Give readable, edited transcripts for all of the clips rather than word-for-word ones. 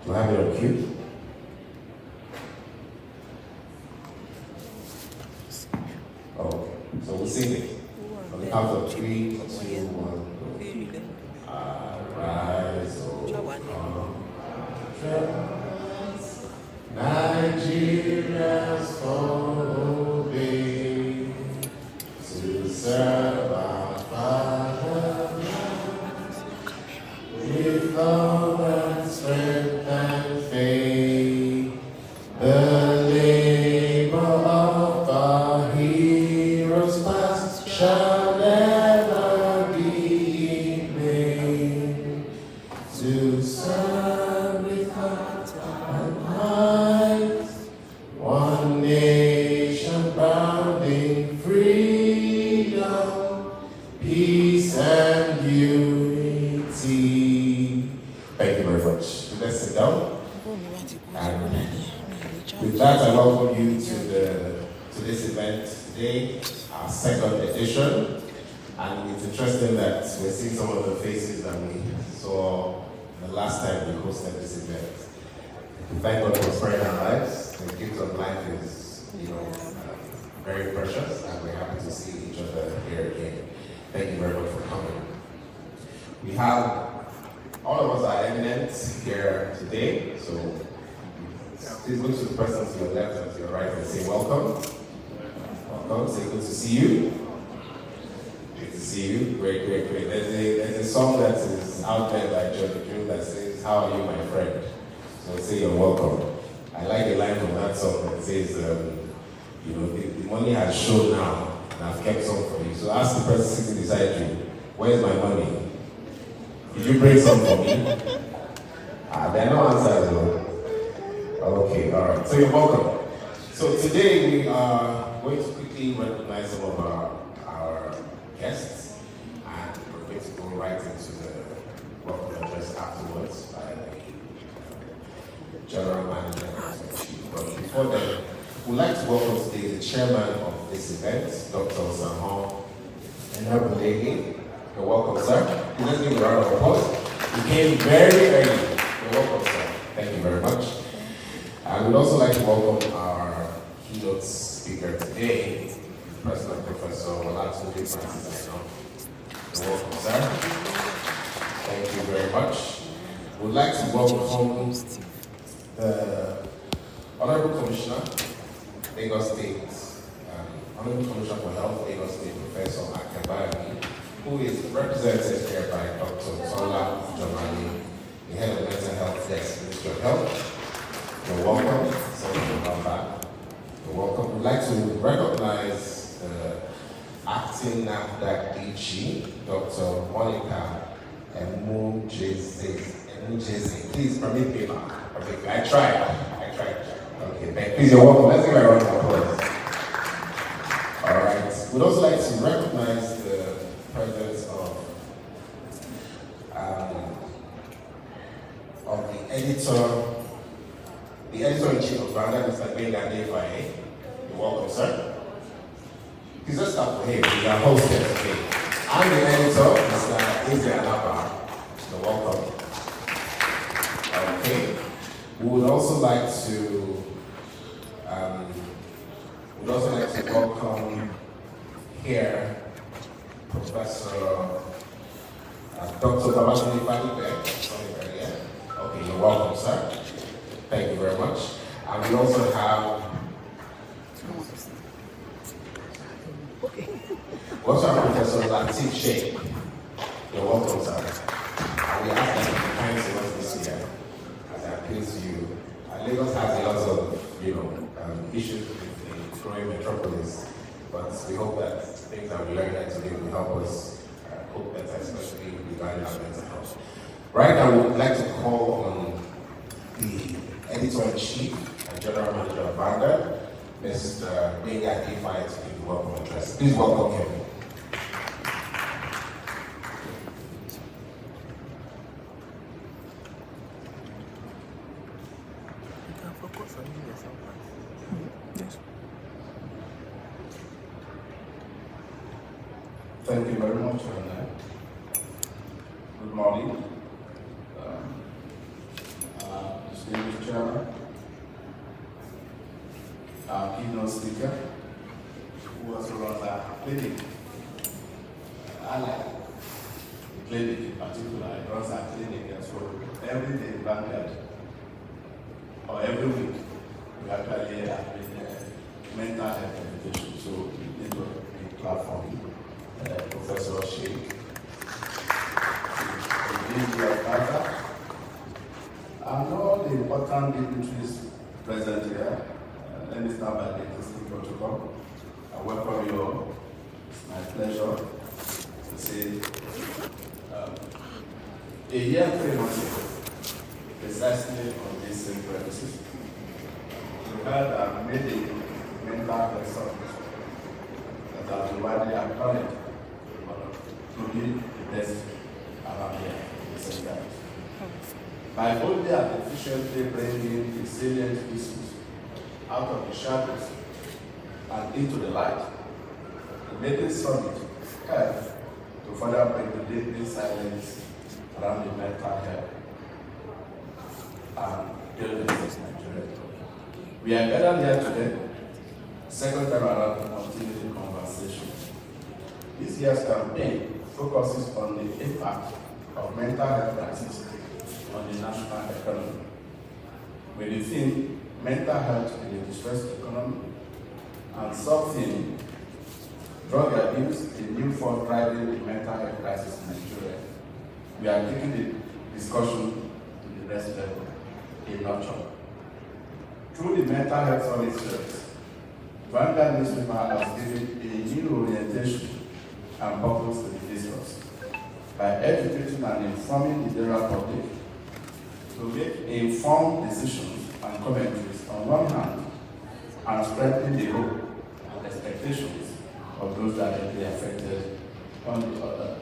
Do I have it on cue? Oh, okay. So we'll sing it. On the count of 3, 2, 1, go. Arise, O come, Nigeria's follow thee, to serve our Father with love and strength and faith. The labor of our heroes past shall never be in vain. To serve with heart and mind, one nation bound in freedom, peace and unity. Thank you very much. Let's sit down. And with that, I welcome you to this event today, our second edition. And it's interesting that we're seeing some of the faces that we saw the last time we hosted this event. Thank God for sparing our lives. The gift of life is, very precious, and we're happy to see each other here again. Thank you very much for coming. We have all of us are eminent here today, so please look to the person to your left and to your right and say welcome. Welcome, say good to see you. Good to see you. Great, great, great. There's a song that is out there by Johnny Drew that says, "How are you, my friend?" So say you're welcome. I like a line from that song that says, the money has shown now, and I've kept some for you. So ask the person sitting beside you, where's my money? Did you bring some for me? There are no answers though. Okay, all right. So you're welcome. So today we are going to quickly recognize some of our guests, and we're going to go right into the welcome address afterwards by the general manager and chief. But before that, we'd like to welcome today the chairman of this event, Dr. Samon and her lady. You're welcome, sir. Let's give a round of applause. You came very early. You're welcome, sir. Thank you very much. I would also like to welcome our keynote speaker today, President Professor Olatunde Francis Aino. You're welcome, sir. Thank you very much. We'd like to welcome the Honorable Commissioner, Lagos State, Honorable Commissioner for Health, Lagos State, Professor Akabari, who is represented here by Dr. Tola Jamali, the head of the Mental Health Desk, Ministry of Health. You're welcome. Sorry to come back. You're welcome. We'd like to recognize the acting NAFDAC DG, Dr. Monica Emujeze. Please permit me. Okay, I tried. Okay, please, you're welcome. Let's give a round of applause. All right. We'd also like to recognize the presence of the editor-in-chief of Vanguard, Mr. Vanguard. You're welcome, sir. Please just stop for him. He's our host here today. I'm the editor, Mr. Israel Napa. You're welcome. Okay. We would also like to welcome here Professor Dr. Babatunde Fadibe. Okay, you're welcome, sir. Thank you very much. And we also have Professor Latif Sheikh. You're welcome, sir. And we ask that you be kind to us this year as I appeal to you. Lagos has a lot of, issues with the growing metropolis, but we hope that things that we learned here today will help us cope better, especially regarding our mental health. Right now, we would like to call on the editor-in-chief and general manager of Vanguard, Mr. Benga Ifai, to give the welcome address. Please welcome him. Thank you very much, Renee. Good morning. distinguished chairman, our keynote speaker, who also runs our clinic. I like the clinic in particular. It runs our clinic as well. Every day in Vanguard, or every week, we actually have mental health education. So we need a platform. Professor Sheikh, and all the important dignitaries present here. Let me start by the existing protocol. I welcome you all. It's my pleasure to say a year and 3 months ago, precisely on this same premises, we had a meeting mental health summit that has been widely acknowledged to be the best around here in the same time. By boldly and efficiently bringing resilient issues out of the shadows and into the light, the meeting summit helped to further break the deadly silence around the mental health and illness in Nigeria. We are gathered here today, second time around to continue the conversation. This year's campaign focuses on the impact of mental health crisis on the national economy, with the theme mental health in a distressed economy and sub-theme drug abuse, the new force driving the mental health crisis in Nigeria. We are taking the discussion to the next level, a nutshell. Through the mental health summit series, Vanguard newspaper has given a new orientation and purpose to the discourse by educating and informing the general public to make informed decisions and commentaries on one hand and strengthen the hope and expectations of those directly affected on the other.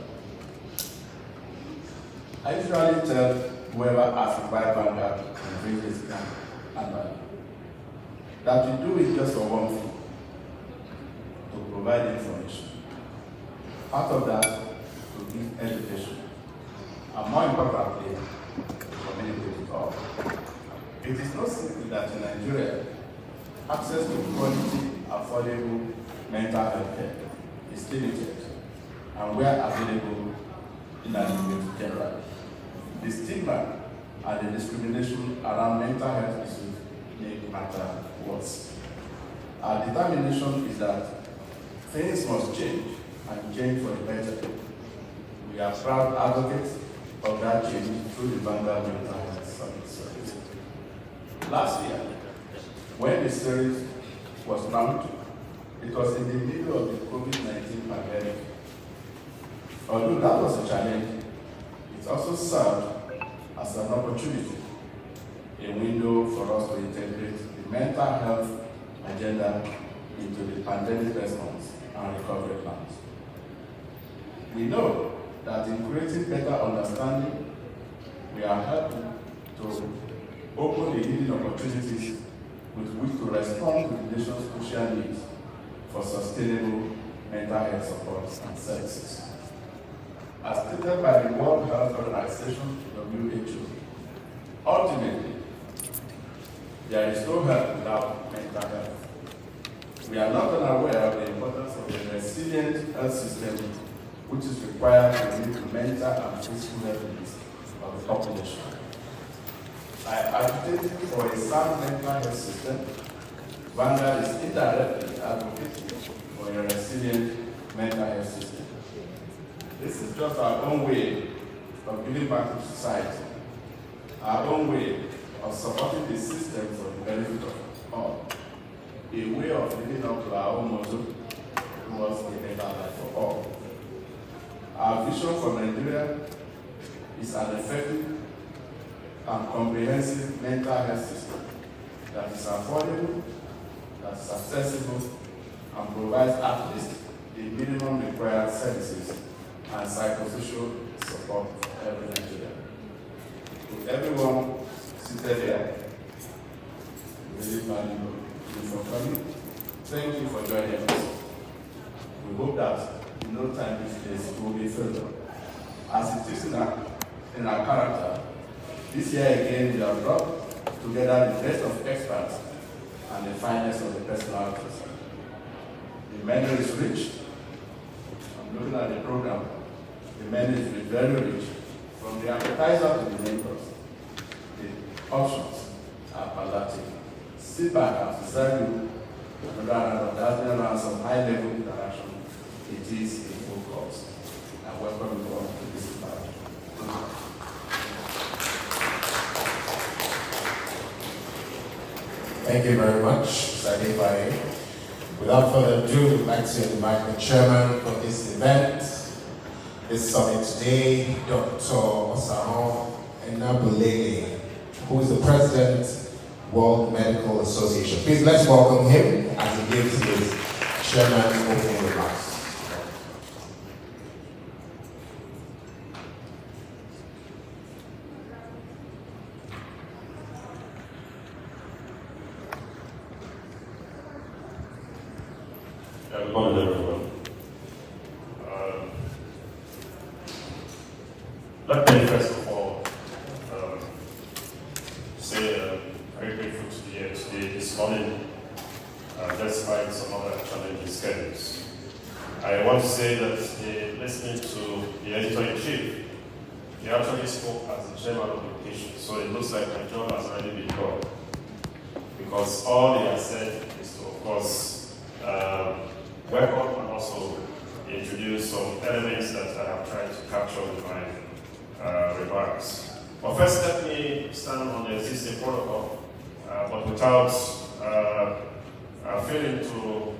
I usually tell whoever asks why Vanguard can bring this camp annually that we do it just for one thing, to provide information. Part of that, to give education. And more importantly, to communicate it all. It is not simply that in Nigeria, access to quality, affordable mental health care is limited, and where available, inadequate generally. The stigma and the discrimination around mental health issues make matter worse. Our determination is that things must change, and change for the better. We are proud advocates of that change through the Vanguard Mental Health Summit series. Last year, when the series was launched, it was in the middle of the COVID-19 pandemic. Although that was a challenge, it also served as an opportunity, a window for us to integrate the mental health agenda into the pandemic response and recovery plans. We know that in creating better understanding, we are helping to open the hidden opportunities with which to respond to the nation's crucial needs for sustainable mental health support and services. As stated by the World Health Organization, WHO, ultimately, there is no health without mental health. We are not unaware of the importance of a resilient health system which is required to meet the mental and physical health needs of the population. By agitating for a sound mental health system, Vanguard is indirectly advocating for a resilient mental health system. This is just our own way of giving back to society, our own way of supporting the system for the benefit of all, a way of living up to our own motto towards a better life for all. Our vision for Nigeria is an effective and comprehensive mental health system that is affordable, that is accessible, and provides at least the minimum required services and psychosocial support for every Nigerian. To everyone seated here, really value you for coming. Thank you for joining us. We hope that in no time this place will be filled. As it is in our character, this year again we have brought together the best of experts and the finest of the personalities. The menu is rich. I'm looking at the program. The menu is very rich. From the appetizer to the main course, the options are palatable. Sit back and serve you another round of dazzling rounds of high-level interaction. It is a full course. I welcome you all to this party. Thank you very much, Sadibari. Without further ado, I'd like to invite the chairman for this event, this summit today, Dr. Osahon Enabulele, who is the president, World Medical Association. Please let's welcome him as he gives his chairman's opening remarks. Good morning, everyone. Let me first of all say I'm very grateful to be here today, this morning, despite some other challenging schedules. I want to say that listening to the editor-in-chief, he actually spoke as the chairman of the occasion, so it looks like my job has already been done. Because all he has said is to, of course, welcome and also introduce some elements that I have tried to capture in my remarks. But first, let me stand on the existing protocol, but without failing to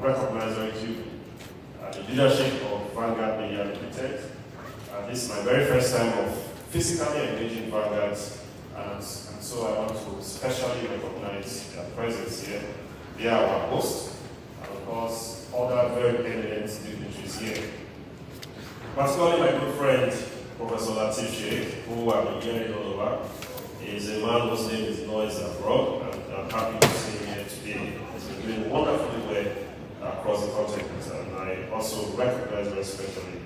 recognize very clearly the leadership of Vanguard Media Limited. This is my very first time of physically engaging Vanguard, and so I want to especially recognize their presence here. They are our host, and of course, other very eminent dignitaries here. Particularly my good friend, Professor Latif Sheikh, who I've been hearing all over, is a man whose name is noise abroad, and I'm happy to see him here today. He's been doing wonderfully well across the continent, and I also recognize very especially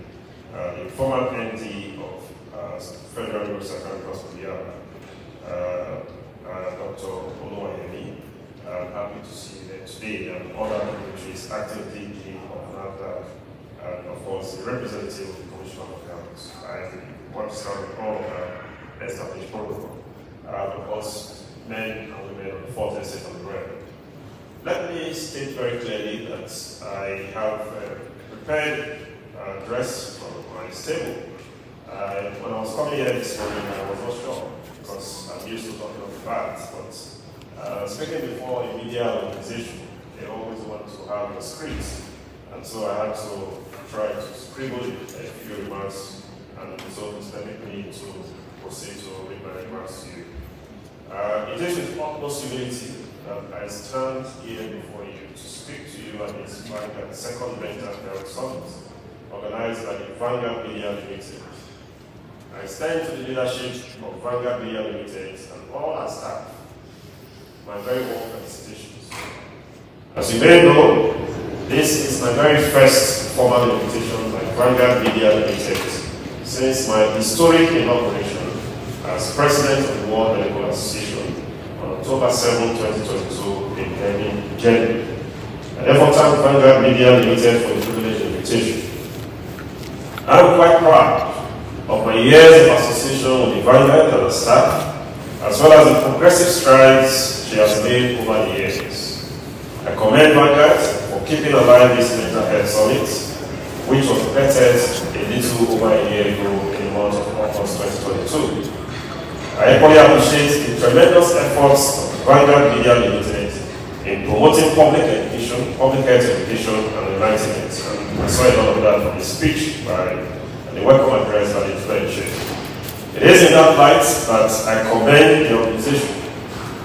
the former MD of Federal University Hospital, Dr. Oluwayemi. I'm happy to see you there today, and other dignitaries, acting DG of NAFDAC, and of course the representative of the Commission of Accounts. I want to start with all established protocol. Of course, men and women of the fourth estate of the realm. Let me state very clearly that I have prepared a dress from my stable. When I was coming here this morning, I was not sure because I'm used to talking of the facts, but speaking before a media organization, they always want to have a script, and so I had to try to scribble a few remarks, and so it's permit me to proceed to read my remarks to you. It is with utmost humility that I stand here before you to speak to you at this Vanguard Second Mental Health Summit, organized by the Vanguard Media Limited. I stand to the leadership of Vanguard Media Limited and all our staff, my very warm felicitations. As you may know, this is my very first formal invitation by Vanguard Media Limited since my historic inauguration as President of the World Medical Association on October 7, 2022 in January. I therefore thank Vanguard Media Limited for the privileged invitation. I'm quite proud of my years of association with the Vanguard and the staff, as well as the progressive strides she has made over the years. I commend Vanguard for keeping alive this mental health summit, which was completed a little over a year ago in the month of August 2022. I equally appreciate the tremendous efforts of Vanguard Media Limited in promoting public education, public health education, and enlightenment. And I saw a lot of that from the speech by the welcome address by the editor-in-chief. It is in that light that I commend the organization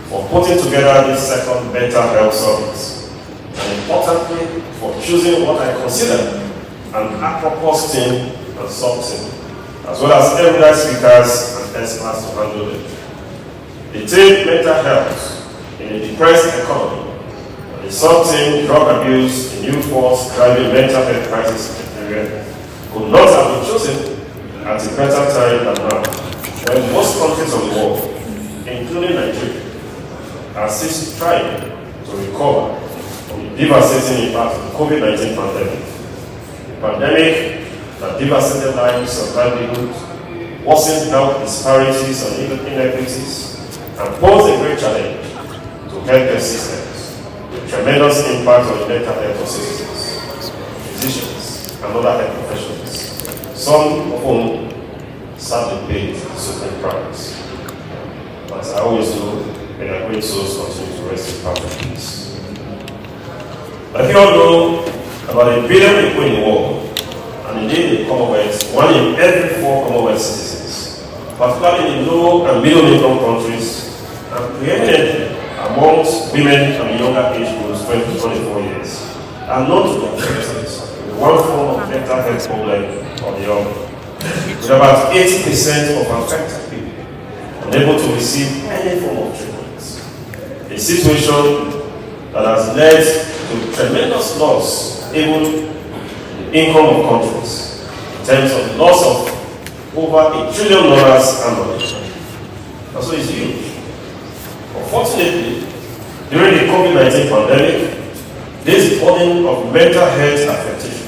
for putting together this second mental health summit, and importantly, for choosing what I consider an apropos theme and something, as well as erudite speakers and experts to handle it. The theme mental health in a depressed economy, and the sub-theme drug abuse, the new force driving mental health crisis in Nigeria, could not have been chosen at a better time than now, when most countries of the world, including Nigeria, are still trying to recover from the devastating impact of the COVID-19 pandemic. The pandemic that devastated lives and livelihoods, worsened health disparities and inequities, and posed a great challenge to healthcare systems, with tremendous impact on the mental health of citizens, physicians, and other health professionals, some of whom sadly paid the supreme price. As I always do, may their great souls continue to rest in perfect peace. Like you all know, about 1 billion people in the world, and indeed in the Commonwealth, 1 in every 4 Commonwealth citizens, particularly in low and middle income countries, and preeminently amongst women and younger age groups 20 to 24 years, are known to be affected with one form of mental health problem or the other. With about 80% of affected people unable to receive any form of treatment. A situation that has led to tremendous loss, even in the income of countries, in terms of the loss of over $1 trillion annually. And so it's huge. Unfortunately, during the COVID-19 pandemic, this burden of mental health affectation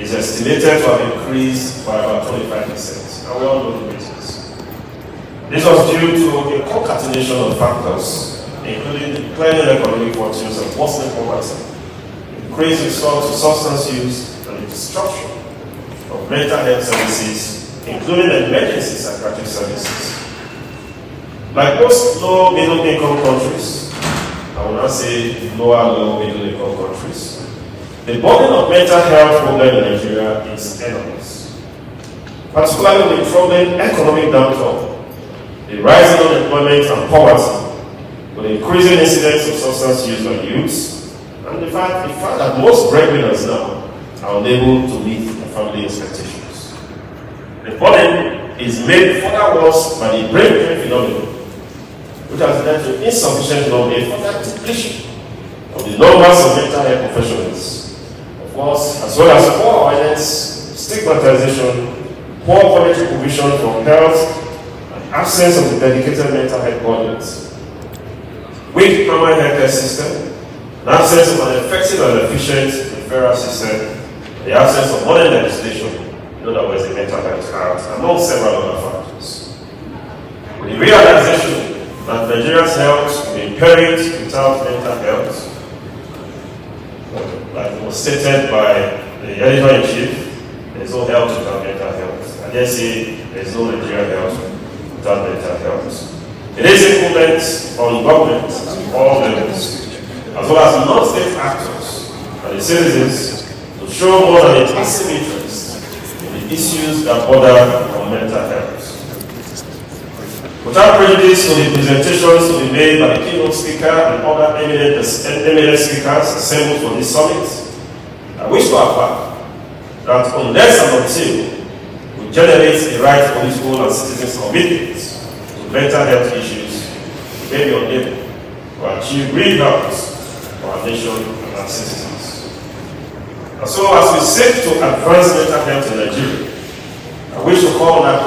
is estimated to have increased by about 25%. And we all know the reasons. This was due to a concatenation of factors, including declining economic fortunes and worsening poverty, increased resort to substance use, and the destruction of mental health services, including emergency psychiatric services. Like most low middle income countries, I will not say low middle income countries, the burden of mental health problem in Nigeria is enormous. Particularly with troubling economic downturn, the rising unemployment and poverty, with increasing incidents of substance use by youths, and the fact that most breadwinners now are unable to meet their family expectations. The burden is made further worse by the brain drain phenomenon, which has led to insufficient knowledge for the depletion of the numbers of mental health professionals. Of course, as well as poor awareness, stigmatization, poor quality provision for health, and absence of the dedicated mental health budgets. Weak primary healthcare system, an absence of an effective and efficient referral system, the absence of modern legislation, in other words, the Mental Health Act, among several other factors. With the realization that Nigeria's health will be impaired without mental health, like was stated by the editor-in-chief, there is no health without mental health. I dare say there is no Nigerian health without mental health. It is incumbent on government at all levels, as well as non-state actors and the citizens, to show more than a passive interest in the issues that border on mental health. Without prejudice to the presentations to be made by the keynote speaker and other eminent speakers assembled for this summit, I wish to affirm that unless and until we generate the right political and citizens' commitment to mental health issues, we may be unable to achieve real health for our nation and our citizens. And so, as we seek to advance mental health in Nigeria, I wish to call on our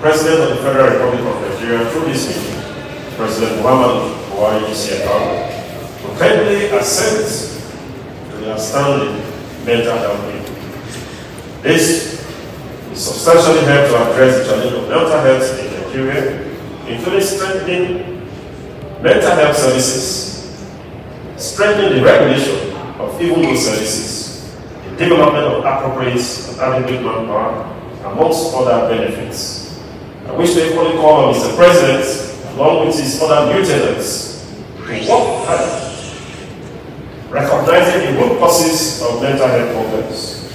President of the Federal Republic of Nigeria through this meeting, President Muhammadu Buhari to kindly assent to the outstanding mental health need. This will substantially help to address the challenge of mental health in Nigeria, including strengthening mental health services, strengthening the regulation of even those services, the development of appropriate and adequate manpower, amongst other benefits. I wish to equally call on Mr. President, along with his other lieutenants, to work hard, recognizing the root causes of mental health problems,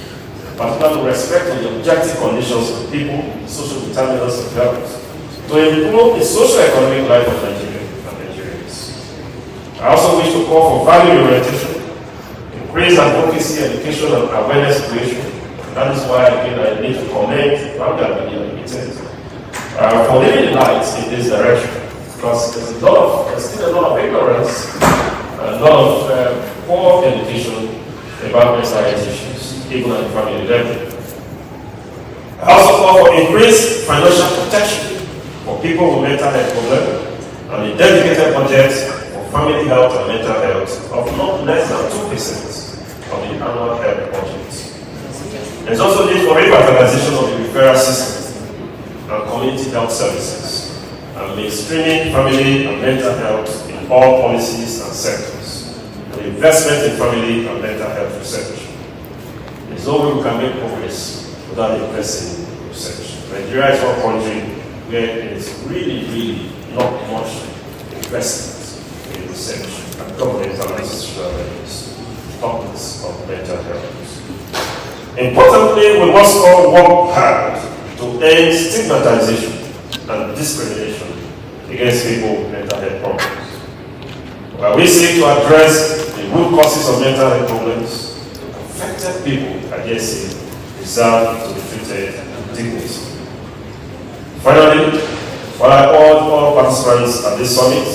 particularly with respect to the objective conditions of the people, social determinants of health, to improve the socio-economic life of Nigeria and Nigerians. I also wish to call for value orientation, increased advocacy, education, and awareness creation. That is why again I need to commend Vanguard for leading the light in this direction, because there's still a lot of ignorance and a lot of poor education about mental health issues, even at the family level. I also call for increased financial protection for people with mental health problems and a dedicated budget for family health and mental health of not less than 2% of the annual health budget. There's also need for revitalization of the referral system and community health services and mainstreaming family and mental health in all policies and sectors, and investment in family and mental health research. There's no way we can make progress without investing in research. Nigeria is one country where there is really not much investment in research and governmental and institutional levels, topics of mental health. Importantly, we must all work hard to end stigmatization and discrimination against people with mental health problems. While we seek to address the root causes of mental health problems, affected people, I dare say, deserve to be treated with dignity. Finally, while I urge all participants at this summit,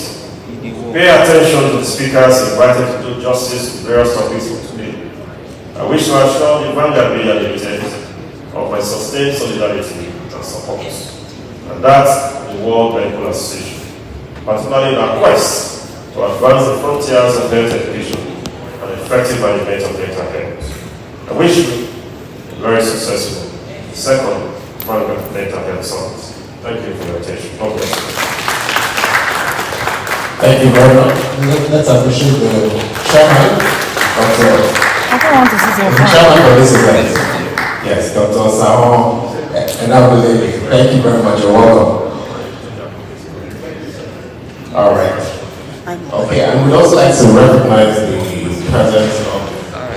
pay attention to the speakers invited to do justice to various topics for today. I wish to assure the Vanguard Media Limited of my sustained solidarity and support, and that the World Medical Association, particularly in our quest to advance the frontiers of health education and effective management of mental health. I wish you a very successful second Vanguard Mental Health Summit. Thank you for your attention. God bless you. Thank you very much. Let's appreciate the chairman of the chairman for this event. Yes, Dr. Sahon and I believe. Thank you very much. You're welcome. All right. Okay, and we'd also like to recognize the presence of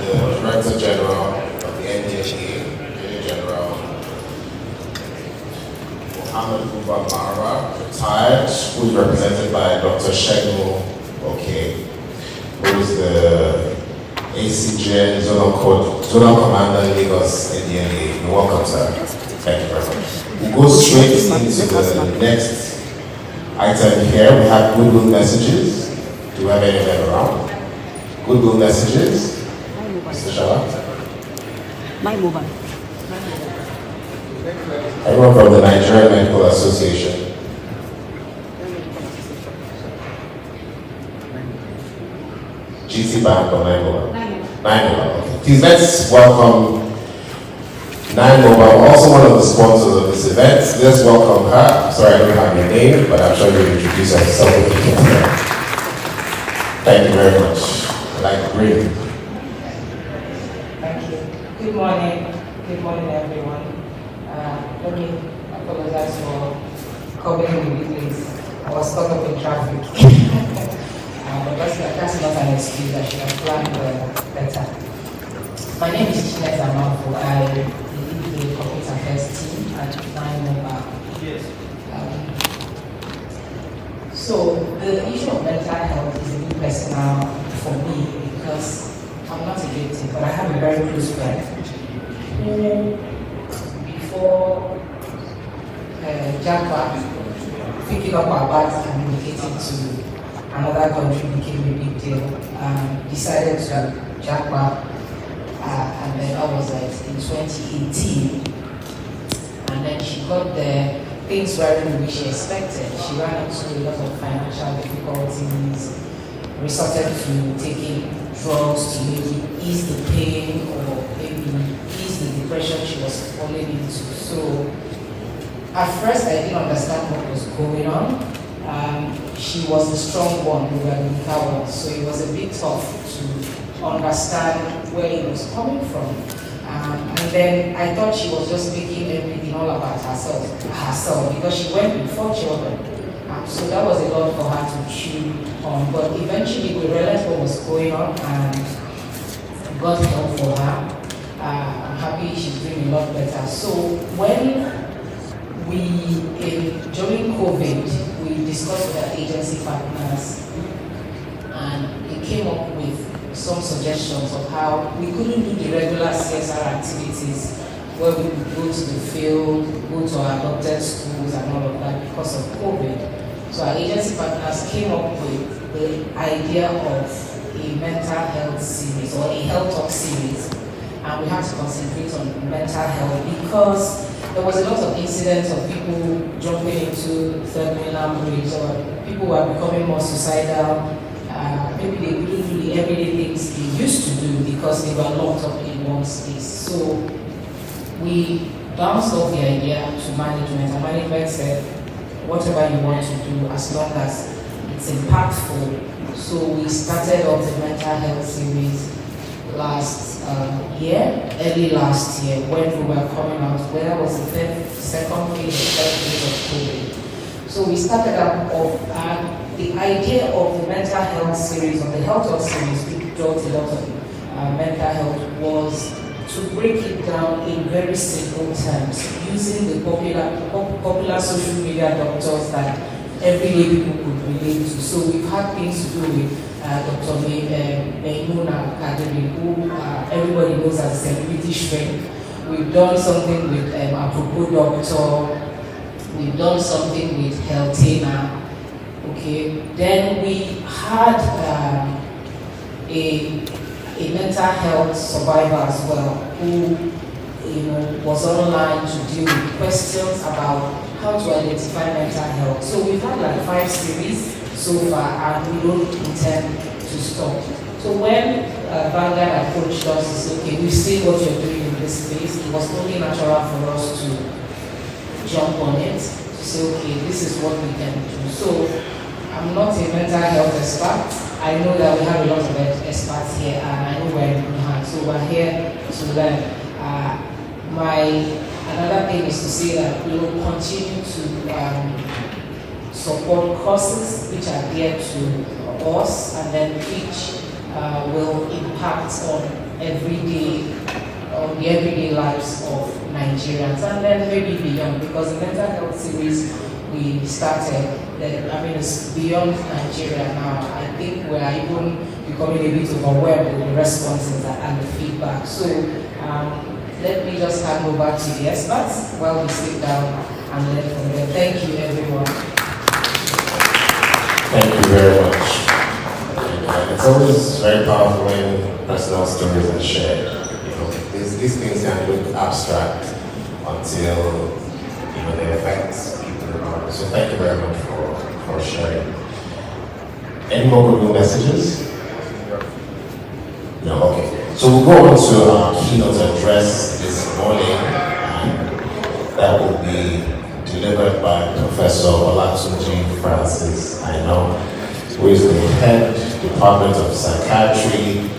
the Director General of the NDHA, Brigadier General Mohammed Buba Mara, retired, who is represented by Dr. Shegun Oke, who is the ACGN Zonal Commander Lagos NDNA. You're welcome, sir. Thank you very much. We'll go straight into the next item here. We have goodwill messages. Do we have any of them around? Goodwill messages. Mr. Shala? My mobile. Everyone from the Nigerian Medical Association. GT Bank or 9 Mobile? Okay. Please let's welcome 9 Mobile, also one of the sponsors of this event. Let's welcome her. Sorry, I don't have your name, but I'm sure you'll introduce yourself if you can. Thank you very much. I'd like to bring. Thank you. Good morning. Good morning, everyone. Let me apologize for coming with this. I was stuck up in traffic. But that's not an excuse. I should have planned better. My name is Chinez Amanfo. I lead the corporate affairs team at 9 Mobile. Yes. So the issue of mental health is a bit personal for me because I'm not a victim, but I have a very close friend who, before Japa picking up our bags and relocating to another country became a big deal, decided to Japa, and then I was like in 2018, and then she got there. Things weren't the way she expected. She ran into a lot of financial difficulties, resorted to taking drugs to maybe ease the pain or maybe ease the depression she was falling into. So at first I didn't understand what was going on. She was the strong one, we were the weaker one, so it was a bit tough to understand where it was coming from. And then I thought she was just making everything all about herself because she went with 4 children. So that was a lot for her to chew on. But eventually we realized what was going on and got help for her. I'm happy she's doing a lot better. So when during COVID, we discussed with our agency partners and they came up with some suggestions of how we couldn't do the regular CSR activities where we would go to the field, go to our adopted schools and all of that because of COVID. So our agency partners came up with the idea of a mental health series or a health talk series and we had to concentrate on mental health because there was a lot of incidents of people jumping into third mainland bridge, or people were becoming more suicidal. Maybe they couldn't do the everyday things they used to do because they were locked up in one space. So we bounced off the idea to management, and management said, whatever you want to do, as long as it's impactful. So we started off the mental health series last year, early last year, when we were coming out, where that was the second phase, the third phase of COVID. So we started up off, the idea of the mental health series, or the health health series, we talked a lot of mental health, was to break it down in very simple terms, using the popular social media doctors that everyday people could relate to. So we've had things to do with Dr. Maimuna Kadiri, who everybody knows as a celebrity shrink. We've done something with Apropos Doctor. We've done something with Heltena. Okay. Then we had a mental health survivor as well, who was online to deal with questions about how to identify mental health. So we've had like 5 series so far, and we don't intend to stop. So when Vanguard approached us to say, okay, we've seen what you're doing in this space, it was only natural for us to jump on it, to say, okay, this is what we can do. So I'm not a mental health expert. I know that we have a lot of experts here, and I know we're in good hands, so we're here to learn. Another thing is to say that we will continue to support courses which are dear to us, and then which will impact on the everyday lives of Nigerians, and then maybe beyond, because the mental health series we started, it's beyond Nigeria now. I think we are even becoming a bit overwhelmed with the responses and the feedback. So let me just hand over to the experts while we sit down and learn from them. Thank you, everyone. Thank you very much. It's always very powerful when personal stories are shared. These things can look abstract until they affect people around. So thank you very much for sharing. Any more Google messages? No, okay. So we'll go on to our keynote address this morning, and that will be delivered by Professor Olatunji Francis Aino, who is the head Department of Psychiatry,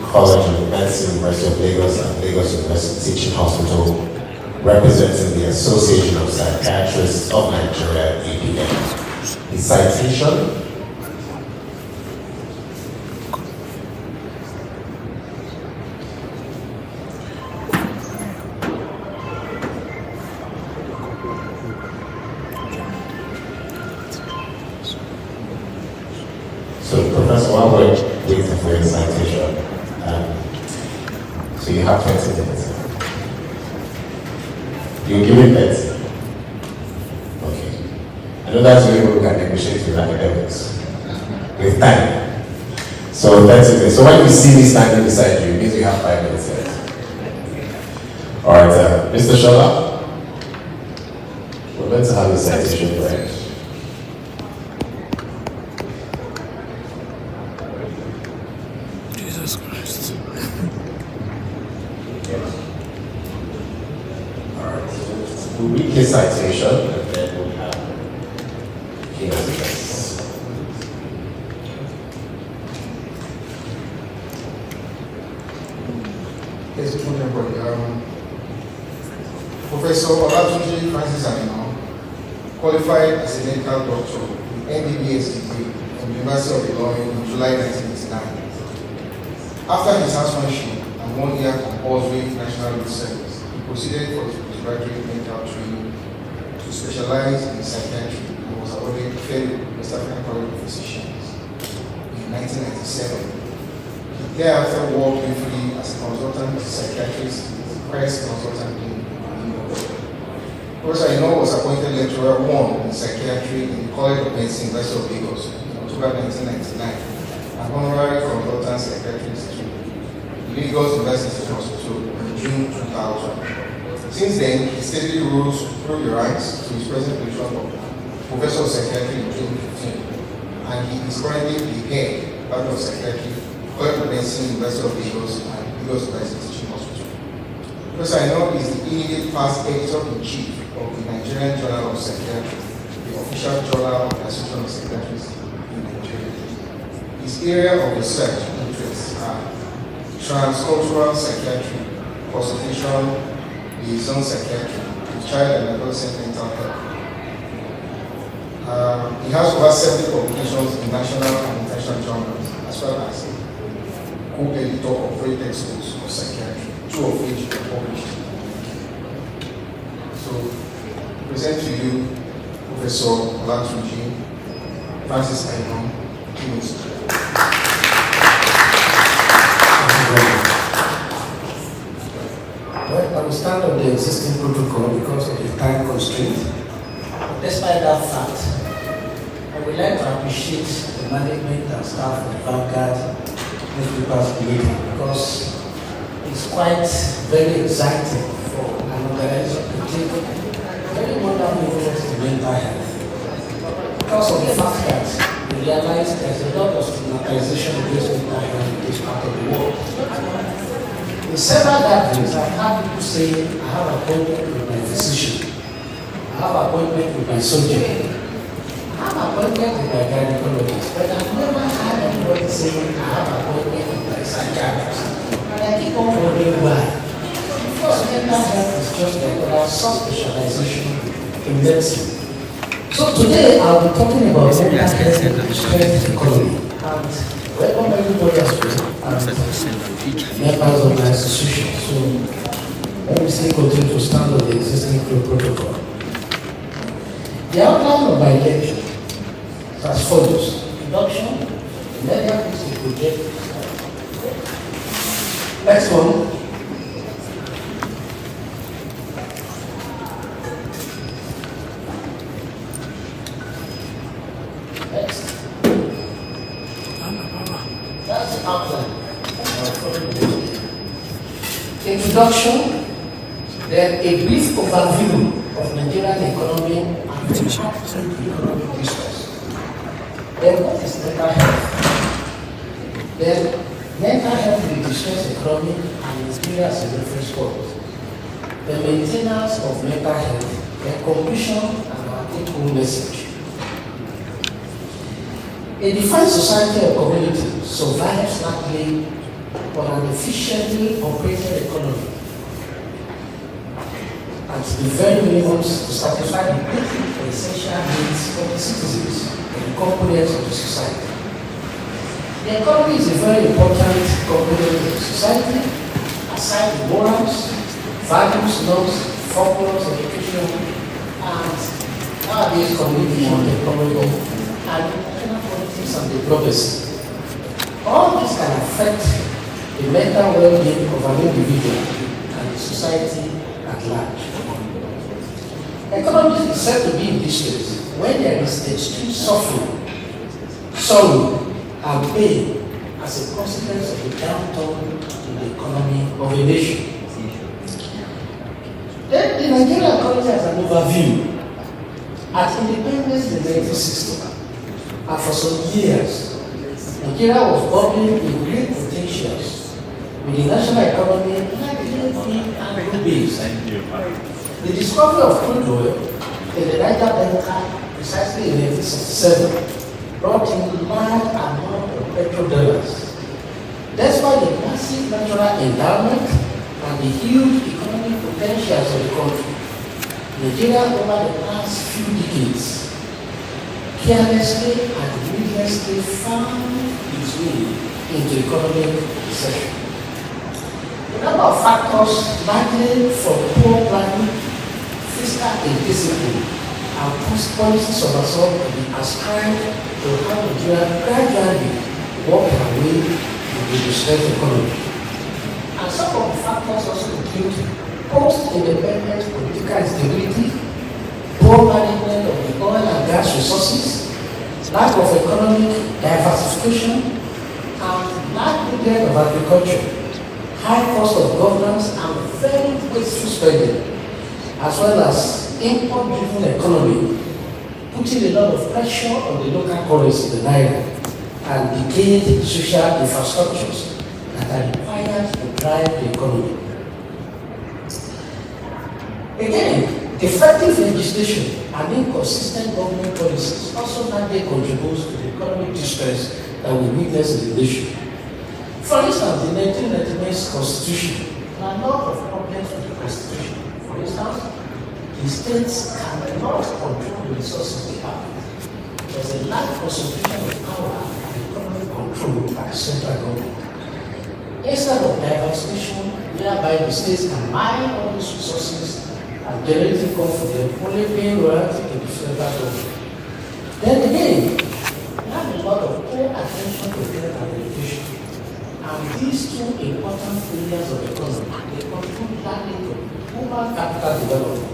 College of Medicine, University of Lagos, and Lagos University Teaching Hospital, representing the Association of Psychiatrists of Nigeria, APN. His citation: Professor, while we're waiting for your citation, so you have 20 minutes. You'll give it 30. Okay. I know that's the way we can negotiate with academics. With time. So 30 minutes. So when you see me standing beside you, it means you have 5 minutes left. Alright, Mr. Shola, we're going to have a citation, right? Jesus Christ. Alright, so we'll read his citation and then we'll have his address. Yes, good morning, everybody. Professor Olatunji Francis Aino, qualified as a medical doctor with MBBS degree from the University of Illinois in July 1989. After his housemanship and 1 year compulsory national youth service, he proceeded for his postgraduate medical training to specialize in psychiatry and was awarded a fellow with West African College of Physicians in 1997. He thereafter worked briefly as a consultant psychiatrist with Christ Consultant in New York. Professor Aino was appointed lecturer 1 in psychiatry in the College of Medicine, University of Lagos in October 1999, and honorary consultant psychiatrist to the Lagos University Hospital in June 2000. Since then, he steadily rose through the ranks to his present position of Professor of Psychiatry in 2015, and he is currently the head of Psychiatry, College of Medicine, University of Lagos, and Lagos University Teaching Hospital. Professor Aino is the immediate past editor-in-chief of the Nigerian Journal of Psychiatry, the official journal of the Association of Psychiatrists in Nigeria. His area of research interests are transcultural psychiatry, consultation, liaison psychiatry, child and adolescent mental health. He has over 70 publications in national and international journals, as well as co-editor of 3 textbooks of psychiatry, 2 of which were published. So, I present to you Professor Olatunji Francis Aino, Chemistry. Well, I will stand on the existing protocol because of the time constraint. Despite that fact, I would like to appreciate the management and staff of Vanguard newspapers meeting because it's quite very exciting for an organization to take very wonderful interest in mental health. Because of the fact that we realize there's a lot of stigmatization against mental health in this part of the world. In several gatherings, I've had people say, I have an appointment with my physician, I have an appointment with my surgeon, I have an appointment with my gynecologist, but I've never had anybody saying, I have an appointment with my psychiatrist. And I keep on wondering why. Because mental health is just like another subspecialization in medicine. So today, I'll be talking about mental health and the strength economy. And welcome everybody as well. Members of my institution. So let me still continue to stand on the existing protocol. The outline of my lecture is as follows: introduction, then I is the project. Next one. Next. That's the outline. Introduction, then a brief overview of Nigerian economy and the economic discourse. Then what is mental health? Then mental health in the distressed economy and Nigeria as a reference point. The maintenance of mental health, the conclusion and our take-home message. A defined society or community survives largely on an efficiently operated economy at the very minimum to satisfy the basic and essential needs of the citizens and the components of the society. The economy is a very important component of the society, aside the morals, values, norms, formulas, education, and nowadays communication technology and international politics and diplomacy. All this can affect the mental well-being of an individual and the society at large. Economy is said to be in distress when there is extreme suffering, sorrow, and pain as a consequence of the downturn in the economy of a nation. Then the Nigerian economy has an overview. At independence in 1960, and for some years, Nigeria was bubbling with great potentials, with the national economy likely and good-based. The discovery of crude oil in the Niger Delta precisely in 1967 brought in large amount of petrodollars. Despite the massive natural endowment and the huge economic potentials of the country, Nigeria over the past few decades carelessly and needlessly found its way into economic recession. A number of factors, largely from poor planning, fiscal indiscipline, and policies of assault to be ascribed to how Nigeria gradually walked her way into the distressed economy. And some of the factors also include post-independent political instability, poor management of the oil and gas resources, lack of economic diversification, and lack of agriculture. high cost of governance, and very wasteful spending, as well as import-driven economy, putting a lot of pressure on the local currency, the naira, and decayed social infrastructures that are required to drive the economy. Again, effective legislation and inconsistent government policies also largely contributes to the economic distress that we witness in the nation. For instance, the 1999 Constitution, there are a lot of problems with the Constitution. For instance, the states cannot control the resources they have. There's a lack of concentration of power and economic control by the central government. Instead of diversification, whereby the states can mine all these resources and generate income for them, only paying royalty to the federal government. Then again, we have a lot of poor attention to health and education. And these two important areas of the economy, they contribute largely to human capital development.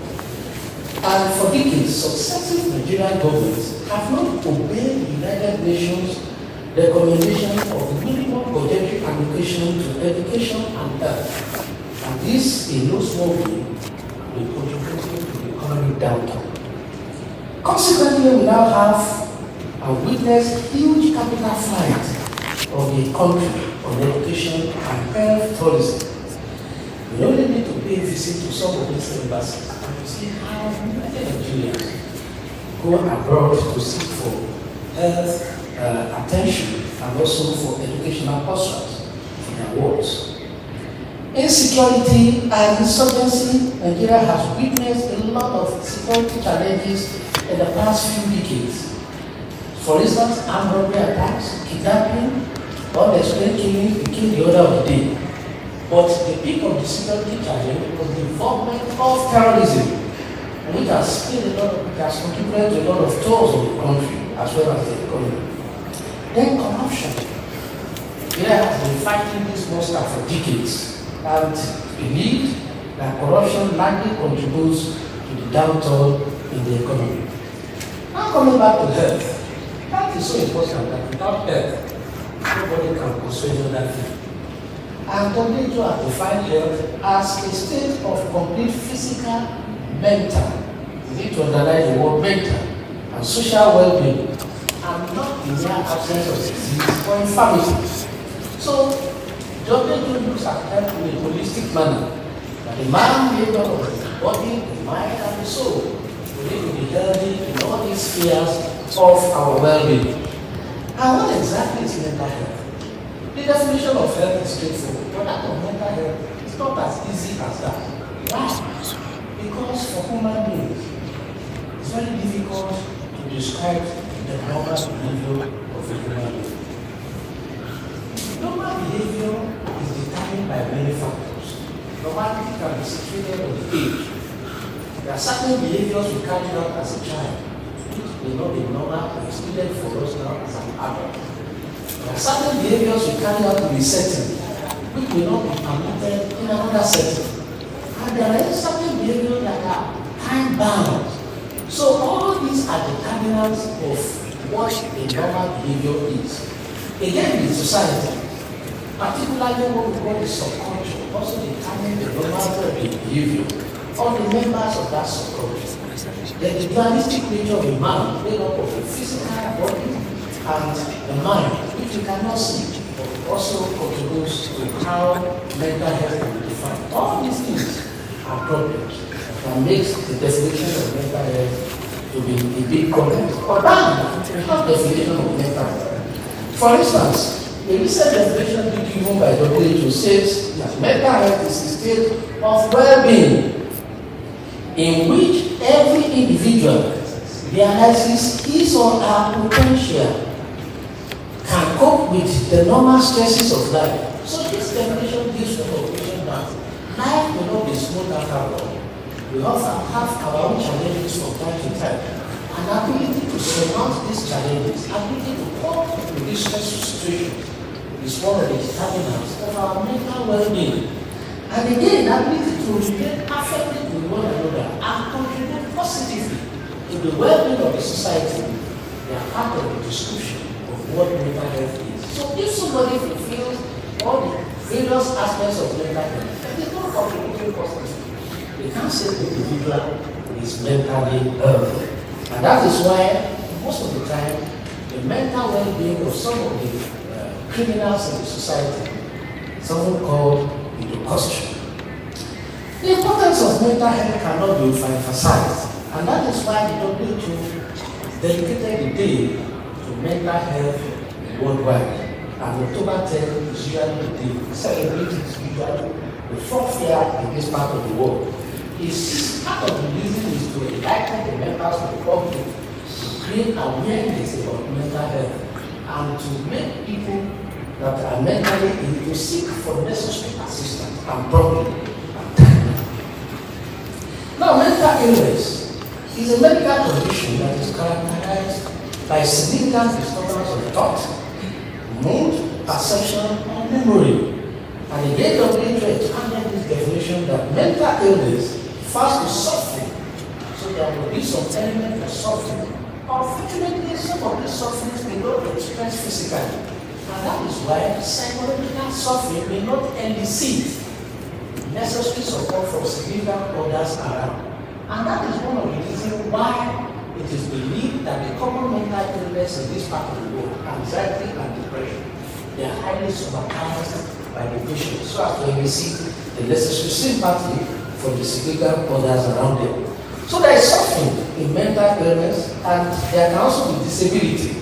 And for decades, successive Nigerian governments have not obeyed the United Nations recommendation of minimum budgetary allocation to education and health. And this, in no small way, will contribute to the economic downturn. Consequently, we now have and witness huge capital flight of the country on education and health tourism. We only need to pay a visit to some of these embassies and to see how many Nigerians go abroad to seek for health attention and also for educational pursuits in their wards. Insecurity and insurgency, Nigeria has witnessed a lot of security challenges in the past few decades. For instance, armed robbery attacks, kidnapping, unexplained killings became the order of the day. But the peak of the security challenge was the involvement of terrorism, which has contributed to a lot of tours of the country as well as the economy. Then corruption. Nigeria has been fighting this monster for decades and believed that corruption largely contributes to the downturn in the economy. Now coming back to health. Health is so important that without health, nobody can persuade that thing. And WHO has defined health as a state of complete physical, mental, you need to underline the word mental, and social well-being, and not the mere absence of disease or infirmity. So, WHO looks at health in a holistic manner, that the man made up of the body, the mind, and the soul. We need to be healthy in all these spheres of our well-being. And what exactly is mental health? The definition of health is straightforward, but that of mental health is not as easy as that. Why? Because for human beings, it's very difficult to describe the normal behavior of a human being. Normal behavior is determined by many factors. Normality can be situated on the age. There are certain behaviors we carry out as a child, which may not be normal or expedient for us now as an adult. There are certain behaviors we carry out in a setting, which may not be permitted in another setting. And there are certain behaviors that are time-bound. So all these are determinants of what a normal behavior is. Again, in society, particularly what we call the subculture, also determine the normal behavior of the members of that subculture. The dualistic nature of a man made up of a physical body and the mind, which you cannot see, but also contributes to how mental health can be defined. All these things are problems that makes the definition of mental health to be a bit complex. But that is not the definition of mental health. For instance, a recent definition being given by WHO says that mental health is a state of well-being in which every individual realizes his or her potential, can cope with the normal stresses of life. So this definition gives the conclusion that life will not be smooth after all. We often have our own challenges from time to time. An ability to surmount these challenges, ability to cope with these stressful situations is one of the determinants of our mental well-being. And again, ability to relate perfectly with one another and contribute positively to the well-being of the society. They are part of the description of what mental health is. So if somebody fulfills all the various aspects of mental health. And it's not complicated process. You can't say the individual is mentally ill. And that is why, most of the time, the mental well-being of some of the criminals in the society is often called into question. The importance of mental health cannot be overemphasized, and that is why the WHO dedicated the day to mental health worldwide. And October 10 is usually the day celebrated usually the fourth year in this part of the world. Is part of the reason is to enlighten the members of the public, to create awareness about mental health, and to make people that are mentally ill to seek for necessary assistance and properly and timely. Now, mental illness is a medical condition that is characterized by significant disturbance of thought, mood, perception, and memory. And the WHO expanded this definition that mental illness refers to suffering, so there will be some element of suffering. Unfortunately, some of these sufferings may not express physically, and that is why psychological suffering may not elicit necessary support from significant others around. And that is one of the reasons why it is believed that the common mental illness in this part of the world, anxiety and depression, they are highly sympathized by the patient, so as to elicit the necessary sympathy from the significant others around them. So there is suffering in mental illness, and there can also be disability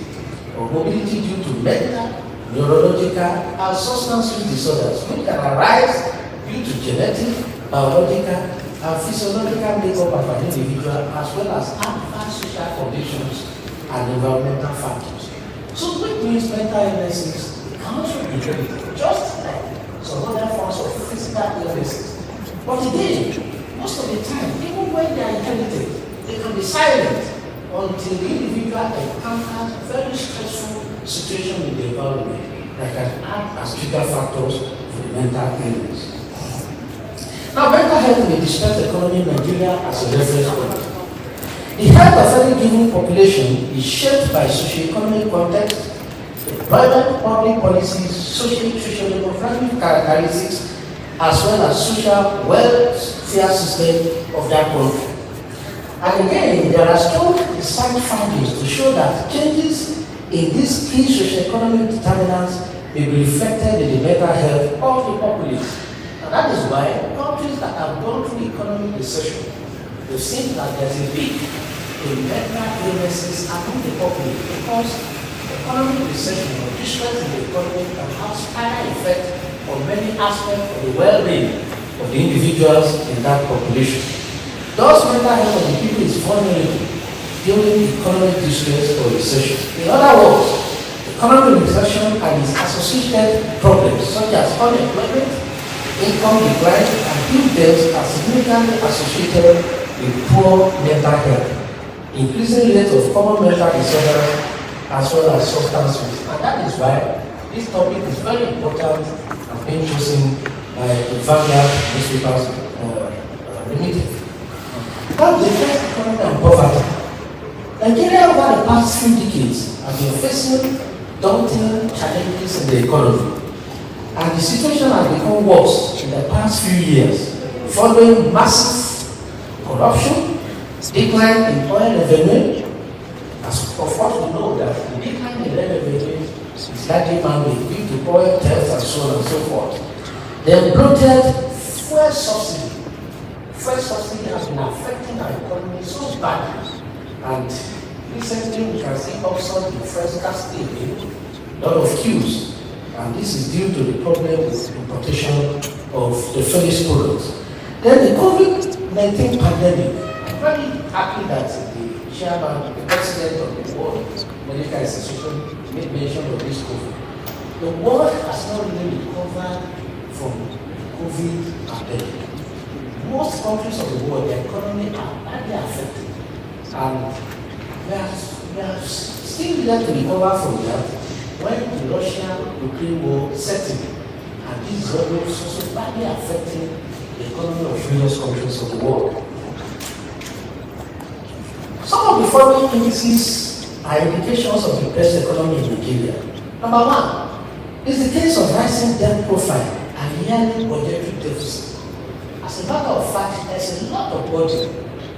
or mobility due to mental, neurological, and substance use disorders, which can arise due to genetic, biological, and physiological makeup of an individual, as well as adverse social conditions and environmental factors. So, which means mental illnesses can also be inherited, just like some other forms of physical illnesses. But again, most of the time, even when they are inherited, they can be silent until the individual encounters very stressful situation in the environment that can act as trigger factors for the mental illness. Now, mental health in the distressed economy in Nigeria as a reference point. The health of any given population is shaped by socio-economic context, employment, public policies, socio-demographic characteristics, as well as social welfare system of that country. And again, there are strong research findings to show that changes in these key socio-economic determinants may be reflected in the mental health of the populace. And that is why countries that have gone through economic recession, we've seen that there's a peak in mental illnesses among the populace, because economic recession or distress in the economy can have spiral effect on many aspects of the well-being of the individuals in that population. Thus, mental health of the people is vulnerable during economic distress or recession. In other words, economic recession and its associated problems such as unemployment, income decline, and bill debts are significantly associated with poor mental health, increasing rates of common mental disorders as well as substance use. And that is why this topic is very important and being chosen by the Vanguard newspapers limited. Now, the first economy and poverty. Nigeria over the past few decades has been facing daunting challenges in the economy. And the situation has become worse in the past few years, following massive corruption, decline in oil revenue. As of what we know, that the decline in oil revenue is likely man-made due to oil theft and so on and so forth. Then bloated fuel subsidy. Fuel subsidy has been affecting our economy so badly. And recently we can see also in first gas station, a lot of queues. And this is due to the problem with importation of the finished products. Then the COVID-19 pandemic. I'm very happy that the chairman, the president of the World Medical Association made mention of this COVID. The world has not really recovered from COVID pandemic. Most countries of the world, their economy are badly affected. And we are still yet to recover from that. When the Russia-Ukraine war set in, and this is also badly affecting the economy of various countries of the world. Some of the following indices are indications of the best economy in Nigeria. Number one is the case of rising debt profile and yearly budgetary deficit. As a matter of fact, there's a lot of budget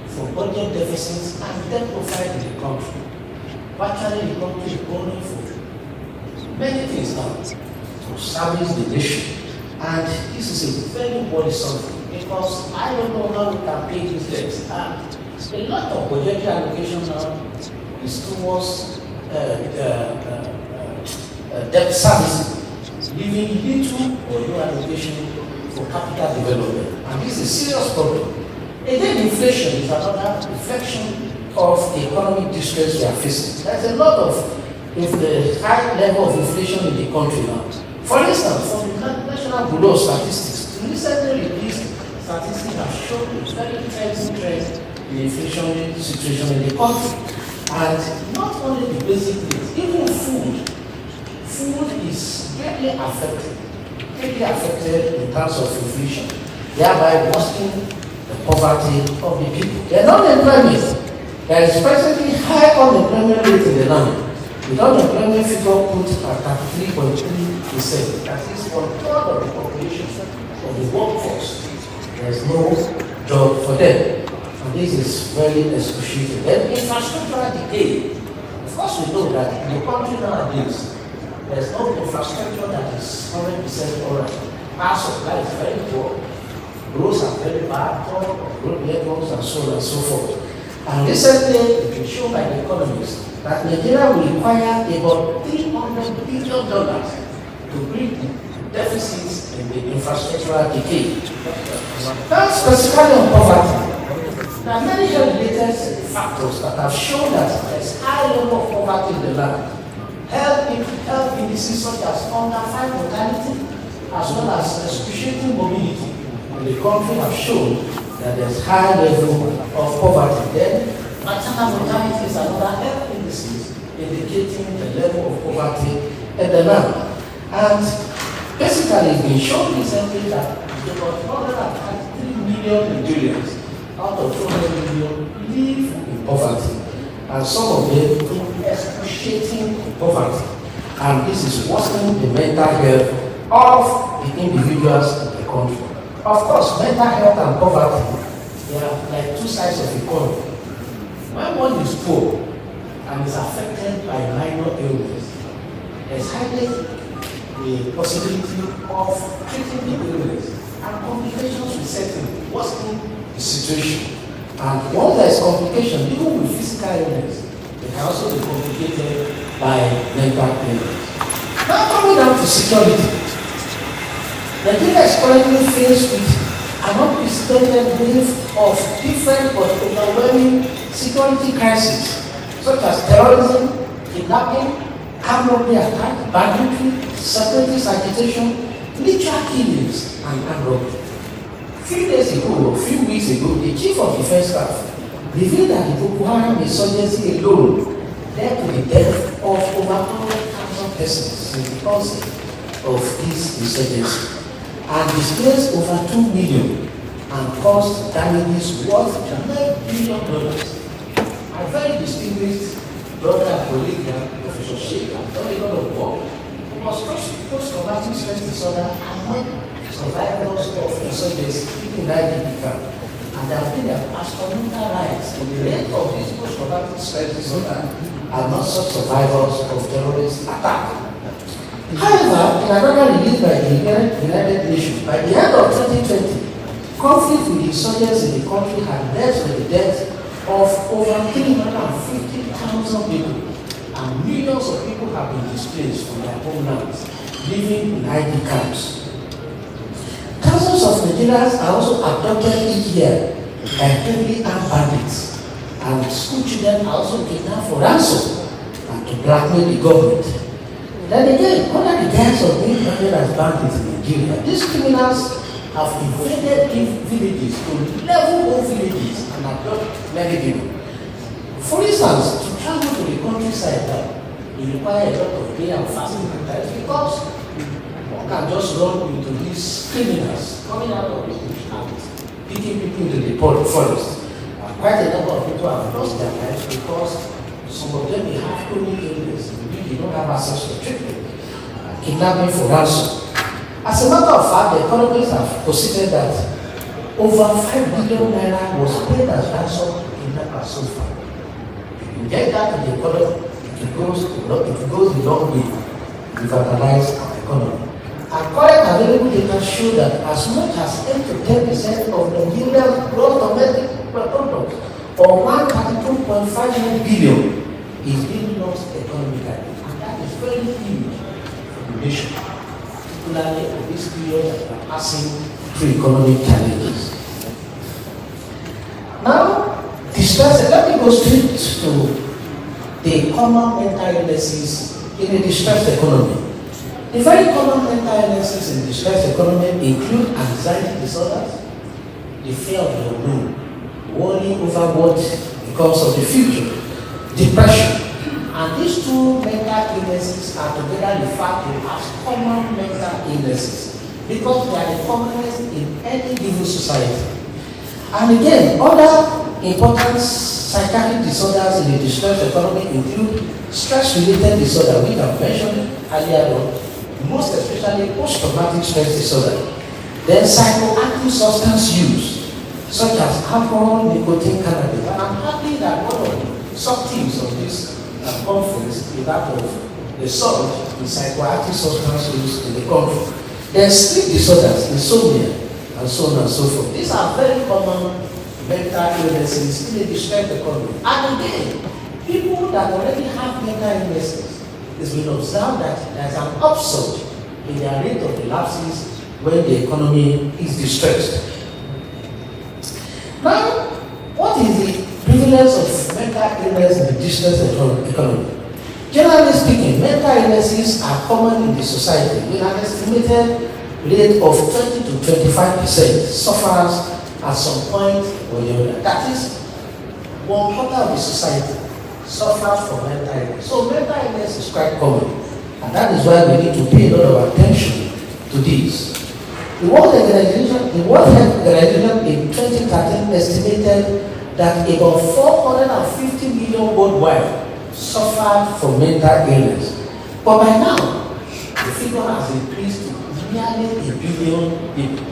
for budget deficits and debt profile in the country. Virtually, the country is borrowing for many things now to service the nation. And this is a very worrisome thing because I don't know how we can pay these debts. And a lot of budgetary allocation now is towards debt servicing, leaving little or no allocation for capital development. And this is a serious problem. Again, inflation is another reflection of the economic distress we are facing. There's a lot of the high level of inflation in the country now. For instance, from the National Bureau of Statistics, the recently released statistics have shown a very interesting trend in the inflationary situation in the country. And not only the basic things, even food. Food is greatly affected in terms of inflation, thereby worsening the poverty of the people. The unemployment, there is presently high unemployment rate in the land. The unemployment figure put at 33.3%. That is 1/3 of the population of the workforce. There is no job for them. And this is very excruciating. Then infrastructural decay. Of course, we know that in the country nowadays, there is no infrastructure that is 100% alright. Power supply is very poor. Roads are very bad, road networks, and so on and so forth. And recently, it was shown by the economists that Nigeria will require about $300 billion to bring deficits in the infrastructural decay. Now, specifically on poverty, there are many health-related factors that have shown that there is high level of poverty in the land. Health indices such as under-5 mortality, as well as excruciating mobility in the country have shown that there is high level of poverty. Then, maternal mortality is another health indices indicating the level of poverty in the land. And basically, it's been shown recently that about 133 million Nigerians out of 200 million live in poverty, and some of them in excruciating poverty. And this is worsening the mental health of the individuals in the country. Of course, mental health and poverty, they are like two sides of the coin. When one is poor and is affected by minor illness, there's highly the possibility of treating the illness and complications resulting, worsening the situation. And once there is complication, even with physical illness, it can also be complicated by mental illness. Now coming down to security, Nigeria is currently faced with an unprecedented wave of different but overwhelming security crises, such as terrorism, kidnapping, armed robbery attack, banditry, separatist agitation, literal killings, and armed robbery. A few weeks ago, the Chief of Defense Staff revealed that the Boko Haram insurgency alone led to the death of over 100,000 persons since the onset of this insurgency, and displaced over 2 million and caused damages worth $9 billion. My very distinguished brother and colleague, Professor Sheikh, has done a lot of work. He was post-traumatic stress disorder among survivors of insurgency in Nigeria. And there have been an astronomical rise in the rate of this post-traumatic stress disorder among such survivors of terrorist attack. However, in another release by the United Nations, by the end of 2020, conflict with insurgents in the country had led to the death of over 350,000 people, and millions of people have been displaced from their homelands, living in ID camps. Thousands of Nigerians are also abducted each year by heavily armed bandits, and school children are also kidnapped for ransom and to blackmail the government. Then again, under the guise of being branded as bandits in Nigeria, these criminals have invaded villages to level old villages and abduct many people. For instance, to travel to the countryside now, you require a lot of prayer and fasting because one can just run into these criminals coming out of the bush and beating people into the forest. Quite a number of people have lost their lives because some of them may have chronic illness, they don't have access to treatment, kidnapping for ransom. As a matter of fact, the economists have posited that over 5 billion naira was paid as ransom in NEPA so far. If you get that in the economy, it goes a long way to revitalize our economy. And current available data show that as much as 8 to 10% of Nigeria's gross domestic product, or 132.59 billion, is being lost economically. And that is very huge for the nation, particularly at this period that we are passing through economic challenges. Now, let me go straight to the common mental illnesses in a distressed economy. The very common mental illnesses in distressed economy include anxiety disorders, the fear of the unknown, worry over what becomes of the future, depression. And these two mental illnesses are together referred to as common mental illnesses because they are the commonest in any given society. And again, other important psychiatric disorders in the distressed economy include stress-related disorder, which I've mentioned earlier on, most especially post-traumatic stress disorder. Then psychoactive substance use, such as alcohol, nicotine, cannabis. And I'm happy that one of the sub-themes of this conference is that of the surge in psychoactive substance use in the country. Then sleep disorders, insomnia, and so on and so forth. These are very common mental illnesses in the distressed economy. And again, people that already have mental illnesses, it's been observed that there's an upsurge in their rate of relapses when the economy is distressed. Now, what is the prevalence of mental illness in the distressed economy? Generally speaking, mental illnesses are common in the society with an estimated rate of 20 to 25% sufferers at some point or the other. That is, 1/4 of the society suffers from mental illness. So mental illness is quite common, and that is why we need to pay a lot of attention to this. The World Health Organization in 2013 estimated that about 450 million worldwide suffered from mental illness. But by now, the figure has increased to nearly 1 billion people.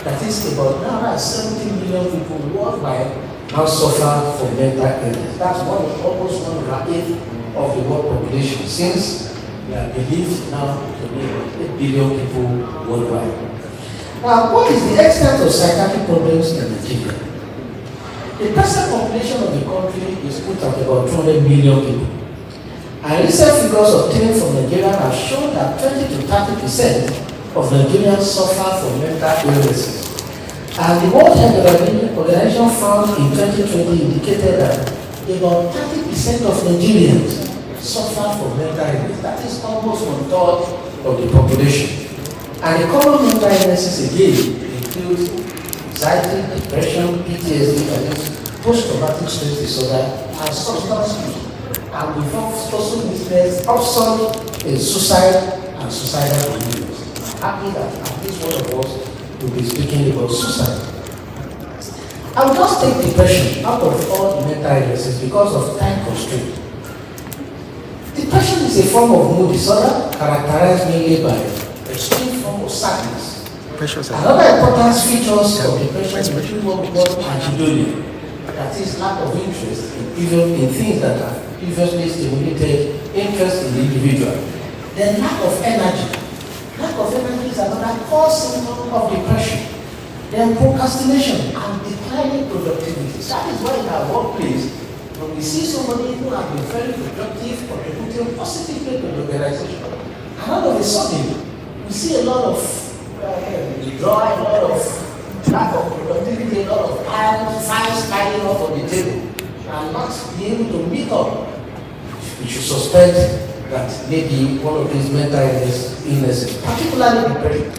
That is about 970 million people worldwide now suffer from mental illness. That's almost 1/8 of the world population, since we are believed now to be 8 billion people worldwide. Now, what is the extent of psychiatric problems in Nigeria? The present population of the country is put at about 200 million people. And recent figures obtained from Nigeria have shown that 20 to 30% of Nigerians suffer from mental illnesses. And the World Health Organization found in 2020 indicated that about 30% of Nigerians suffer from mental illness. That is almost 1/3 of the population. And the common mental illnesses again include anxiety, depression, PTSD, that is post-traumatic stress disorder, and substance use. And we've also witnessed upsurge in suicide and suicidal behaviors. I'm happy that at least one of us will be speaking about suicide. I will just take depression out of all the mental illnesses because of time constraint. Depression is a form of mood disorder characterized mainly by extreme form of sadness. Another important features of depression include what we call anhedonia, that is lack of interest in things that have previously stimulated interest in the individual. Then lack of energy. Lack of energy is another core symptom of depression. Then procrastination and declining productivity. That is why in our workplace, when we see somebody who has been very productive, contributing positively to the organization, and all of a sudden, we see a lot of withdrawal, a lot of lack of productivity, a lot of files piling up on the table, and not be able to meet up. We should suspect that maybe one of these mental illnesses, particularly depression.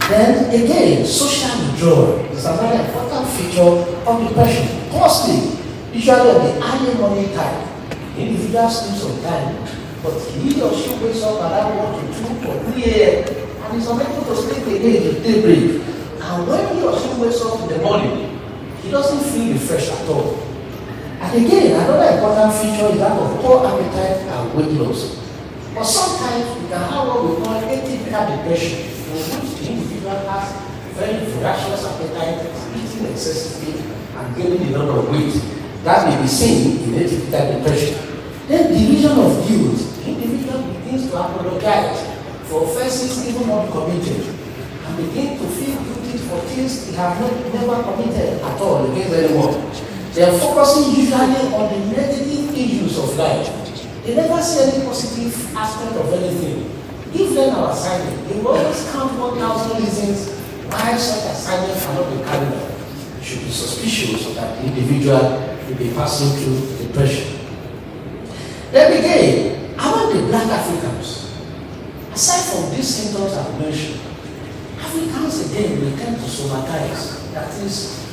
Then again, social withdrawal is another important feature of depression. Firstly, usually of the early morning time, the individual sleeps on time, but he or she wakes up around 1 to 2 or 3 a.m. and is unable to sleep again till daybreak. And when he or she wakes up in the morning, he doesn't feel refreshed at all. And again, another important feature is that of poor appetite and weight loss. But sometimes we can have what we call atypical depression, in which the individual has very voracious appetite, eating excessively, and gaining a lot of weight. That may be seen in atypical depression. Then division of guilt. The individual begins to apologize for offenses even not committed and begin to feel guilty for things they have never committed at all against anyone. They are focusing usually on the negative issues of life. They never see any positive aspect of anything. Give them our assignment. They will always count 1,000 reasons why such assignment cannot be carried out. You should be suspicious that the individual will be passing through depression. Then again, among the black Africans, aside from these symptoms I've mentioned, Africans again will tend to somatize, that is,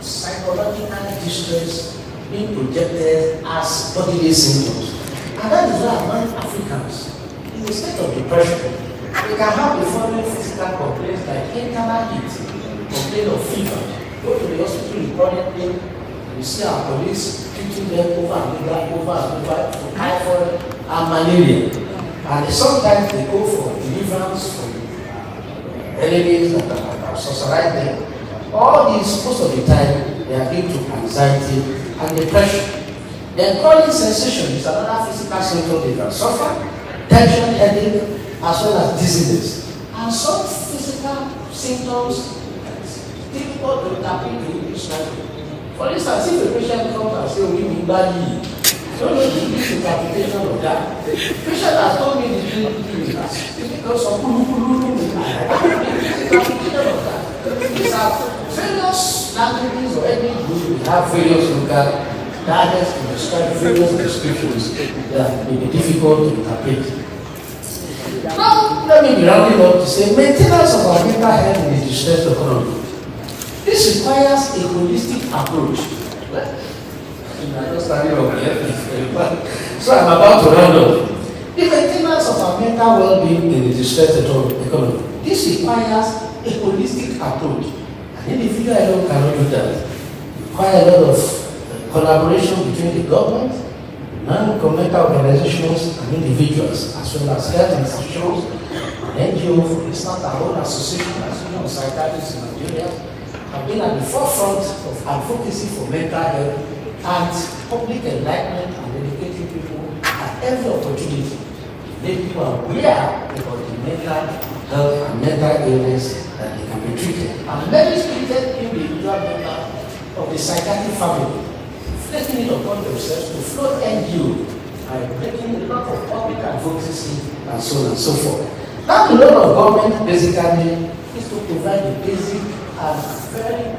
psychological distress being projected as bodily symptoms. And that is why among Africans, in a state of depression, they can have the following physical complaints like internal heat, complaint of fever, go to the hospital reportedly, you see our police treating them over and over for typhoid and malaria. And sometimes they go for deliverance from enemies that have socialized them. All these, most of the time, they are due to anxiety and depression. Then chronic sensation is another physical symptom they can suffer, tension, headache, as well as dizziness. And some physical symptoms difficult to interpret in English language. For instance, if a patient comes and says, we need body, I don't know the English interpretation of that. The patient has told me the thing is because of interpretation of that. These are various languages or any group will have various local dialects to describe various descriptions that may be difficult to interpret. Now, let me be rounding up to say maintenance of our mental health in a distressed economy. This requires a holistic approach. I'm not standing up here, so I'm about to round up. The maintenance of our mental well-being in a distressed economy. This requires a holistic approach. An individual alone cannot do that. It requires a lot of collaboration between the government, non-governmental organizations, and individuals, as well as health institutions, NGO, for instance, our own association, Association of Psychiatrists in Nigeria, have been at the forefront of advocacy for mental health and public enlightenment and educating people at every opportunity. Make people aware about the mental health and mental illness that they can be treated. And many treated individual members of the psychiatric family, taking it upon themselves to float NGO by making a lot of public advocacy and so on and so forth. Now the role of government basically is to provide the basic and very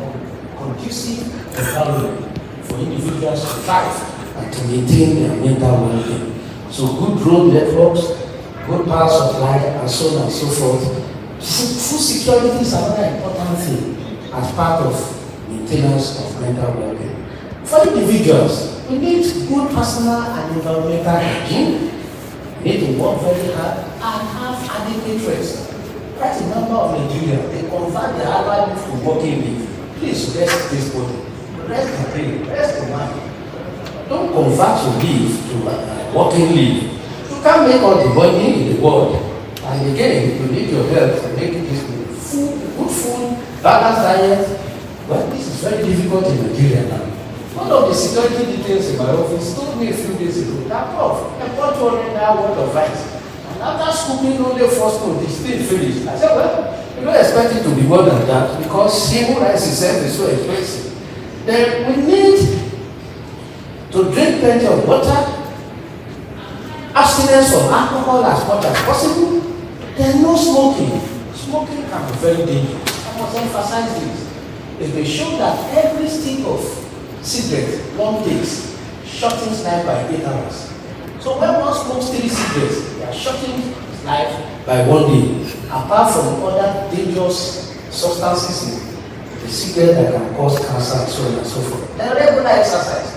conducive environment for individuals to thrive and to maintain their mental well-being. So good road networks, good power supply, and so on and so forth. Food security is another important thing as part of maintenance of mental well-being. For individuals, we need good personal and environmental hygiene. We need to work very hard and have adequate rest. Quite a number of Nigerians, they convert their annual leave to working leave. Please rest this body. Rest the brain, rest the mind. Don't convert your leave to working leave. You can't make all the money in the world. And again, you need your health to make this food, good food, balanced diet. Well, this is very difficult in Nigeria now. One of the security details in my office told me a few days ago that I bought 200 worth of rice. And after scooping only first food, it's still finished. I said, well, you don't expect it to be more than that because simple rice itself is so expensive. Then we need to drink plenty of water, abstinence from alcohol as much as possible, then no smoking. Smoking can be very dangerous. I must emphasize this. It may show that every stick of cigarette one takes shortens life by 8 hours. So when one smokes 3 cigarettes, they are shortening his life by 1 day. Apart from other dangerous substances in the cigarette that can cause cancer and so on and so forth. And regular exercise.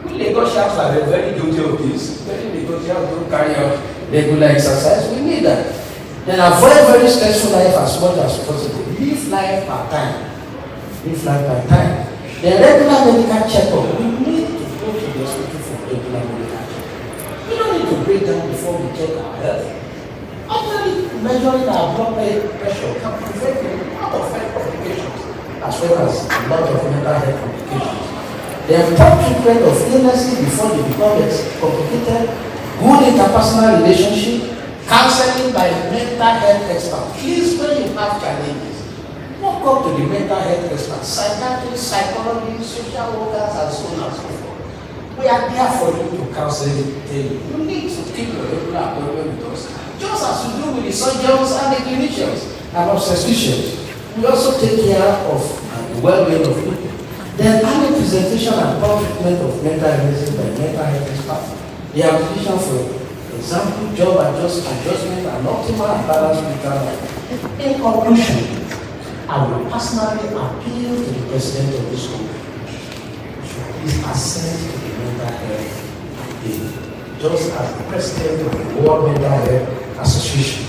We Lagosians are very guilty of this. Very Lagosians don't carry out regular exercise. We need that. Then avoid very stressful life as much as possible. Live life by time. Live life by time. The regular medical checkup, we need to go to the hospital for regular medical checkup. We don't need to break down before we check our health. Actually, measuring our blood pressure can prevent as well as a lot of mental health complications. They have top treatment of illnesses before they become complicated, good interpersonal relationship, counseling by mental health experts. Please, when you have challenges, walk up to the mental health experts, psychiatrists, psychologists, social workers, and so on and so forth. We are there for you to counsel you. You need to keep your regular appointment with us, just as you do with the surgeons and the clinicians and obstetricians. We also take care of the well-being of people. Then early presentation and treatment of mental illness by mental health experts. The application for example, job adjustment and optimal and balanced mental life. In conclusion, I will personally appeal to the president of this country to please assent to the mental health day, just as the president of the World Mental Health Association.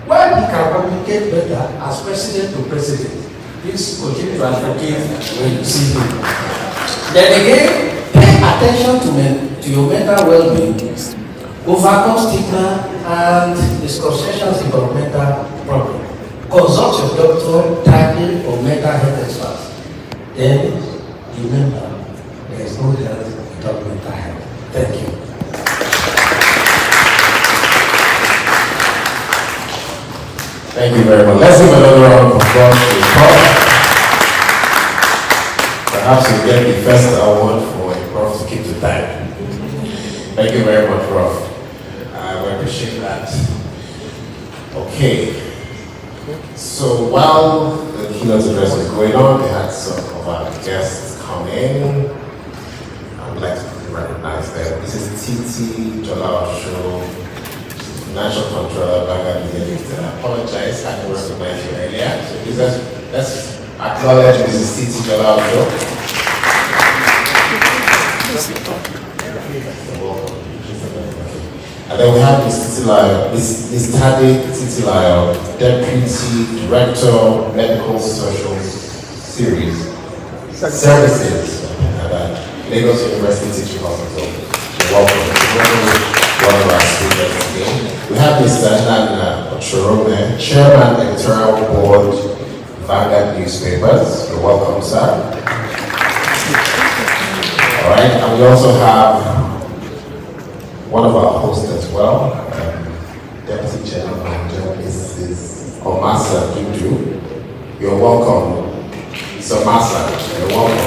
While he can communicate better as president to president, please continue to advocate when you see him. Then again, pay attention to your mental well-being, overcome stigma and misconceptions about mental problems. Consult your doctor, timely, or mental health experts. Then remember, there is no health without mental health. Thank you. Thank you very much. Let's give another round of applause to the prof. Perhaps you get the first award for a prof to keep to time. Thank you very much, Prof. We appreciate that. Okay. So while the keynote address was going on, we had some of our guests come in. I would like to recognize them. This is Titi Jola-Osho, National Controller, Vanguard. I apologize, I didn't recognize you earlier. So please let's acknowledge Mrs. Titi Jola-Osho. And then we have Ms. Tade Titilayo, Deputy Director, Medical Social Services at Lagos University Teaching Hospital. Welcome. One of our speakers today. We have Mr. Nana Ochorome, Chairman, Editorial Board, Vanguard Newspapers. You're welcome, sir. All right, and we also have one of our hosts as well, Deputy General Manager, Mrs. Omasa Dudu. You're welcome. So Omasa, you're welcome.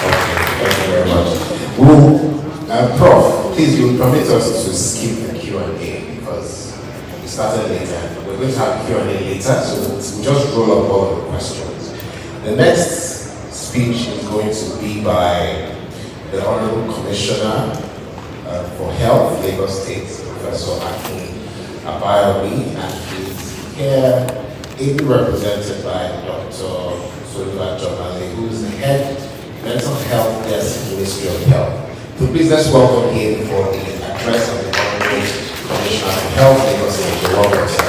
Okay, thank you very much. Prof, please, you permit us to skip the Q&A because we started later. We're going to have Q&A later, so we'll just roll up all of the questions. The next speech is going to be by the Honorable Commissioner for Health, Lagos State, Professor Akin Abayomi, and he's here ably represented by Dr. Soliva Jomale, who is the head mental health desk Ministry of Health. So please let's welcome him for the address of the Honorable Commissioner for Health, Lagos State. You're welcome, sir.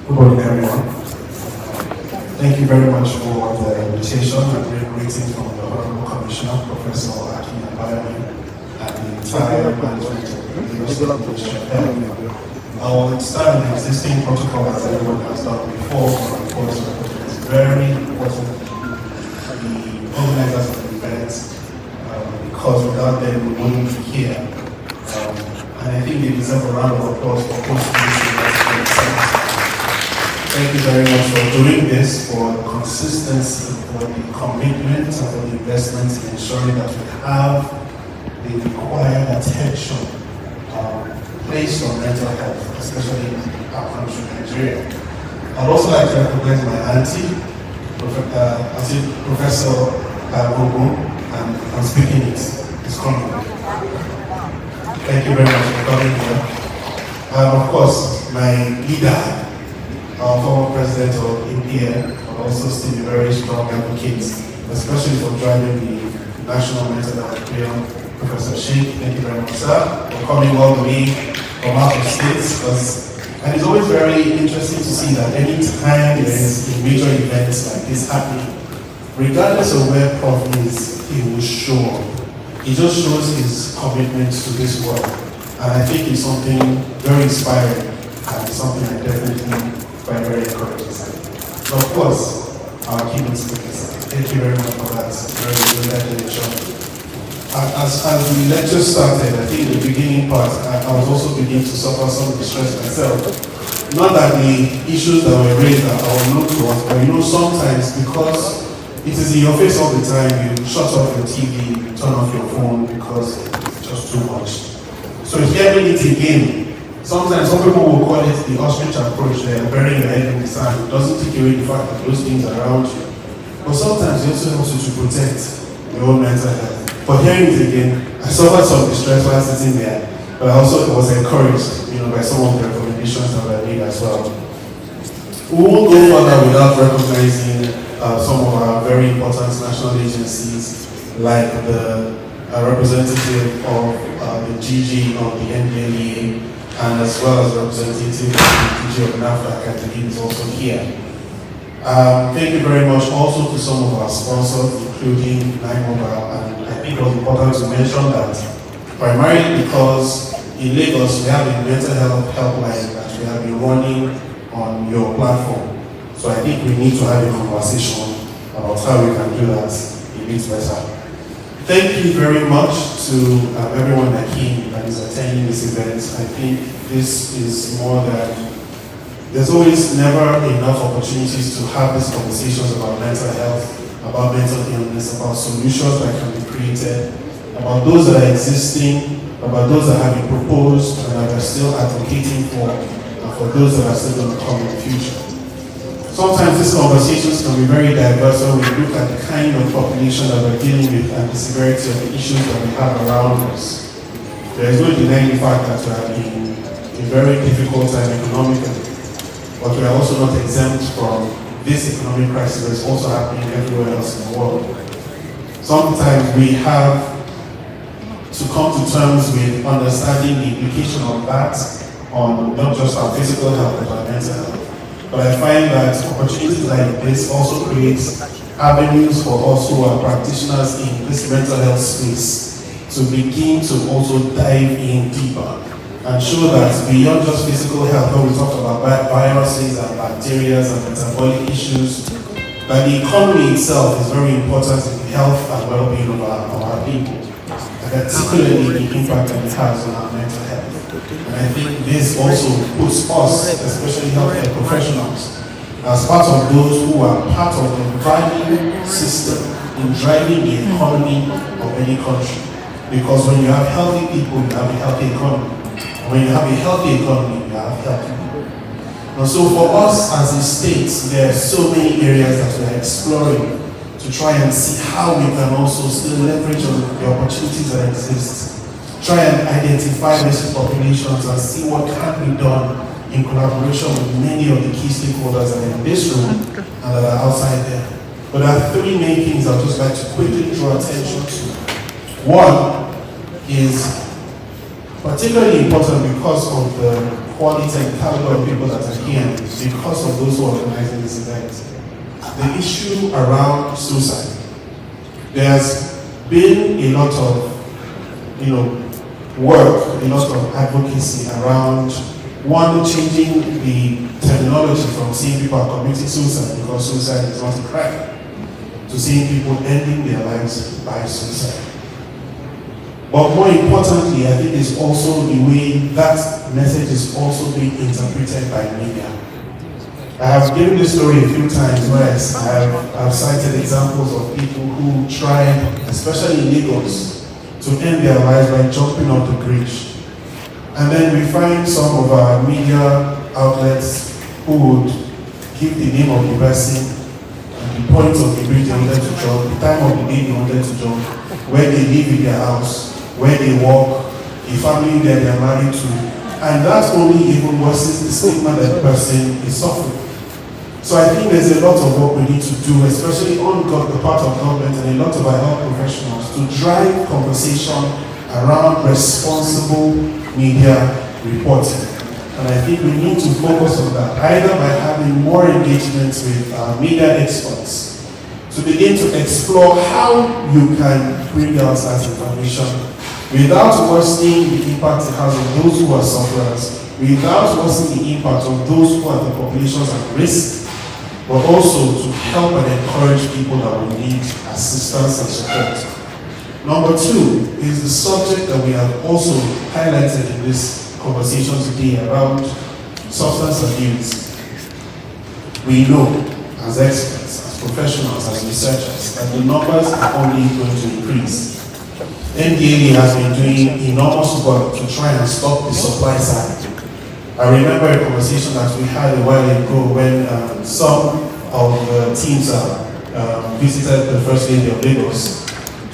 Good morning, everyone. Thank you very much for the invitation and great greetings from the Honorable Commissioner, Professor Akin Abayomi, and the entire management of the Lagos State Ministry of Health. I will start an existing protocol as everyone has done before, but of course it's very important the organizers of the event, because without them we wouldn't be here. And I think they deserve a round of applause for contributing to that. Thank you very much for doing this, for the consistency, for the commitment, and for the investment in ensuring that we have the required attention placed on mental health, especially in our country, Nigeria. I'd also like to recognize my auntie, Professor Gogo, and I'm speaking it. It's coming. Thank you very much for coming here. Of course, my leader, our former president of India, but also still a very strong advocate, especially for driving the national mental health bill, Professor Sheikh. Thank you very much, sir, for coming all the way from out of states. And it's always very interesting to see that any time there is a major event like this happening, regardless of where Prof is, he will show up. He just shows his commitment to this work. And I think it's something very inspiring and something I definitely find very encouraging. So of course, our keynote speakers, thank you very much for that very good explanation. As the lecture started, I think the beginning part, I was also beginning to suffer some distress myself. Not that the issues that were raised are unknown to us, but sometimes because it is in your face all the time, you shut off your TV, you turn off your phone because it's just too much. So hearing it again, sometimes some people will call it the ostrich approach, they're burying your head in the sand. It doesn't take away the fact that those things are around you. But sometimes it also helps you to protect your own mental health. But hearing it again, I suffered some distress while sitting there, but I also was encouraged, by some of the recommendations that were made as well. We won't go further without recognizing some of our very important national agencies, like the representative of the GG of the NDLEA, and as well as representative of the DG of NAFDAC, I believe is also here. Thank you very much also to some of our sponsors, including Nine Mobile, and I think it was important to mention that primarily because in Lagos we have a mental health helpline that we have been running on your platform. So I think we need to have a conversation about how we can do that a bit better. Thank you very much to everyone that came and is attending this event. I think this is more than, there's always never enough opportunities to have these conversations about mental health, about mental illness, about solutions that can be created, about those that are existing, about those that have been proposed and that are still advocating for, and for those that are still going to come in the future. Sometimes these conversations can be very diverse when we look at the kind of population that we're dealing with and the severity of the issues that we have around us. There is no denying the fact that we are in a very difficult time economically, but we are also not exempt from this economic crisis that is also happening everywhere else in the world. Sometimes we have to come to terms with understanding the implication of that on not just our physical health but our mental health. But I find that opportunities like this also create avenues for us who are practitioners in this mental health space to begin to also dive in deeper and show that beyond just physical health, when we talk about viruses and bacteria and metabolic issues, that the economy itself is very important in the health and well-being of our people, and particularly the impact that it has on our mental health. And I think this also puts us, especially healthcare professionals, as part of those who are part of the value system in driving the economy of any country. Because when you have healthy people, you have a healthy economy. And when you have a healthy economy, you have healthy people. And so for us as a state, there are so many areas that we are exploring to try and see how we can also still leverage on the opportunities that exist. Try and identify these populations and see what can be done in collaboration with many of the key stakeholders that are in this room and that are outside there. But there are three main things I'd just like to quickly draw attention to. One is particularly important because of the quality and caliber of people that are here, because of those who are organizing this event. The issue around suicide. There's been a lot of, work, a lot of advocacy around, one, changing the terminology from seeing people are committing suicide because suicide is not a crime, to seeing people ending their lives by suicide. But more importantly, I think it's also the way that message is also being interpreted by media. I have given this story a few times where I've cited examples of people who tried, especially in Lagos, to end their lives by jumping off the bridge. And then we find some of our media outlets who would give the name of the person, and the point of the bridge they wanted to jump, the time of the day they wanted to jump, where they live in their house, where they work, the family that they're married to. And that only even worsens the stigma that the person is suffering. So I think there's a lot of work we need to do, especially on the part of government and a lot of our health professionals, to drive conversation around responsible media reporting. And I think we need to focus on that, either by having more engagements with media experts to begin to explore how you can bring out that information without worsening the impact it has on those who are sufferers, without worsening the impact on those who are the populations at risk, but also to help and encourage people that will need assistance and support. Number two is the subject that we have also highlighted in this conversation today around substance abuse. We know as experts, as professionals, as researchers, that the numbers are only going to increase. NDLA has been doing enormous work to try and stop the supply side. I remember a conversation that we had a while ago when some of the teams visited the First Lady of Lagos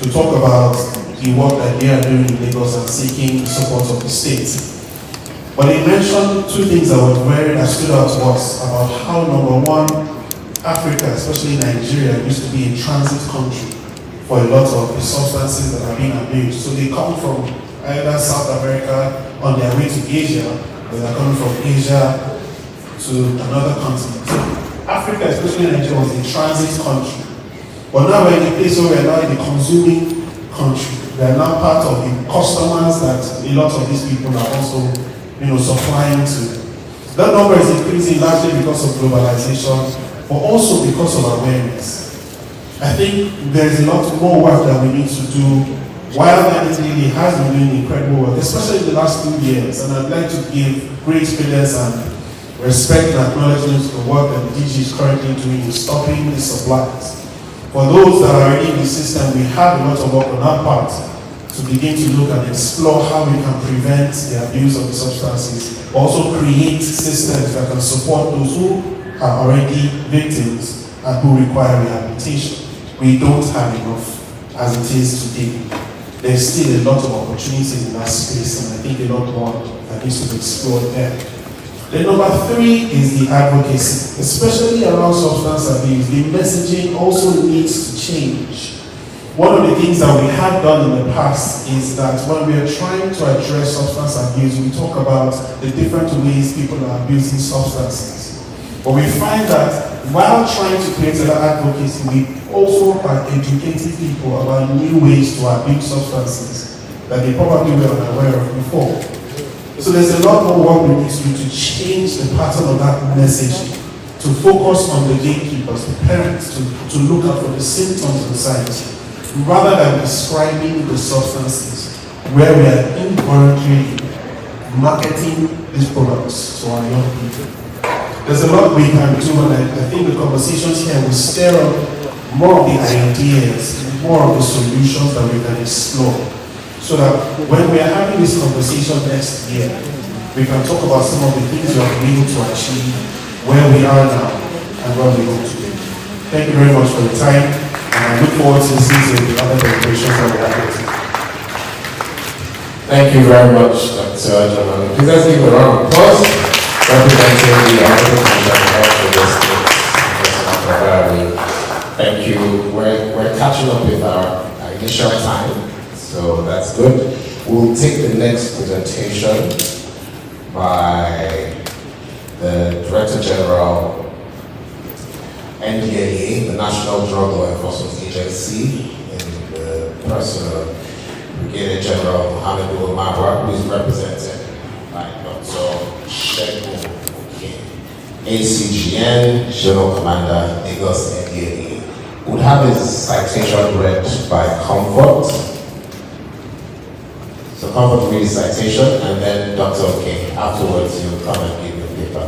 to talk about the work that they are doing in Lagos and seeking support of the state. But he mentioned two things that stood out to us about how, number one, Africa, especially Nigeria, used to be a transit country for a lot of the substances that are being abused. So they come from either South America on their way to Asia, or they're coming from Asia to another continent. So Africa, especially Nigeria, was a transit country. But now we're in a place where we're now in a consuming country. We are now part of the customers that a lot of these people are also, supplying to. That number is increasing largely because of globalization, but also because of awareness. I think there's a lot more work that we need to do. While NDLA has been doing incredible work, especially in the last 2 years, and I'd like to give great credence and respect and acknowledgement to the work that the DG is currently doing in stopping the supplies. For those that are already in the system, we have a lot of work on our part to begin to look and explore how we can prevent the abuse of the substances, also create systems that can support those who are already victims and who require rehabilitation. We don't have enough as it is today. There's still a lot of opportunities in that space, and I think a lot more that needs to be explored there. Then number three is the advocacy, especially around substance abuse. The messaging also needs to change. One of the things that we have done in the past is that when we are trying to address substance abuse, we talk about the different ways people are abusing substances. But we find that while trying to create that advocacy, we also are educating people about new ways to abuse substances that they probably were unaware of before. So there's a lot more work we need to do to change the pattern of that message, to focus on the gatekeepers, the parents, to look out for the symptoms and signs, rather than describing the substances where we are involuntarily marketing these products to our young people. There's a lot we can do, and I think the conversations here will stir up more of the ideas, more of the solutions that we can explore. So that when we are having this conversation next year, we can talk about some of the things we have been able to achieve, where we are now, and what we hope to do. Thank you very much for your time, and I look forward to listening to the other deliberations that we have here. Thank you very much, Dr. Jamal. Please let's give a round of applause representing the Honorable Commissioner for this state. Thank you. We're catching up with our initial time. So that's good. We'll take the next presentation by the Director General, NDLA, the National Drug Law Enforcement Agency, in the person of Brigadier General Mohammed Marwa, who is represented by Dr. Shegun Oke, ACGN, General Commander, Lagos NDLA. We'll have his citation read by Comfort. So Comfort will read his citation, and then Dr. Oke, afterwards you'll come and give your paper.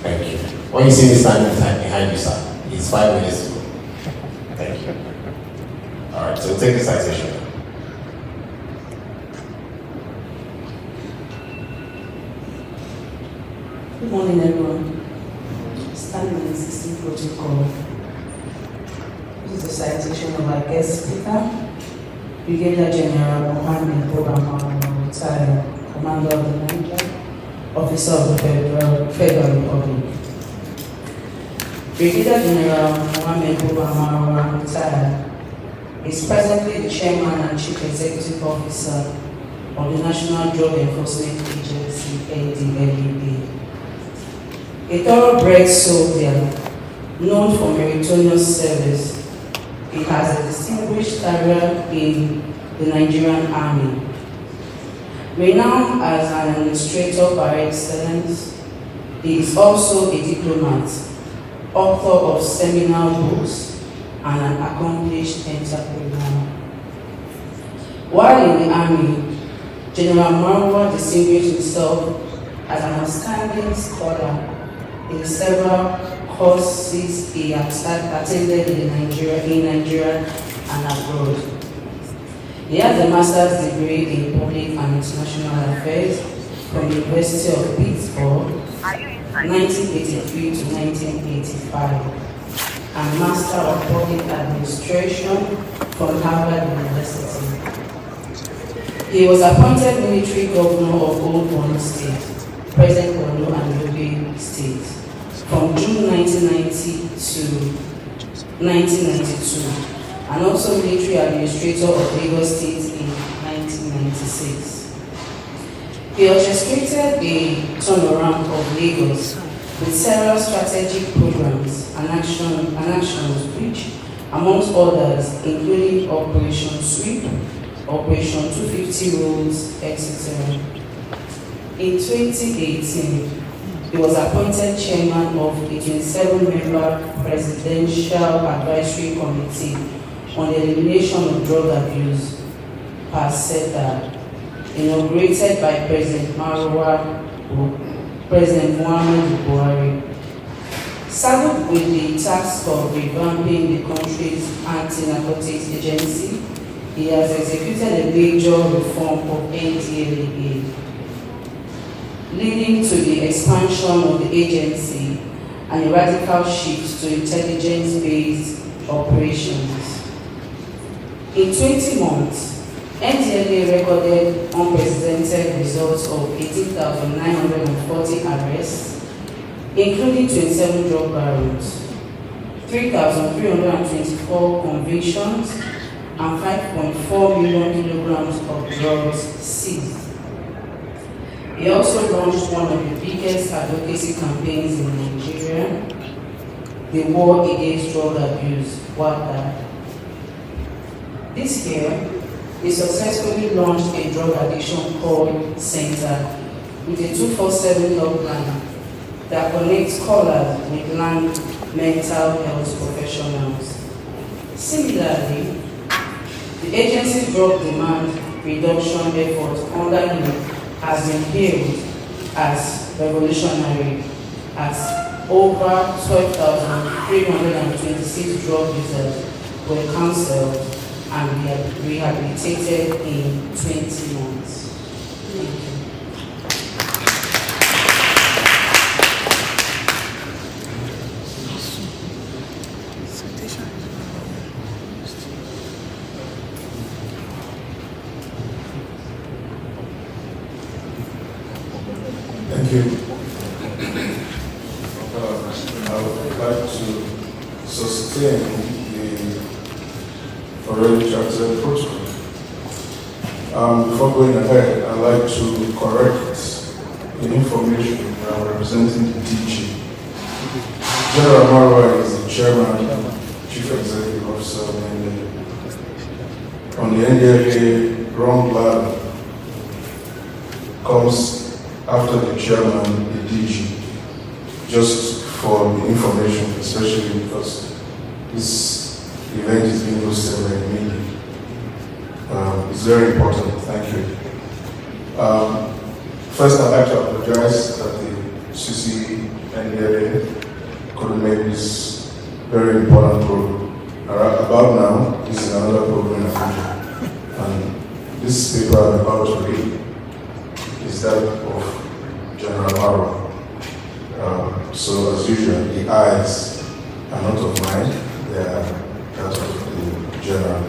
Thank you. When you see me standing behind you, sir, it's 5 minutes to go. Thank you. All right, so we'll take the citation. Good morning, everyone. Standing in the existing protocol. This is the citation of our guest speaker, Brigadier General Mohammed Bobama, retired Commander of the Vanguard, Officer of the Federal Republic. Brigadier General Mohammed Bobama, retired, is presently the Chairman and Chief Executive Officer of the National Drug Enforcement Agency, NDLEA. A thoroughbred soldier known for meritorious service, he has a distinguished career in the Nigerian Army. Renowned as an administrator par excellence, he is also a diplomat, author of seminal books, and an accomplished entrepreneur. While in the Army, General Marwa distinguished himself as an outstanding scholar in several courses he attended in Nigeria and abroad. He has a master's degree in public and international affairs from the University of Pittsburgh, 1983 to 1985, and Master of Public Administration from Harvard University. He was appointed military governor of Old Borno State, present Borno and Yobe State, from June 1990 to 1992, and also military administrator of Lagos State in 1996. He orchestrated a turnaround of Lagos with several strategic programs and actions which, amongst others, including Operation Sweep, Operation 250 Roads, etc. In 2018, he was appointed chairman of the 27-member Presidential Advisory Committee on the Elimination of Drug Abuse, PASETA, inaugurated by President Muhammadu Buhari. Saddled with the task of revamping the country's anti-narcotics agency, he has executed a major reform of NDLEA, leading to the expansion of the agency and a radical shift to intelligence-based operations. In 20 months, NDLEA recorded unprecedented results of 18,940 arrests, including 27 drug barrels, 3,324 convictions, and 5.4 million kilograms of drugs seized. He also launched one of the biggest advocacy campaigns in Nigeria, the War Against Drug Abuse, WADA. This year, he successfully launched a drug addiction call center with a 24/7 helpline that connects callers with land mental health professionals. Similarly, the agency's drug demand reduction effort under him has been hailed as revolutionary, as over 12,326 drug users were counseled and rehabilitated in 20 months. Thank you. Thank you. I would like to sustain the already charted protocol. Before going ahead, I'd like to correct the information that I'm representing the DG. General Marwa is the chairman, chief executive officer of the NDLEA. On the NDLEA, wrong ladder comes after the chairman, the DG, just for the information, especially because this event is being hosted by the media. It's very important. Thank you. First, I'd like to apologize that the CC NDLEA couldn't make this very important program. About now, this is another program in Abuja. And this paper I'm about to read is that of General Marwa. So as usual, the eyes are not of mine, they are that of the General.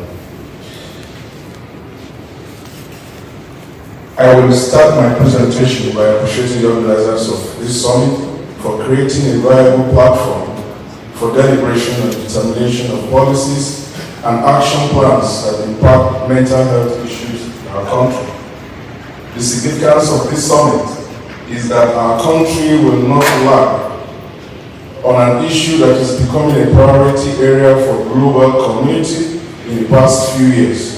I will start my presentation by appreciating the organizers of this summit for creating a viable platform for deliberation and determination of policies and action plans that impact mental health issues in our country. The significance of this summit is that our country will not lag on an issue that is becoming a priority area for global community in the past few years.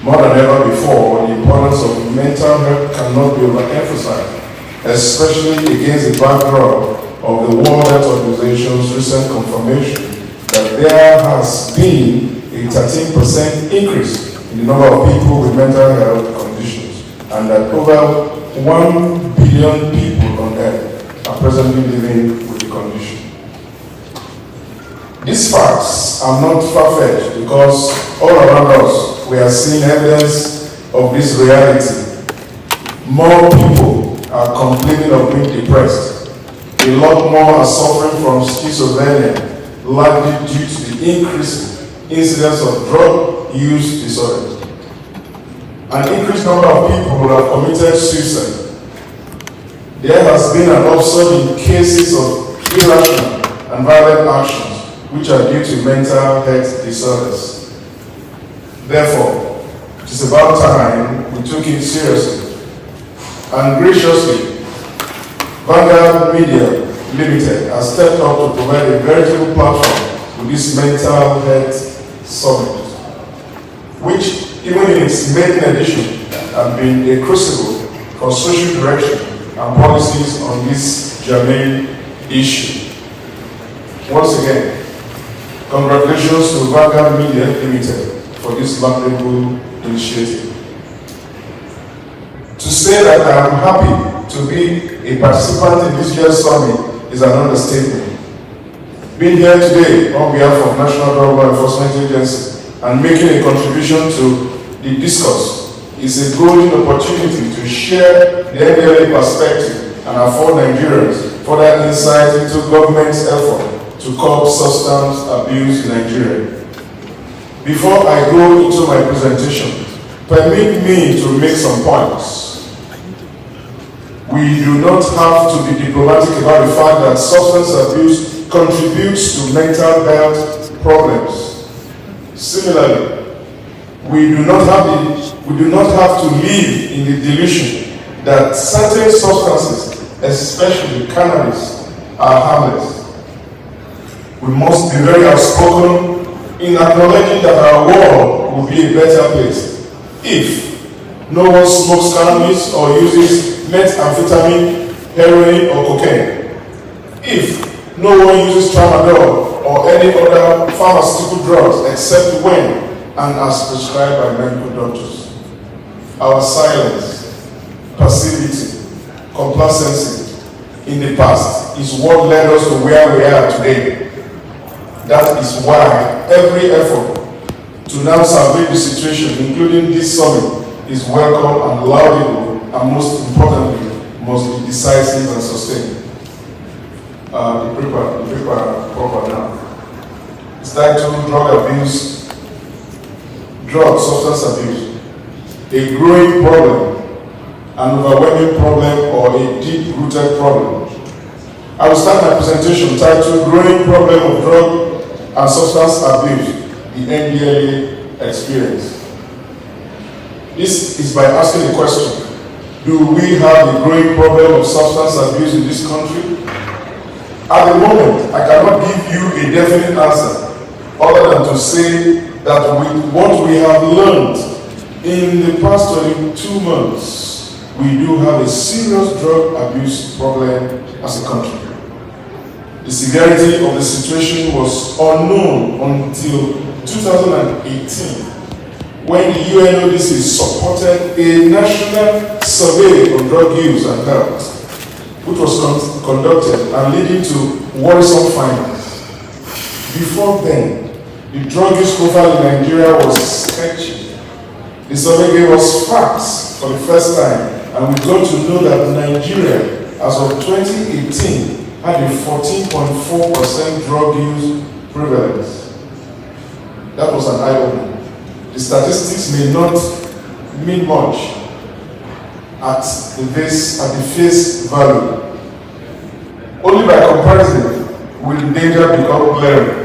More than ever before, the importance of mental health cannot be overemphasized, especially against the backdrop of the World Health Organization's recent confirmation that there has been a 13% increase in the number of people with mental health conditions, and that over 1 billion people on Earth are presently living with the condition. These facts are not far-fetched because all around us we are seeing evidence of this reality. More people are complaining of being depressed. A lot more are suffering from schizophrenia, largely due to the increased incidence of drug use disorders. An increased number of people have committed suicide. There has been an upsurge in cases of irrational and violent actions which are due to mental health disorders. Therefore, it is about time we took it seriously and graciously. Vanguard Media Limited has stepped up to provide a veritable platform with this mental health summit, which, even in its maiden edition, has been a crucible for social direction and policies on this germane issue. Once again, congratulations to Vanguard Media Limited for this laudable initiative. To say that I am happy to be a participant in this year's summit is an understatement. Being here today on behalf of National Drug Law Enforcement Agency and making a contribution to the discourse is a golden opportunity to share the NDLA perspective and afford Nigerians further insight into government's effort to curb substance abuse in Nigeria. Before I go into my presentation, permit me to make some points. We do not have to be diplomatic about the fact that substance abuse contributes to mental health problems. Similarly, we do not have to live in the delusion that certain substances, especially cannabis, are harmless. We must be very outspoken in acknowledging that our world will be a better place if no one smokes cannabis or uses methamphetamine, heroin, or cocaine. If no one uses tramadol or any other pharmaceutical drugs except when and as prescribed by medical doctors. Our silence, passivity, complacency in the past is what led us to where we are today. That is why every effort to now salvage the situation, including this summit, is welcome and laudable, and most importantly, must be decisive and sustained. The paper proper now. It's titled Drug Substance Abuse, a growing problem, an overwhelming problem, or a deep-rooted problem. I will start my presentation titled Growing Problem of Drug and Substance Abuse, the NDLA Experience. This is by asking the question, do we have a growing problem of substance abuse in this country? At the moment, I cannot give you a definite answer, other than to say that with what we have learned in the past 22 months, we do have a serious drug abuse problem as a country. The severity of the situation was unknown until 2018, when the UNODC supported a national survey on drug use and health, which was conducted and leading to worrisome findings. Before then, the drug use profile in Nigeria was sketchy. The survey gave us facts for the first time, and we got to know that Nigeria, as of 2018, had a 14.4% drug use prevalence. That was an eye-opener. The statistics may not mean much at the face value. Only by comparison will the danger become glaring.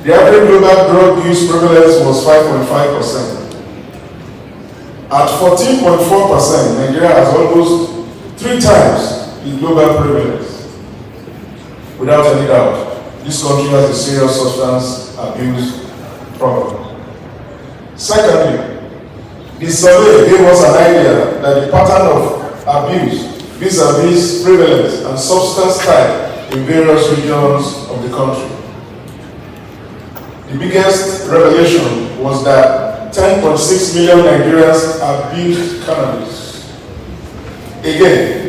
The average global drug use prevalence was 5.5%. At 14.4%, Nigeria has almost 3 times the global prevalence. Without any doubt, this country has a serious substance abuse problem. Secondly, The survey gave us an idea that the pattern of abuse, vis-a-vis prevalence and substance type in various regions of the country. The biggest revelation was that 10.6 million Nigerians abused cannabis. Again,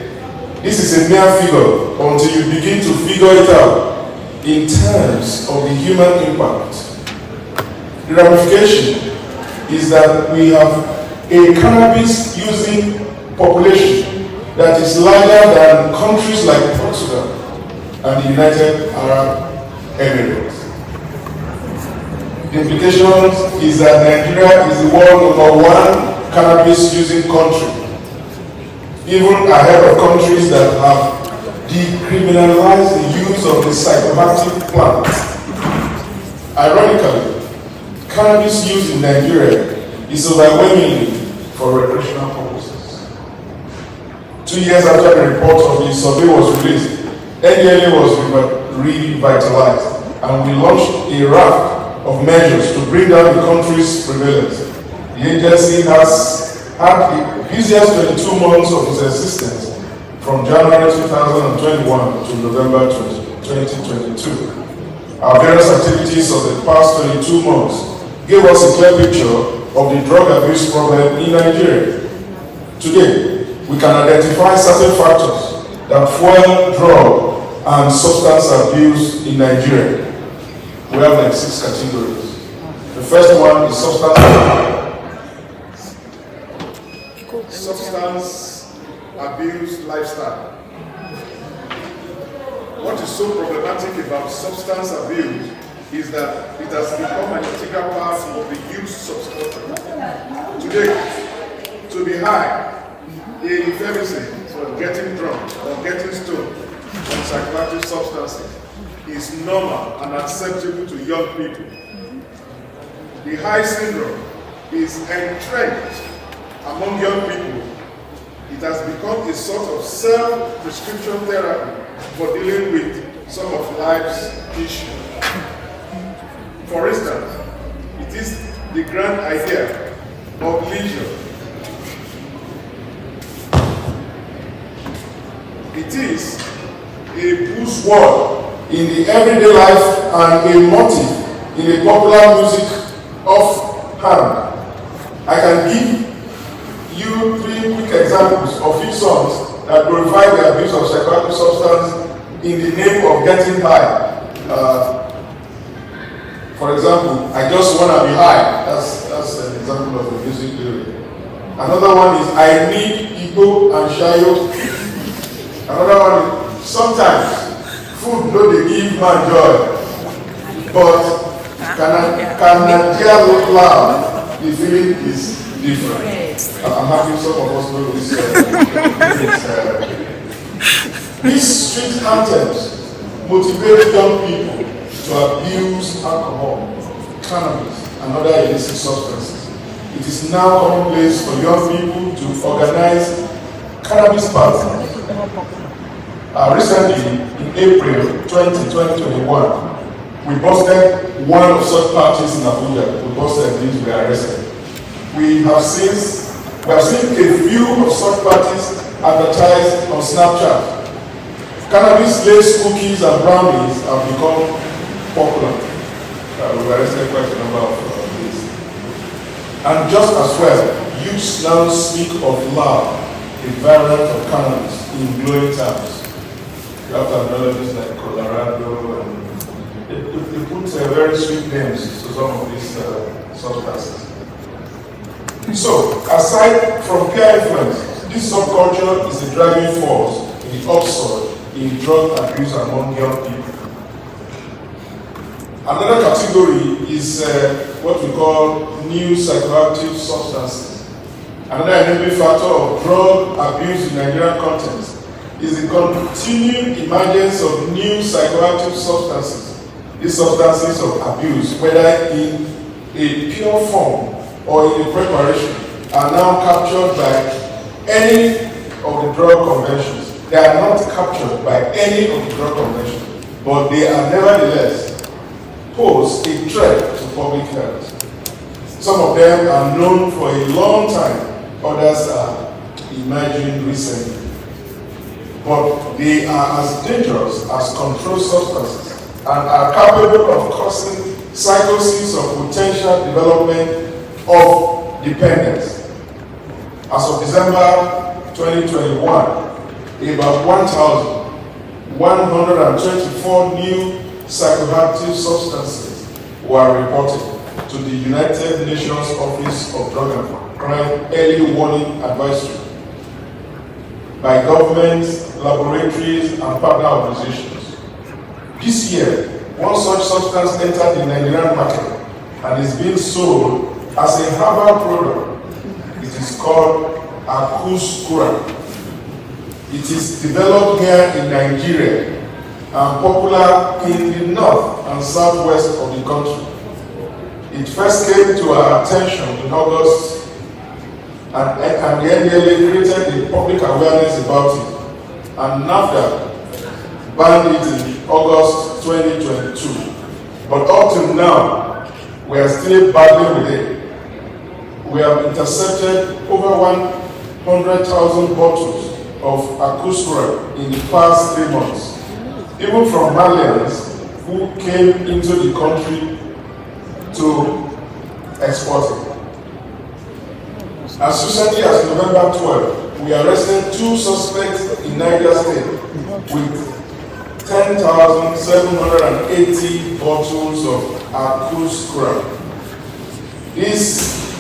this is a mere figure until you begin to figure it out in terms of the human impact. The ramification is that we have a cannabis using population that is larger than countries like Portugal and the United Arab Emirates. The implication is that Nigeria is the world #1 cannabis using country, even ahead of countries that have decriminalized the use of the psychoactive plant. Ironically, cannabis use in Nigeria is overwhelmingly for recreational purposes. 2 years after the report of the survey was released, NDLA was revitalized, and we launched a raft of measures to bring down the country's prevalence. The agency has had the busiest 22 months of its existence from January 2021 to November 2022. Our various activities of the past 22 months gave us a clear picture of the drug abuse problem in Nigeria. Today, we can identify certain factors that fuel drug and substance abuse in Nigeria. We have like 6 categories. The first one is substance abuse lifestyle. What is so problematic about substance abuse is that it has become an integral part of the youth subculture. Today, to be high, a euphemism for getting drunk or getting stoned on psychoactive substances is normal and acceptable to young people. The high syndrome is entrenched among young people. It has become a sort of self-prescription therapy for dealing with some of life's issues. For instance, it is the grand idea of leisure. It is a buzzword in the everyday life and a motive in the popular music offhand. I can give you 3 quick examples of few songs that glorify the abuse of psychoactive substance in the name of getting high. For example, I just wanna be high. That's an example of a music lyric. Another one is I need Igbo and Shayo. Another one is sometimes food no dey give man joy, but can Nigeria look loud? The feeling is different. I'm happy some of us know this. These street anthems motivate young people to abuse alcohol, cannabis, and other illicit substances. It is now commonplace for young people to organize cannabis parties. Recently, in April 2021, we busted one of such parties in Abuja. We busted these, we arrested. We have seen a few of such parties advertised on Snapchat. Cannabis-laced cookies and brownies have become popular. We arrested quite a number of these. And just as well, youths now speak of love, a variant of cannabis, in glowing terms. You have terminologies like Colorado, and they put very sweet names to some of these substances. So, aside from peer influence, this subculture is a driving force in the upsurge in drug abuse among young people. Another category is what we call new psychoactive substances. Another enabling factor of drug abuse in Nigerian context is the continued emergence of new psychoactive substances. These substances of abuse, whether in a pure form or in a preparation, are now captured by any of the drug conventions. They are not captured by any of the drug conventions, but they are nevertheless pose a threat to public health. Some of them are known for a long time, others are emerging recently. But they are as dangerous as controlled substances and are capable of causing psychosis of potential development of dependence. As of December 2021, about 1,124 new psychoactive substances were reported to the United Nations Office of Drug and Crime Early Warning Advisory by governments, laboratories, and partner organizations. This year, one such substance entered the Nigerian market and is being sold as a herbal product. It is called Akuskura. It is developed here in Nigeria and popular in the north and southwest of the country. It first came to our attention in August, and the NDLA created a public awareness about it, and NAFDA banned it in August 2022. But up till now, we are still battling with it. We have intercepted over 100,000 bottles of Akuskura in the past 3 months, even from Malians who came into the country to export it. As recently as November 12, we arrested 2 suspects in Niger State with 10,780 bottles of Akuskura. This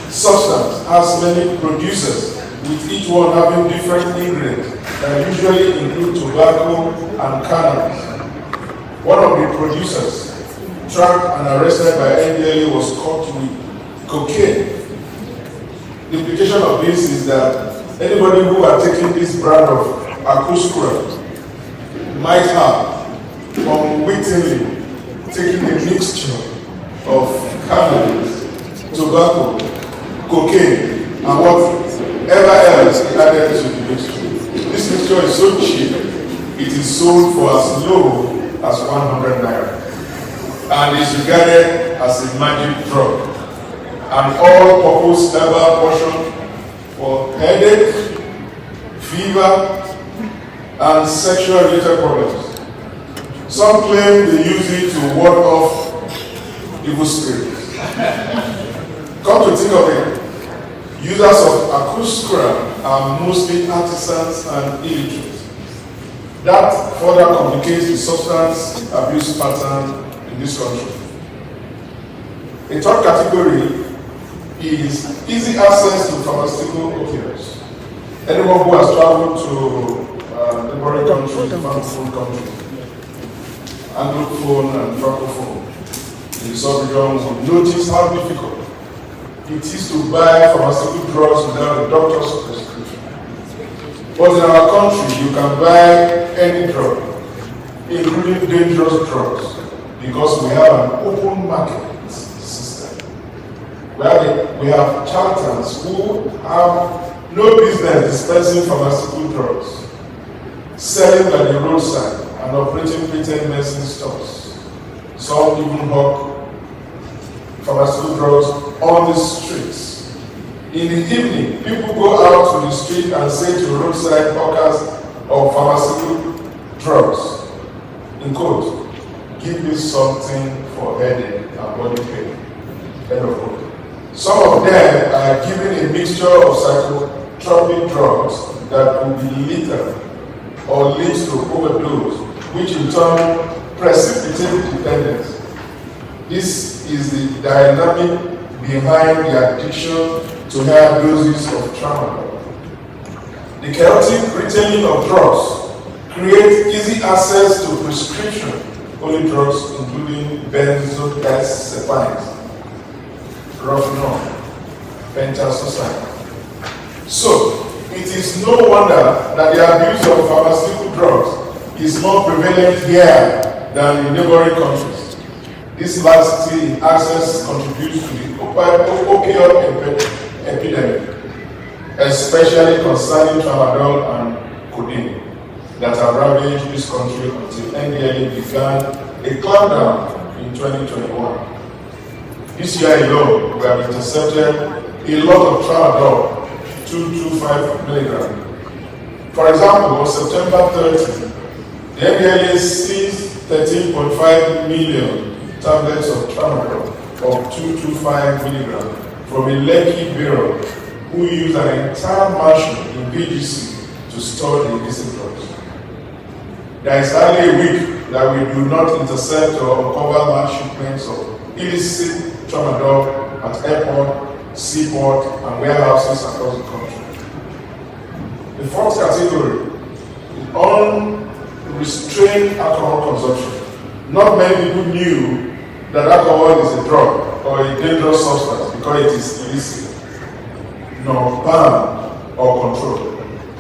substance has many producers, with each one having different ingredients that usually include tobacco and cannabis. One of the producers, tracked and arrested by NDLA, was caught with cocaine. The implication of this is that anybody who are taking this brand of Akuskura might have unwittingly taken a mixture of cannabis, tobacco, cocaine, and whatever else added to the mixture. This mixture is so cheap, it is sold for as low as 100 naira and is regarded as a magic drug. An all-purpose herbal portion for headache, fever, and sexual-related problems. Some claim they use it to ward off evil spirits. Come to think of it, users of Akuskura are mostly artisans and illiterates. That further complicates the substance abuse pattern in this country. A third category is easy access to pharmaceutical opioids. Anyone who has traveled to neighboring countries, Francophone countries, Anglophone and Francophone in the sub-region will notice how difficult it is to buy pharmaceutical drugs without a doctor's prescription. But in our country, you can buy any drug, including dangerous drugs, because we have an open market system. We have charlatans who have no business dispensing pharmaceutical drugs, selling by the roadside and operating patent medicine stores. Some even hawk pharmaceutical drugs on the streets. In the evening, people go out to the street and say to roadside hawkers of pharmaceutical drugs, in quote, "Give me something for headache and body pain." End of quote. Some of them are given a mixture of psychotropic drugs that could be lethal or lead to overdose, which in turn precipitate dependence. This is the dynamic behind the addiction to higher doses of tramadol. The chaotic retailing of drugs creates easy access to prescription-only drugs, including benzodiazepines, Rofinol, pentazocine. So, it is no wonder that the abuse of pharmaceutical drugs is more prevalent here than in neighboring countries. This laxity in access contributes to the opioid epidemic, especially concerning tramadol and codeine, that have ravaged this country until NDLA began a clampdown in 2021. This year alone, we have intercepted a lot of tramadol, 225 milligrams. For example, on September 30, the NDLA seized 13.5 million tablets of tramadol of 225 milligrams from a Lekki bureau who used an entire mansion in BGC to store the illicit drugs. There is hardly a week that we do not intercept or uncover large shipments of illicit tramadol at airport, seaport, and warehouses across the country. The fourth category is unrestrained alcohol consumption. Not many people knew that alcohol is a drug or a dangerous substance because it is illicit, nor banned or controlled.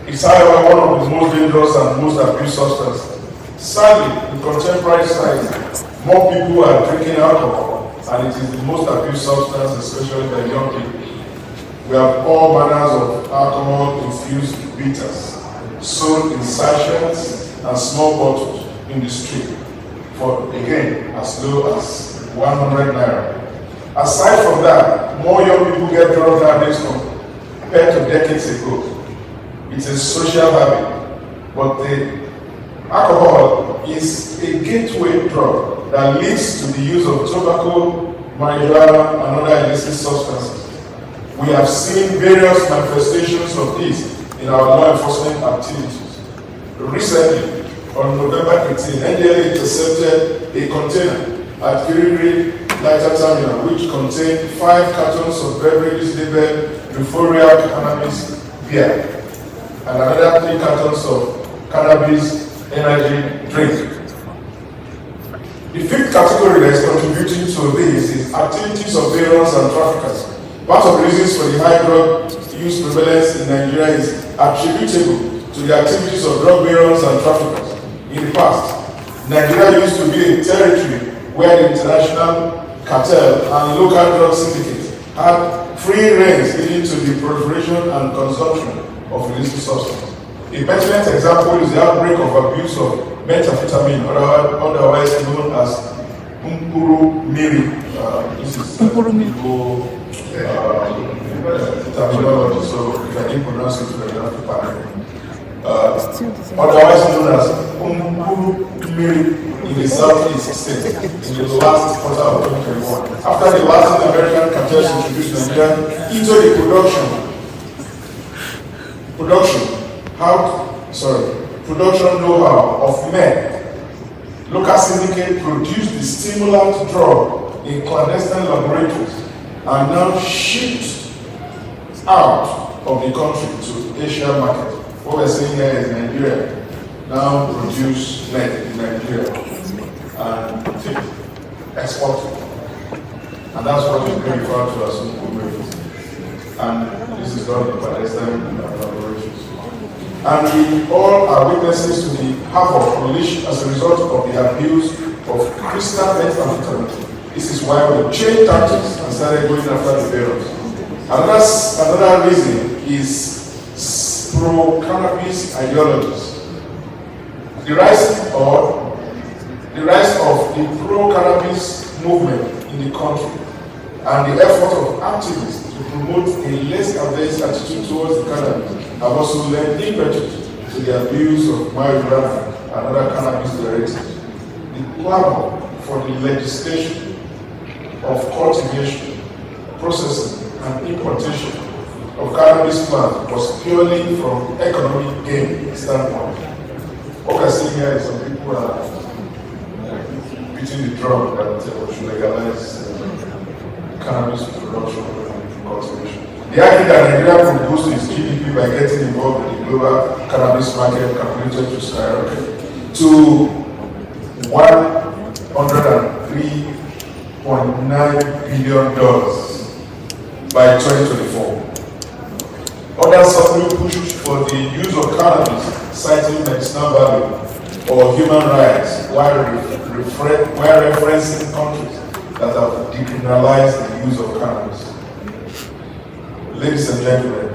It's however one of the most dangerous and most abused substances. Sadly, in contemporary society, more people are drinking alcohol, and it is the most abused substance, especially by young people. We have all manners of alcohol-infused bitters sold in sachets and small bottles in the street for, again, as low as 100 naira. Aside from that, more young people get drunk nowadays compared to decades ago. It's a social habit, but the alcohol is a gateway drug that leads to the use of tobacco, marijuana, and other illicit substances. We have seen various manifestations of this in our law enforcement activities. Recently, on November 18, NDLA intercepted a container at Kiriri Lighter Terminal which contained 5 cartons of beverages labeled euphoric cannabis beer and another 3 cartons of cannabis energy drink. The fifth category that is contributing to this is activities of barons and traffickers. Part of the reasons for the high drug use prevalence in Nigeria is attributable to the activities of drug barons and traffickers. In the past, Nigeria used to be a territory where the international cartel and local drug syndicates had free reins leading to the proliferation and consumption of illicit substances. A pertinent example is the outbreak of abuse of methamphetamine, otherwise known as Umpuru Miri. This is terminology, so if I didn't pronounce it, you have to pardon. Otherwise known as Umpuru Miri in the southeast state in the last quarter of 2021. After the Latin American cartels introduced Nigeria into the production know-how of men, local syndicate produced the stimulant drug in clandestine laboratories and now shipped out of the country to Asia market. What we're saying here is Nigeria now produce lead in Nigeria and export it. And that's what is being referred to as Umpuru. And this is done in clandestine laboratories. And we all are witnesses to the havoc unleashed as a result of the abuse of crystal methamphetamine. This is why we changed tactics and started going after the barons. Another reason is pro-cannabis ideologies. The rise of the pro-cannabis movement in the country and the effort of activists to promote a less advanced attitude towards the cannabis have also led impetus to the abuse of marijuana and other cannabis derivatives. The clamor for the legislation of cultivation, processing, and importation of cannabis plants was purely from economic gain standpoint. What we're seeing here is some people are beating the drum that we should legalize cannabis production and cultivation. They argue that Nigeria could boost its GDP by getting involved in the global cannabis market calculated to skyrocket to $103.9 billion by 2024. Others certainly push for the use of cannabis, citing medicinal value or human rights, while referencing countries that have decriminalized the use of cannabis. Ladies and gentlemen,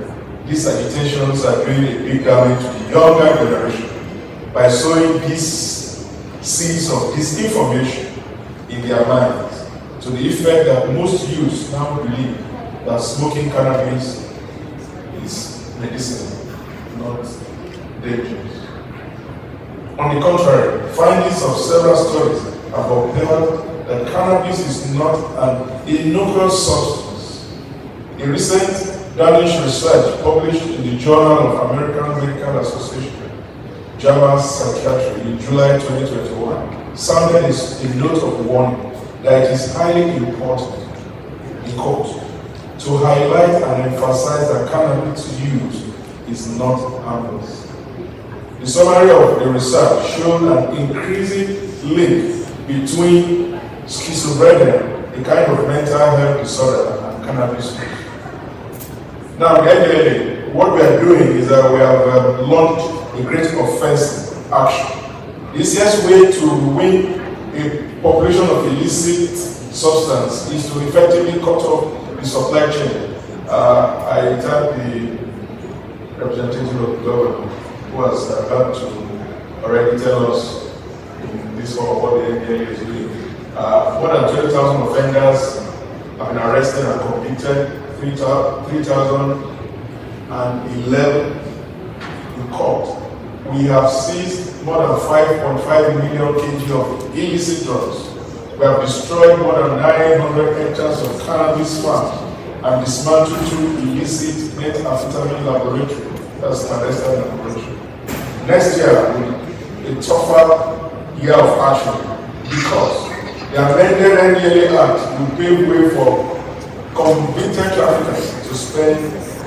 these agitations are doing a big damage to the younger generation by sowing these seeds of disinformation in their minds to the effect that most youths now believe that smoking cannabis is medicinal, not dangerous. On the contrary, findings of several studies have upheld that cannabis is not an innocuous substance. A recent Danish research published in the Journal of American Medical Association, JAMA Psychiatry, in July 2021, sounded a note of warning that it is highly important, in quote, to highlight and emphasize that cannabis use is not harmless. The summary of the research showed an increasing link between schizophrenia, a kind of mental health disorder, and cannabis use. Now, regularly, what we are doing is that we have launched a great offensive action. The easiest way to win a population of illicit substance is to effectively cut off the supply chain. I thank the representative of the government who has about to already tell us in this form what the NDA is doing. More than 20,000 offenders have been arrested and convicted, 3,011 in court. We have seized more than 5.5 million kg of illicit drugs. We have destroyed more than 900 hectares of cannabis farms and dismantled 2 illicit methamphetamine laboratories. That's clandestine laboratory. Next year will be a tougher year of action because the amended NDLA Act will pave way for convicted traffickers to spend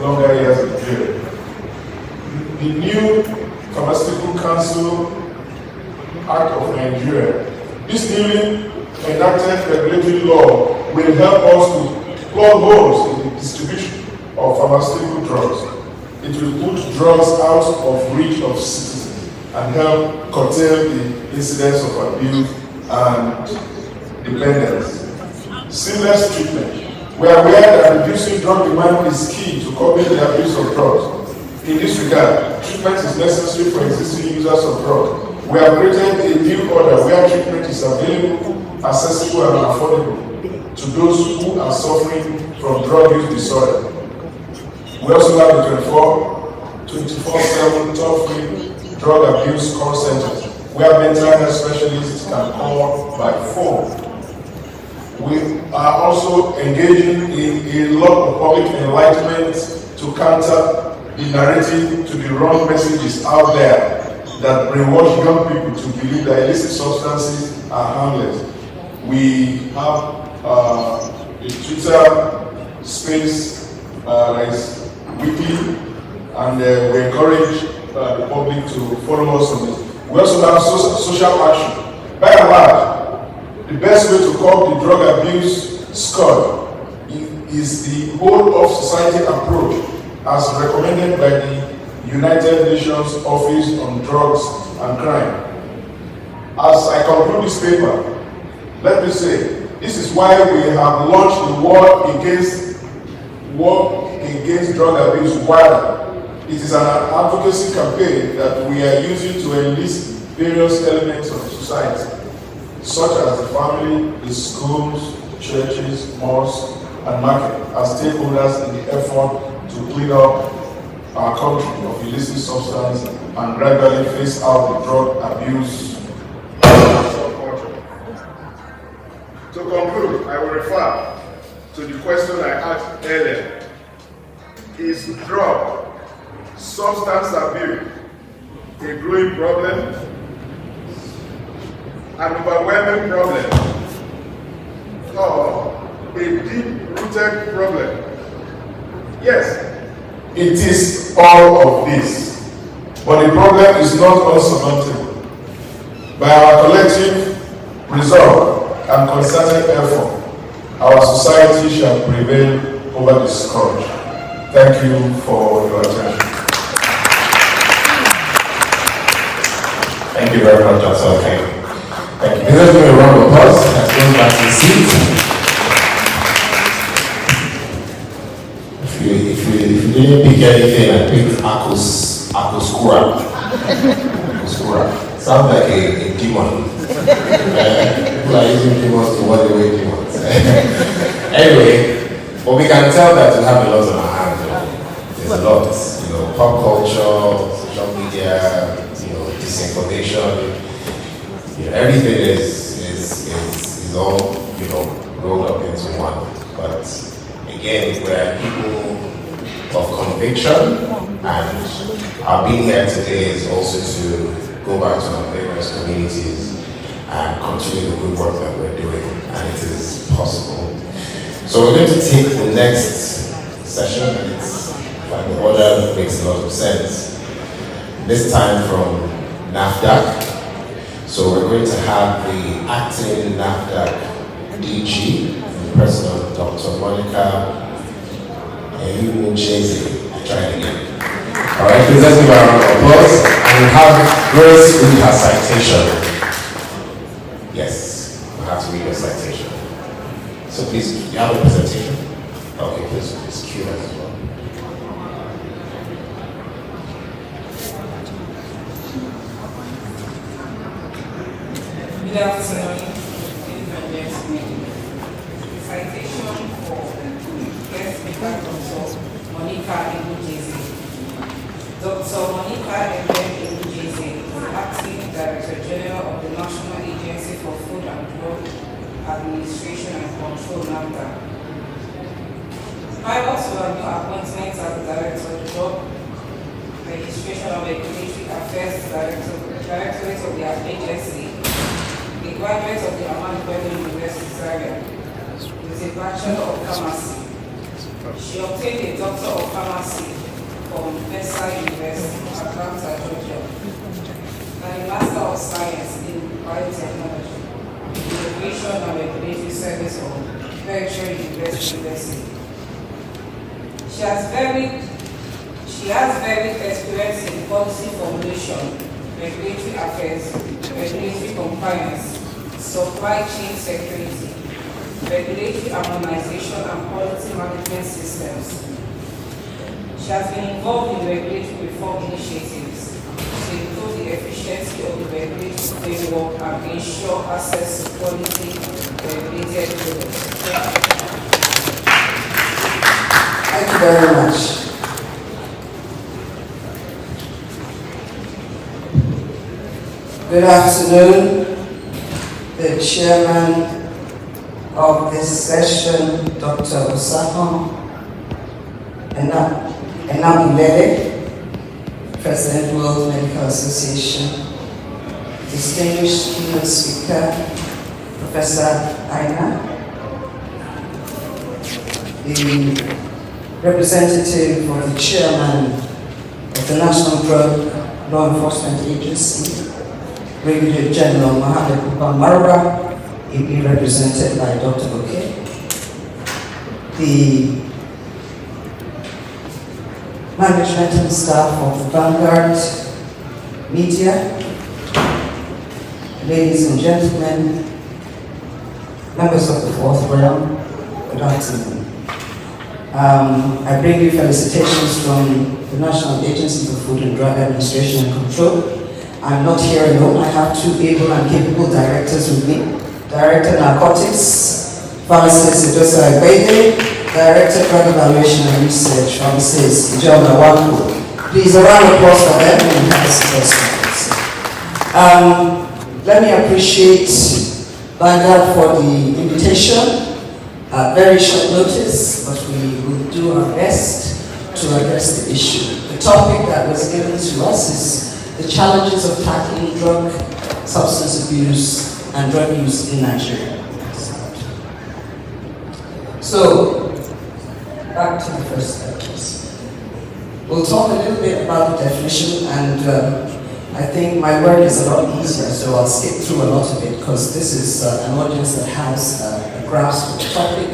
longer years in jail. The new Pharmaceutical Council Act of Nigeria, this newly enacted regulatory law will help us to plug holes in the distribution of pharmaceutical drugs. It will put drugs out of reach of citizens and help curtail the incidence of abuse and dependence. Seamless treatment. We are aware that reducing drug demand is key to curbing the abuse of drugs. In this regard, treatment is necessary for existing users of drugs. We have created a new order where treatment is available, accessible, and affordable to those who are suffering from drug use disorder. We also have the 24/7 toll-free drug abuse call centers where mental health specialists can call by phone. We are also engaging in a lot of public enlightenment to counter the narrative to the wrong messages out there that brainwash young people to believe that illicit substances are harmless. We have a Twitter space that is weekly, and we encourage the public to follow us on this. We also have social action. By and large, the best way to curb the drug abuse scourge is the whole of society approach as recommended by the United Nations Office on Drugs and Crime. As I conclude this paper, let me say, this is why we have launched the war against drug abuse wider. It is an advocacy campaign that we are using to enlist various elements of society, such as the family, the schools, churches, mosques, and market as stakeholders in the effort to clean up our country of illicit substance and gradually phase out the drug abuse culture. To conclude, I will refer to the question I asked earlier. Is drug substance abuse a growing problem, an overwhelming problem, or a deep-rooted problem? Yes, it is all of this, but the problem is not unsurmountable. By our collective resolve and concerted effort, our society shall prevail over the scourge. Thank you for your attention. Thank you very much, Dr. Thank you. Let's give a round of applause and go back to the seat. If you didn't pick anything, I picked Akuskura. Sounds like a demon. people are using demons to ward away demons. Anyway, but we can tell that we have a lot on our hands. There's a lot, pop culture, social media, disinformation. Everything is all rolled up into one. But again, we're people of conviction, and our being here today is also to go back to our various communities and continue the good work that we're doing, and it is possible. So we're going to take the next session, and it's like the order makes a lot of sense. This time from NAFDAC. So we're going to have the acting NAFDAC DG, in the person of Dr. Monica Emucheze. I tried again. All right, please let's give a round of applause. And we have Grace with her citation. Yes, I have to read your citation. So please, do you have a presentation? Okay, please cue that as well. Good afternoon, ladies and gentlemen. The citation for guest speaker, Dr. Monica Emucheze. Dr. Monica Emucheze is the Acting Director General of the National Agency for Food and Drug Administration and Control, NAFDAC. Prior to her new appointment as the Director of Drug Registration and Regulatory Affairs Directorate of the agency, a graduate of the Ahmadu Bello University, Zaria, with a Bachelor of Pharmacy. She obtained a Doctor of Pharmacy from Mesa University, Atlanta, Georgia, and a Master of Science in Biotechnology, Innovation and Regulatory Service of Berkshire University. She has varied experience in policy formulation, regulatory affairs, regulatory compliance, supply chain security, regulatory harmonization and quality management systems. She has been involved in regulatory reform initiatives to improve the efficiency of the regulatory framework and ensure access to quality regulated products. Thank you very much. Good afternoon, the chairman of this session, Dr. Osahon Enamulele, President, World Medical Association, distinguished keynote speaker, Professor Aina, the representative or the chairman of the National Drug Law Enforcement Agency, Brigadier General Mohammed Marwa, ably represented by Dr. Bouquet, the management and staff of the Vanguard Media, ladies and gentlemen, members of the Fourth Realm, good afternoon. I bring you felicitations from the National Agency for Food and Drug Administration and Control. I'm not here alone. I have two able and capable directors with me. Director Narcotics, Pharmacist Idosa Egbede, Director Drug Evaluation and Research, Pharmacist Ijeoma Nwankwo. Please, a round of applause for them and have a let me appreciate Vanguard for the invitation. Very short notice, but we will do our best to address the issue. The topic that was given to us is the challenges of tackling drug, substance abuse, and drug use in Nigeria. So, back to the first sentence. We'll talk a little bit about the definition, and I think my work is a lot easier, so I'll skip through a lot of it, because this is an audience that has a grasp of the topic.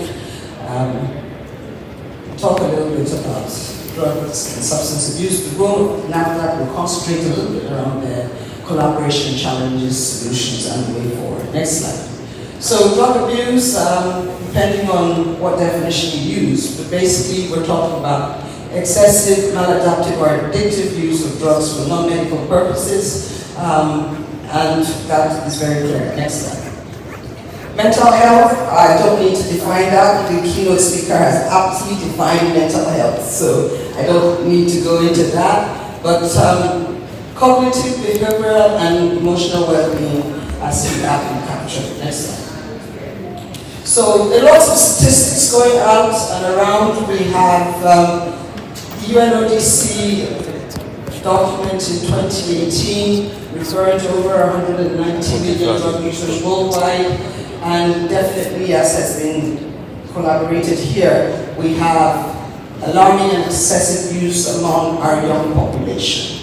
Talk a little bit about drugs and substance abuse. The role of NAFDAC will concentrate a little bit around the collaboration, challenges, solutions, and the way forward. Next slide. So drug abuse, depending on what definition you use, but basically we're talking about excessive, maladaptive, or addictive use of drugs for non-medical purposes, and that is very clear. Next slide. Mental health, I don't need to define that. The keynote speaker has aptly defined mental health, so I don't need to go into that. But cognitive, behavioral, and emotional well-being are still aptly captured. Next slide. So a lot of statistics going out and around. We have UNODC document in 2018 referring to over 190 million drug users worldwide, and definitely, as has been collaborated here, we have alarming and excessive use among our young population.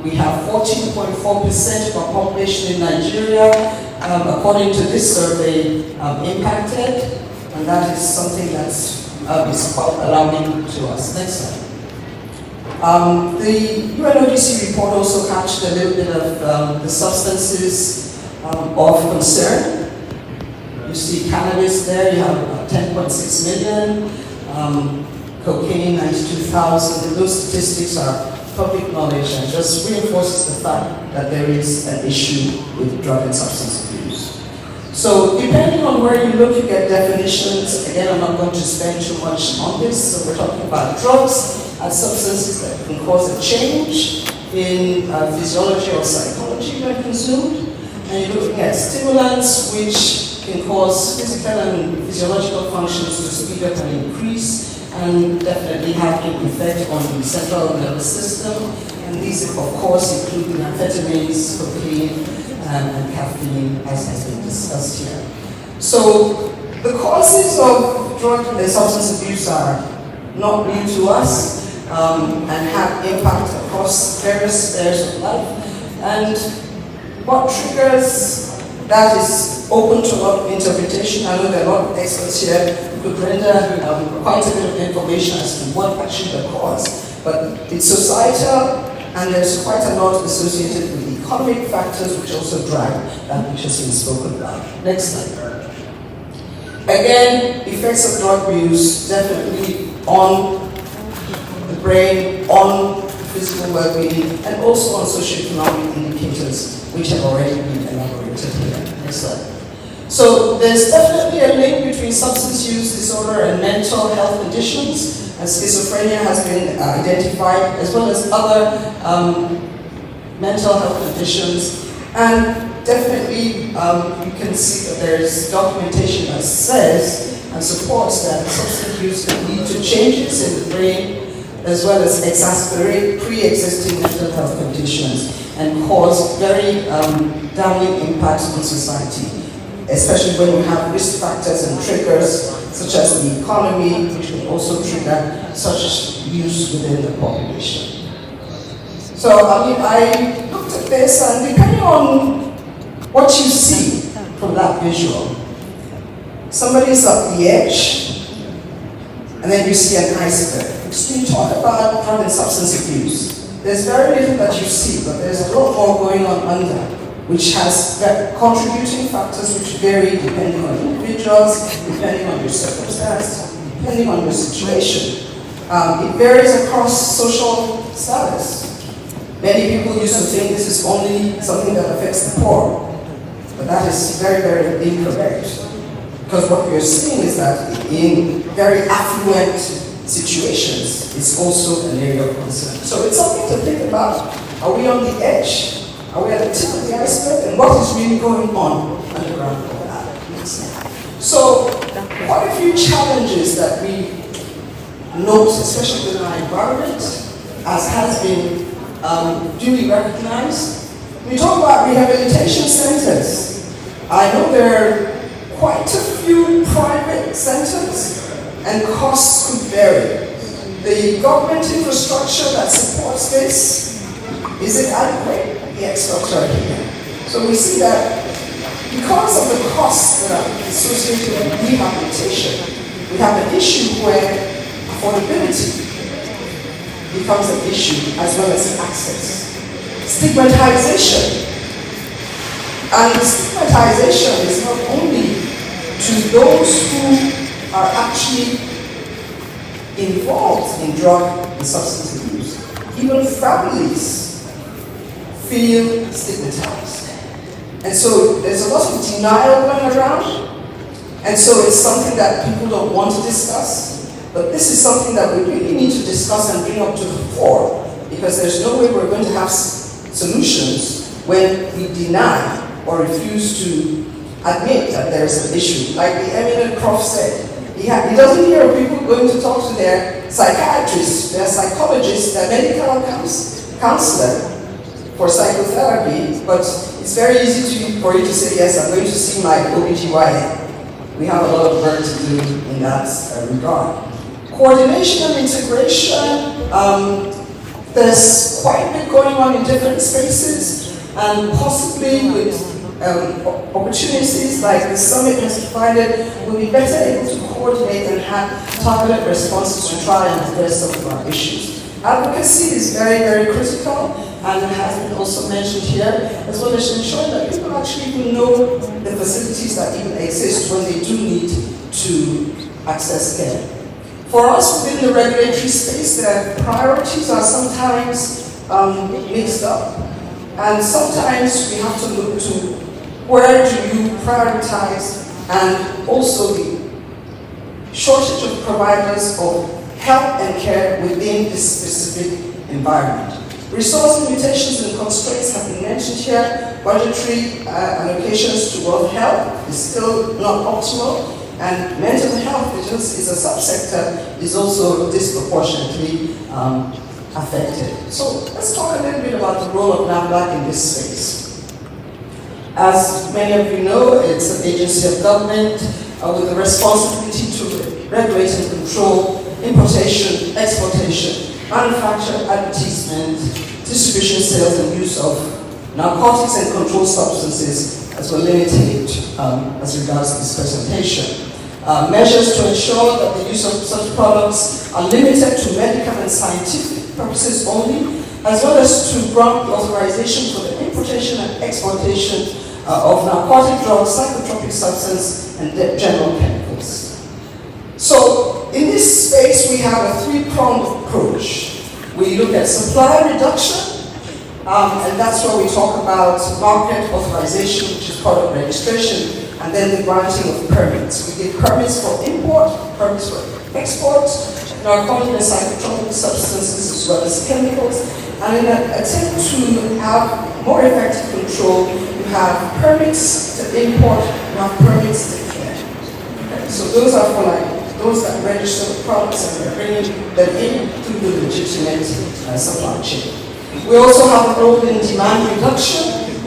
We have 14.4% of our population in Nigeria, according to this survey, impacted, and that is something that is quite alarming to us. Next slide. The UNODC report also captured a little bit of the substances of concern. You see cannabis there, you have about 10.6 million, cocaine 92,000. Those statistics are public knowledge and just reinforces the fact that there is an issue with drug and substance abuse. So depending on where you look, you get definitions. Again, I'm not going to spend too much on this. So we're talking about drugs as substances that can cause a change in physiology or psychology when consumed. And you're looking at stimulants which can cause physical and physiological functions to speed up and increase, and definitely have an effect on the central nervous system. And these, of course, include amphetamines, cocaine, and caffeine, as has been discussed here. So the causes of drug and substance abuse are not new to us and have impact across various spheres of life. And what triggers that is open to a lot of interpretation. I know there are a lot of experts here who could render quite a bit of information as to what actually the cause. But it's societal, and there's quite a lot associated with economic factors which also drive that which has been spoken about. Next slide. Again, effects of drug use definitely on the brain, on physical well-being, and also on socioeconomic indicators which have already been elaborated here. Next slide. So there's definitely a link between substance use disorder and mental health conditions, and schizophrenia has been identified, as well as other mental health conditions. And definitely you can see that there's documentation that says and supports that substance use can lead to changes in the brain, as well as exacerbate pre-existing mental health conditions and cause very damning impacts on society, especially when you have risk factors and triggers such as the economy, which can also trigger such use within the population. So, I looked at this, and depending on what you see from that visual, somebody's at the edge, and then you see an iceberg. So you talk about drug and substance abuse. There's very little that you see, but there's a lot more going on under, which has contributing factors which vary depending on individuals, depending on your circumstance, depending on your situation. It varies across social status. Many people used to think this is only something that affects the poor, but that is very, very incorrect. Because what we're seeing is that in very affluent situations, it's also an area of concern. So it's something to think about. Are we on the edge? Are we at the tip of the iceberg? And what is really going on underground of that? So, quite a few challenges that we note, especially within our environment, as has been duly recognized. We talk about rehabilitation centers. I know there are quite a few private centers, and costs could vary. The government infrastructure that supports this, is it adequate? The experts are here. So we see that because of the costs that are associated with rehabilitation, we have an issue where affordability becomes an issue, as well as access. Stigmatization. And stigmatization is not only to those who are actually involved in drug and substance abuse. Even families feel stigmatized. And so there's a lot of denial going around. And so it's something that people don't want to discuss. But this is something that we really need to discuss and bring up to the fore, because there's no way we're going to have solutions when we deny or refuse to admit that there's an issue. Like the eminent prof said, he doesn't hear of people going to talk to their psychiatrists, their psychologists, their medical counselor for psychotherapy, but it's very easy for you to say, yes, I'm going to see my OBGYN. We have a lot of work to do in that regard. Coordination and integration, there's quite a bit going on in different spaces, and possibly with opportunities like the summit has provided, we'll be better able to coordinate and have targeted responses to try and address some of our issues. Advocacy is very, very critical, and it has been also mentioned here, as well as ensuring that people actually even know the facilities that even exist when they do need to access care. For us within the regulatory space, the priorities are sometimes mixed up, and sometimes we have to look to where do you prioritize, and also the shortage of providers of health and care within this specific environment. Resource limitations and constraints have been mentioned here. Budgetary allocations to World Health is still not optimal, and mental health, which is a subsector, is also disproportionately affected. So let's talk a little bit about the role of NAFDAC in this space. As many of you know, it's an agency of government with the responsibility to regulate and control importation, exportation, manufacture, advertisement, distribution, sales, and use of narcotics and controlled substances, as we're limited as regards this presentation. Measures to ensure that the use of such products are limited to medical and scientific purposes only, as well as to grant the authorization for the importation and exportation of narcotic drugs, psychotropic substances, and general chemicals. So, in this space, we have a three-pronged approach. We look at supply reduction, and that's where we talk about market authorization, which is product registration, and then the granting of permits. We give permits for import, permits for export, narcotic and psychotropic substances, as well as chemicals. And in an attempt to have more effective control, you have permits to import, you have permits to care. Okay, so those are for those that register the products and we're bringing them in through the legitimate supply chain. We also have a role in demand reduction.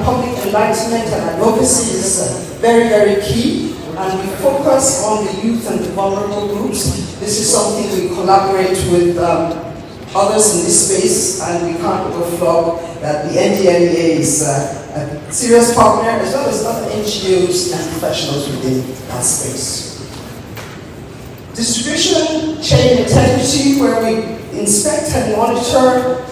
Public enlightenment and advocacy is very, very key, and we focus on the youth and the vulnerable groups. This is something we collaborate with others in this space, and we can't overflow that the NDLEA is a serious partner, as well as other NGOs and professionals within that space. Distribution chain integrity, where we inspect and monitor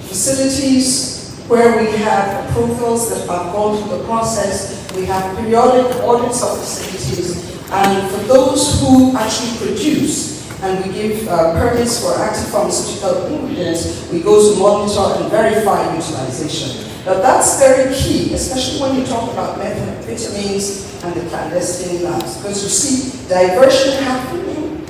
facilities, where we have approvals that have gone through the process. We have periodic audits of facilities, and for those who actually produce, and we give permits for active pharmaceutical ingredients, we go to monitor and verify utilization. Now that's very key, especially when you talk about methamphetamines and the clandestine labs, because you see diversion happening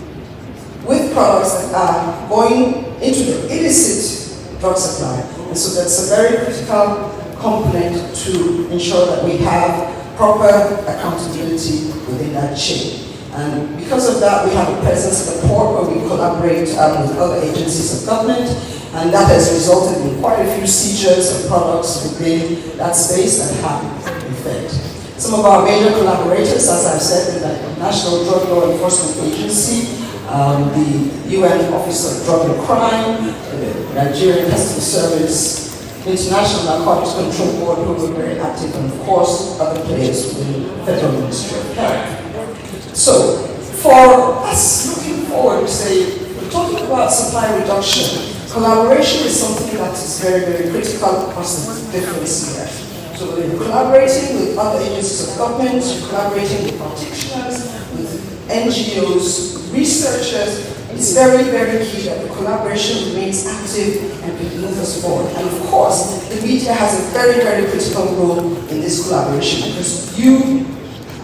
with products that are going into the illicit drug supply. And so that's a very critical component to ensure that we have proper accountability within that chain. And because of that, we have a presence at the port where we collaborate with other agencies of government, and that has resulted in quite a few seizures of products within that space that have effect. Some of our major collaborators, as I've said, with the National Drug Law Enforcement Agency, the UN Office of Drug and Crime, the Nigerian Customs Service, International Narcotics Control Board, who were very active, and of course, other players within the Federal Ministry of Health. So, for us looking forward, we're talking about supply reduction. Collaboration is something that is very, very critical across the different spheres. So we're collaborating with other agencies of government, we're collaborating with practitioners, with NGOs, researchers, It's very, very key that the collaboration remains active and can move us forward. And of course, the media has a very, very critical role in this collaboration because you,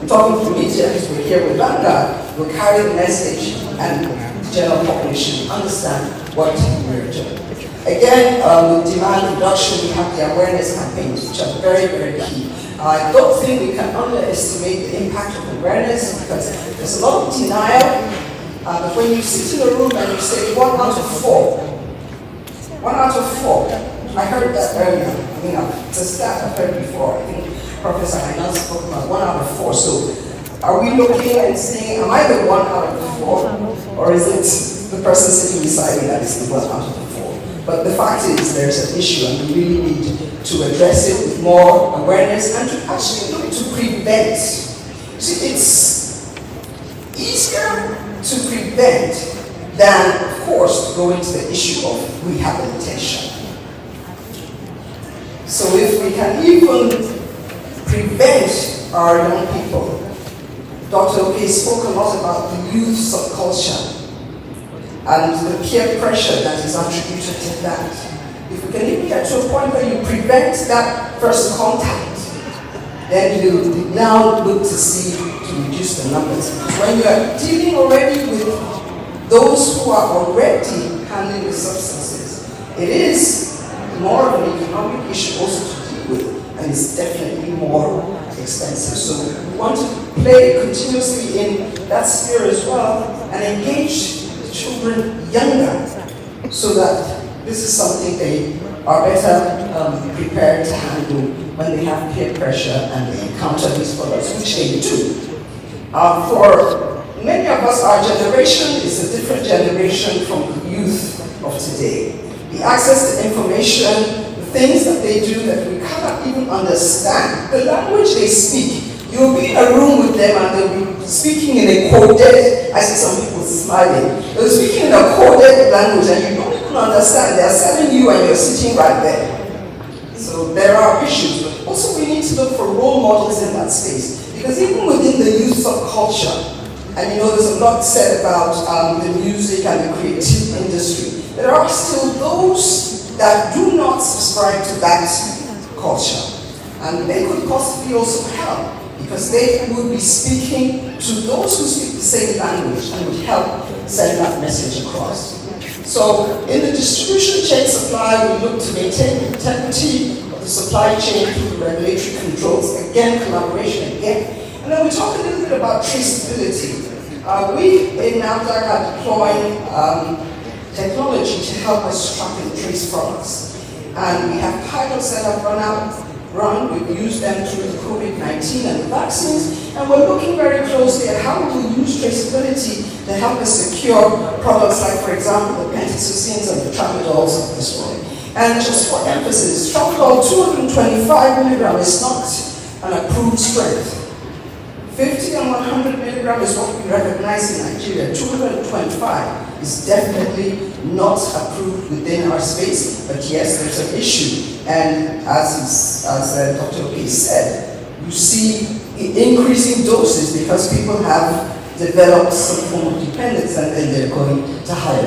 I'm talking to the media because we're here with Vanguard, will carry the message and the general population understand what we're doing. Again, with demand reduction, we have the awareness campaigns, which are very, very key. I don't think we can underestimate the impact of awareness because there's a lot of denial. But when you sit in a room and you say 1 out of 4, 1 out of 4, I heard that earlier. I mean, it's a stat I've heard before. I think Professor Hainan spoke about 1 out of 4. So are we looking and saying, am I the 1 out of 4? Or is it the person sitting beside me that is the 1 out of 4? But the fact is there's an issue and we really need to address it with more awareness and to actually look to prevent. See, it's easier to prevent than, of course, to go into the issue of rehabilitation. So if we can even prevent our young people, Dr. Oke spoke a lot about the youth subculture and the peer pressure that is attributed to that. If we can even get to a point where you prevent that first contact, then you now look to see to reduce the numbers. When you are dealing already with those who are already handling the substances, it is more of an economic issue also to deal with, and it's definitely more expensive. So we want to play continuously in that sphere as well and engage the children younger so that this is something they are better prepared to handle when they have peer pressure and they encounter these products, which they do. For many of us, our generation is a different generation from the youth of today. The access to information, the things that they do that we cannot even understand, the language they speak. You'll be in a room with them and they'll be speaking in a coded, I see some people smiling, they're speaking in a coded language and you don't even understand. They're selling you and you're sitting right there. So there are issues, but also we need to look for role models in that space. Because even within the youth subculture, and you know there's a lot said about the music and the creative industry, there are still those that do not subscribe to that culture. And they could possibly also help, because they would be speaking to those who speak the same language and would help send that message across. So in the distribution chain supply, we look to maintain the integrity of the supply chain through regulatory controls, again, collaboration again. And then we talk a little bit about traceability. We in NAFDAC are deploying technology to help us track and trace products. And we have pilots that have we've used them through the COVID-19 and the vaccines, and we're looking very closely at how we will use traceability to help us secure products like, for example, the pentacecines and the tramadols of this world. And just for emphasis, tramadol 225 milligram is not an approved strength. 50 and 100 milligram is what we recognize in Nigeria. 225 is definitely not approved within our space, but yes, there's an issue. And as Dr. Oke said, you see increasing doses because people have developed some form of dependence and then they're going to higher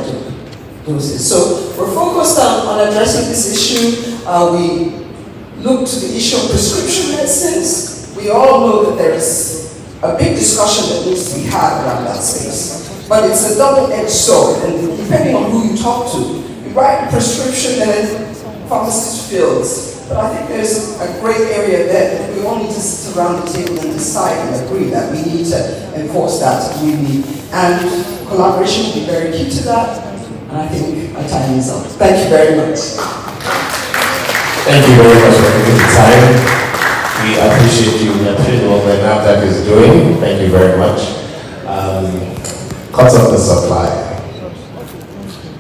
doses. So we're focused on addressing this issue. We look to the issue of prescription medicines. We all know that there is a big discussion that needs to be had around that space. But it's a double-edged sword, and depending on who you talk to, you write a prescription and then pharmacist fills. But I think there's a great area there that we all need to sit around the table and decide and agree that we need to enforce that really. And collaboration will be very key to that. And I think our time is up. Thank you very much. Thank you very much for taking the time. We appreciate you. We appreciate what the NAFDAC is doing. Thank you very much. Cut off the supply.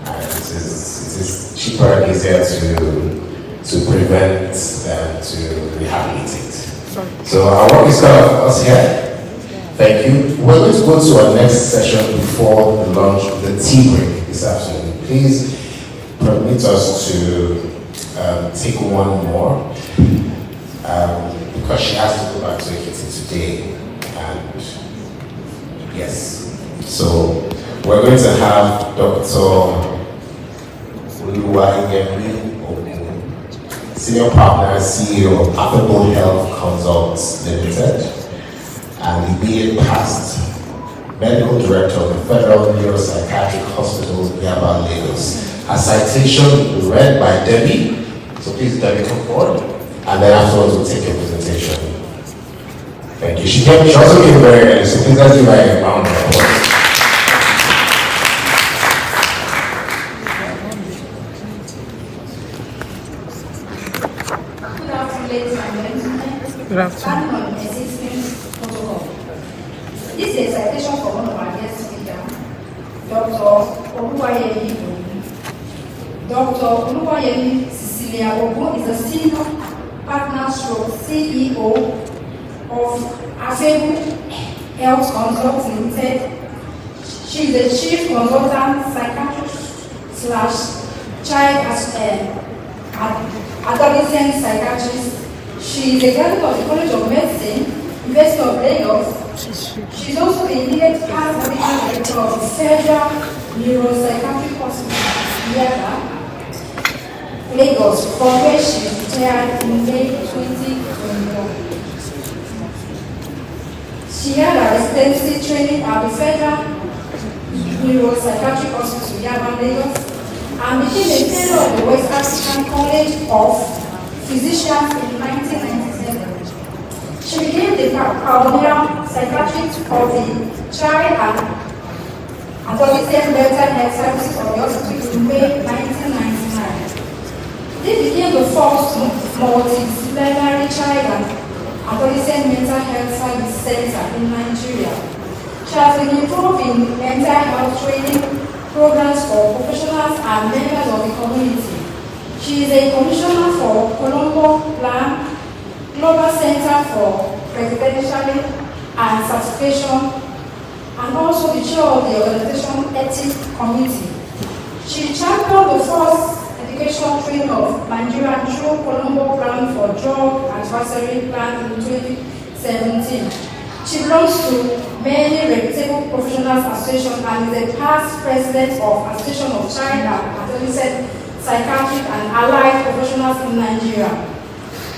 It is cheaper and easier to prevent than to rehabilitate. So our work is cut off us here. Thank you. We're going to go to our next session before the lunch, the tea break this afternoon. Please permit us to take one more. Because she has to go back to Ekiti today, and yes, so we're going to have Dr. Senior Partner, CEO of Affordable Health Consults Limited, and the immediate past Medical Director of the Federal Neuropsychiatric Hospital, Yaba, Lagos. A citation will be read by Debbie, so please Debbie come forward, and then afterwards we'll take your presentation. Thank you. She also came very early, so please let's give her a round of applause. Good afternoon. This is a citation for one of our guest speakers, Dr. Oluwayemi Ogun. Dr. Oluwayemi Cecilia Ogun is a senior partner stroke CEO of Affordable Health Consults Limited. She is the chief consultant psychiatrist / child adolescent psychiatrist. She is a graduate of the College of Medicine, University of Lagos. She is also the immediate past medical director of the Federal Neuropsychiatric Hospital, Yaba, Lagos, from where she retired in May 2021. She had her residency training at the Federal Neuropsychiatric Hospital, Yaba, Lagos, and became a fellow of the West African College of Physicians in 1997. She became the pioneer psychiatrist of the Child and Adolescent Mental Health Services of the hospital in May 1999. This became the first multidisciplinary child and adolescent mental health service center in Nigeria. She has been involved in mental health training programs for professionals and members of the community. She is a commissioner for Colombo Plan, Global Center for Presidential and Certification, and also the chair of the organization Ethics Committee. She championed the first education training of Nigeria through Colombo Plan for Drug Advisory Plan in 2017. She belongs to many reputable professional associations and is a past president of Association of Child and Adolescent Psychiatric and Allied Professionals in Nigeria.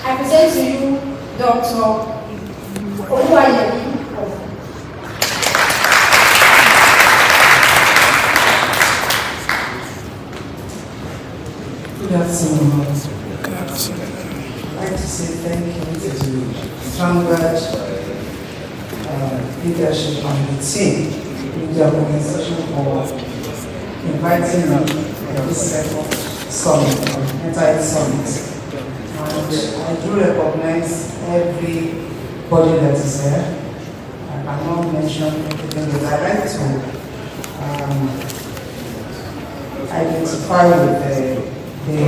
I present to you Dr. Oluwayemi. Good afternoon. I'd like to say thank you to Vanguard leadership and the team in the organization for inviting me to this second summit, entire summit. And I do recognize everybody that is there. I cannot mention everything, but I'd like to identify with the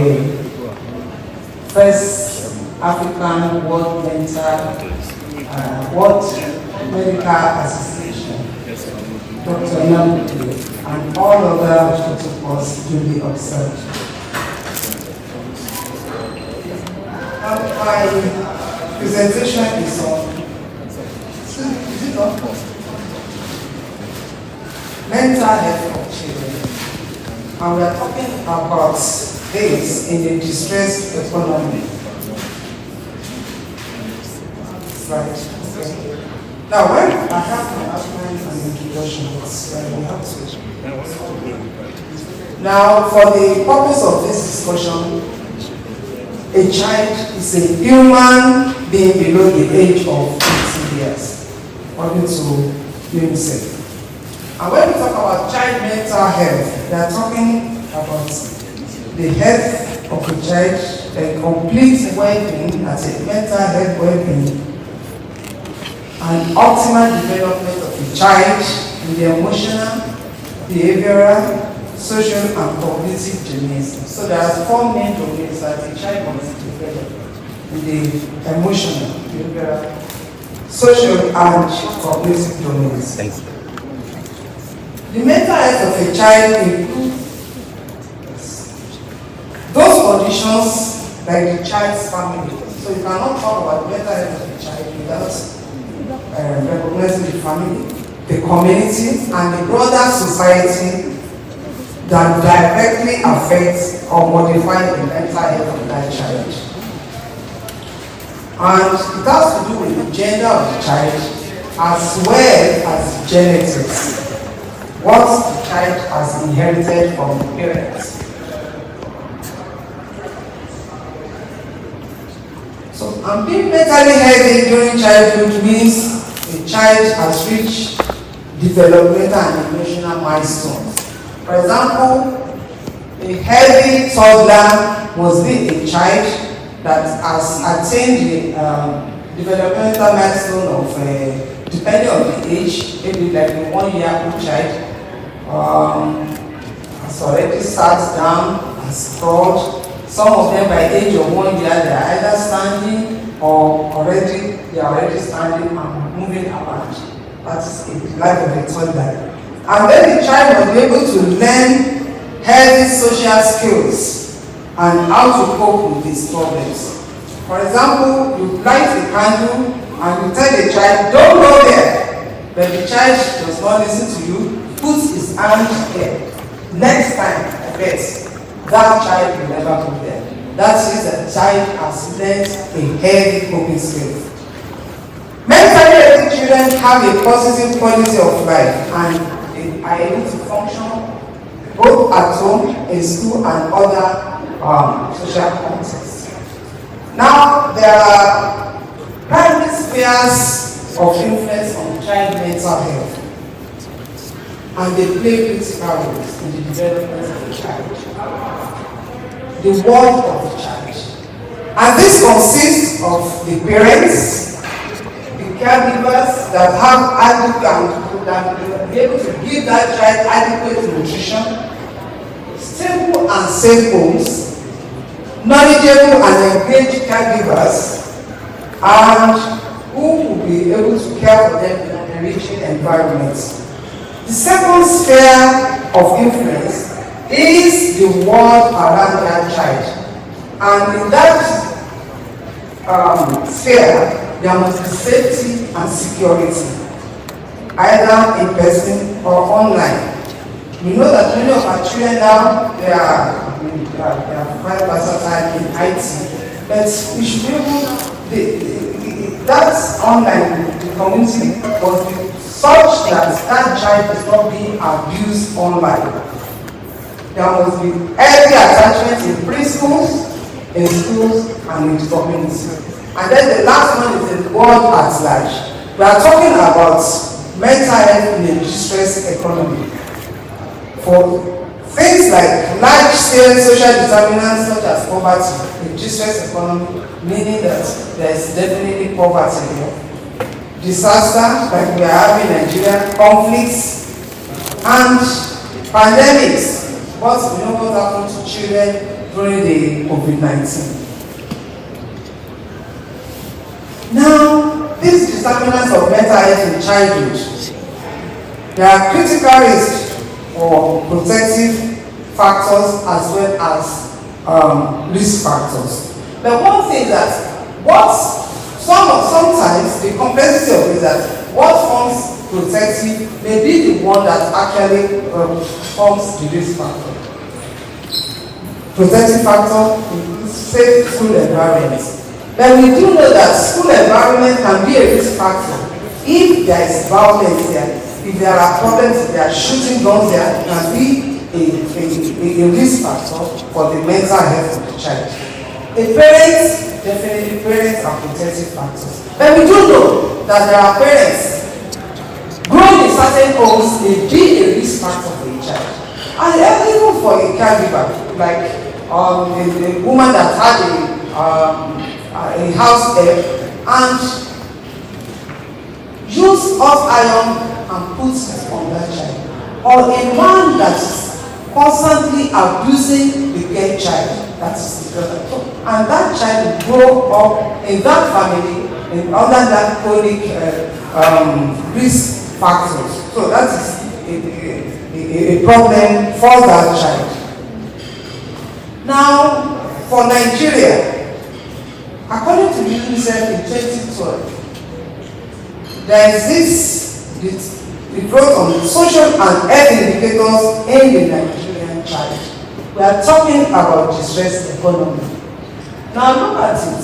first African World Medical Association, Dr. Namudu, and all other protocols to be observed. My presentation is on mental health of children, and we are talking about this in the distressed economy. Right. Now, when I have my outline and introduction, we have to. Now, for the purpose of this discussion, a child is a human being below the age of 18 years, according to UNICEF. And when we talk about child mental health, we are talking about the health of a child, the complete well-being as a mental health well-being, and optimal development of a child in the emotional, behavioral, social, and cognitive domains. So there are four main domains that a child must develop: in the emotional, behavioral, social, and cognitive domains. The mental health of a child includes those conditions like the child's family. So you cannot talk about the mental health of a child without recognizing the family. the community, and the broader society that directly affects or modify the mental health of that child. And it has to do with the gender of the child as well as genetics, what the child has inherited from the parents. So, and being mentally healthy during childhood means a child has reached developmental and emotional milestones. For example, a healthy toddler must be a child that has attained the developmental milestone of, depending on the age, maybe like a 1-year-old child, has already sat down and sprawled. Some of them by the age of 1 year, they are either standing or they are already standing and moving around. That's the life of a toddler. And then the child must be able to learn healthy social skills and how to cope with these problems. For example, you light a candle and you tell the child, don't go there. But the child does not listen to you, puts his hand there. Next time, I bet, that child will never go there. That is that the child has learned a healthy coping skill. Mentally healthy children have a positive quality of life and they are able to function both at home, in school, and other social contexts. Now, there are primary spheres of influence on child mental health, and they play critical roles in the development of the child. The world of the child. And this consists of the parents, the caregivers that have adequate, that will be able to give that child adequate nutrition, stable and safe homes, knowledgeable and engaged caregivers, and who will be able to care for them in an enriching environment. The second sphere of influence is the world around that child. And in that sphere, there must be safety and security, either in person or online. We know that many of our children now, they are quite versatile in IT, but we should be able, that online, the community must be such that that child is not being abused online. There must be early attachment in preschools, in schools, and in the community. And then the last one is the world at large. We are talking about mental health in a distressed economy. For things like large-scale social determinants such as poverty, a distressed economy, meaning that there is definitely poverty here. Disasters like we are having in Nigeria, conflicts, and pandemics. What we know what happened to children during the COVID-19. Now, these determinants of mental health in childhood, there are critical risks for protective factors as well as risk factors. But one thing that sometimes the complexity of it is that what forms protective may be the one that actually forms the risk factor. Protective factor is safe school environment. But we do know that school environment can be a risk factor if there is violence there, if there are problems, if there are shooting guns there, it can be a risk factor for the mental health of the child. Definitely parents are protective factors. But we do know that there are parents growing in certain homes may be a risk factor for a child. And even for a caregiver, like a woman that had a house help and use hot iron and put it on that child. Or a man that is constantly abusing the girl child, that is the brother. And that child will grow up in that family under that chronic risk factors. So that is a problem for that child. Now, for Nigeria, according to UNICEF in 2012, there is this growth on the social and health indicators in the Nigerian child. We are talking about distressed economy. Now look at it.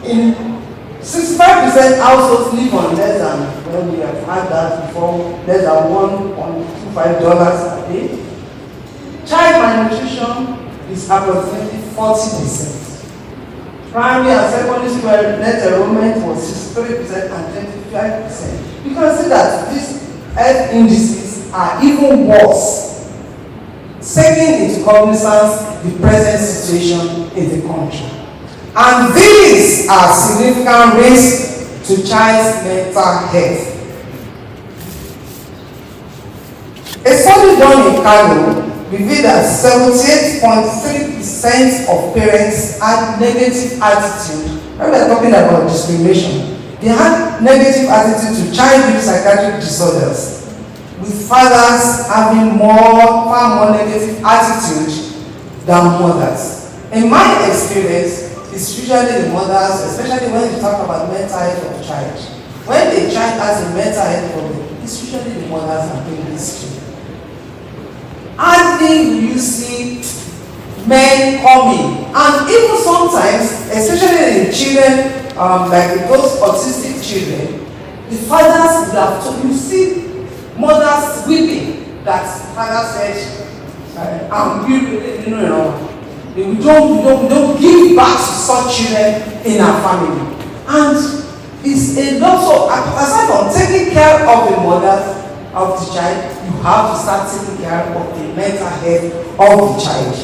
In 65% households live on less than, well, we have had that before, less than $1.25 a day. Child malnutrition is approximately 40%. Primary and secondary school net enrollment was 63% and 25%. You can see that these health indices are even worse, taking into cognizance the present situation in the country. And these are significant risks to child's mental health. A study done in Kano revealed that 78.3% of parents had negative attitude. When we are talking about discrimination, they had negative attitude to child with psychiatric disorders, with fathers having far more negative attitude than mothers. In my experience, it's usually the mothers, especially when you talk about mental health of child. When the child has a mental health problem, it's usually the mothers and parents too. Hardly you see men coming, and even sometimes, especially in children, like those autistic children, the fathers would have told you see mothers weeping that father said, we don't give back to such children in our family. And it's a lot of, aside from taking care of the mother of the child, you have to start taking care of the mental health of the child.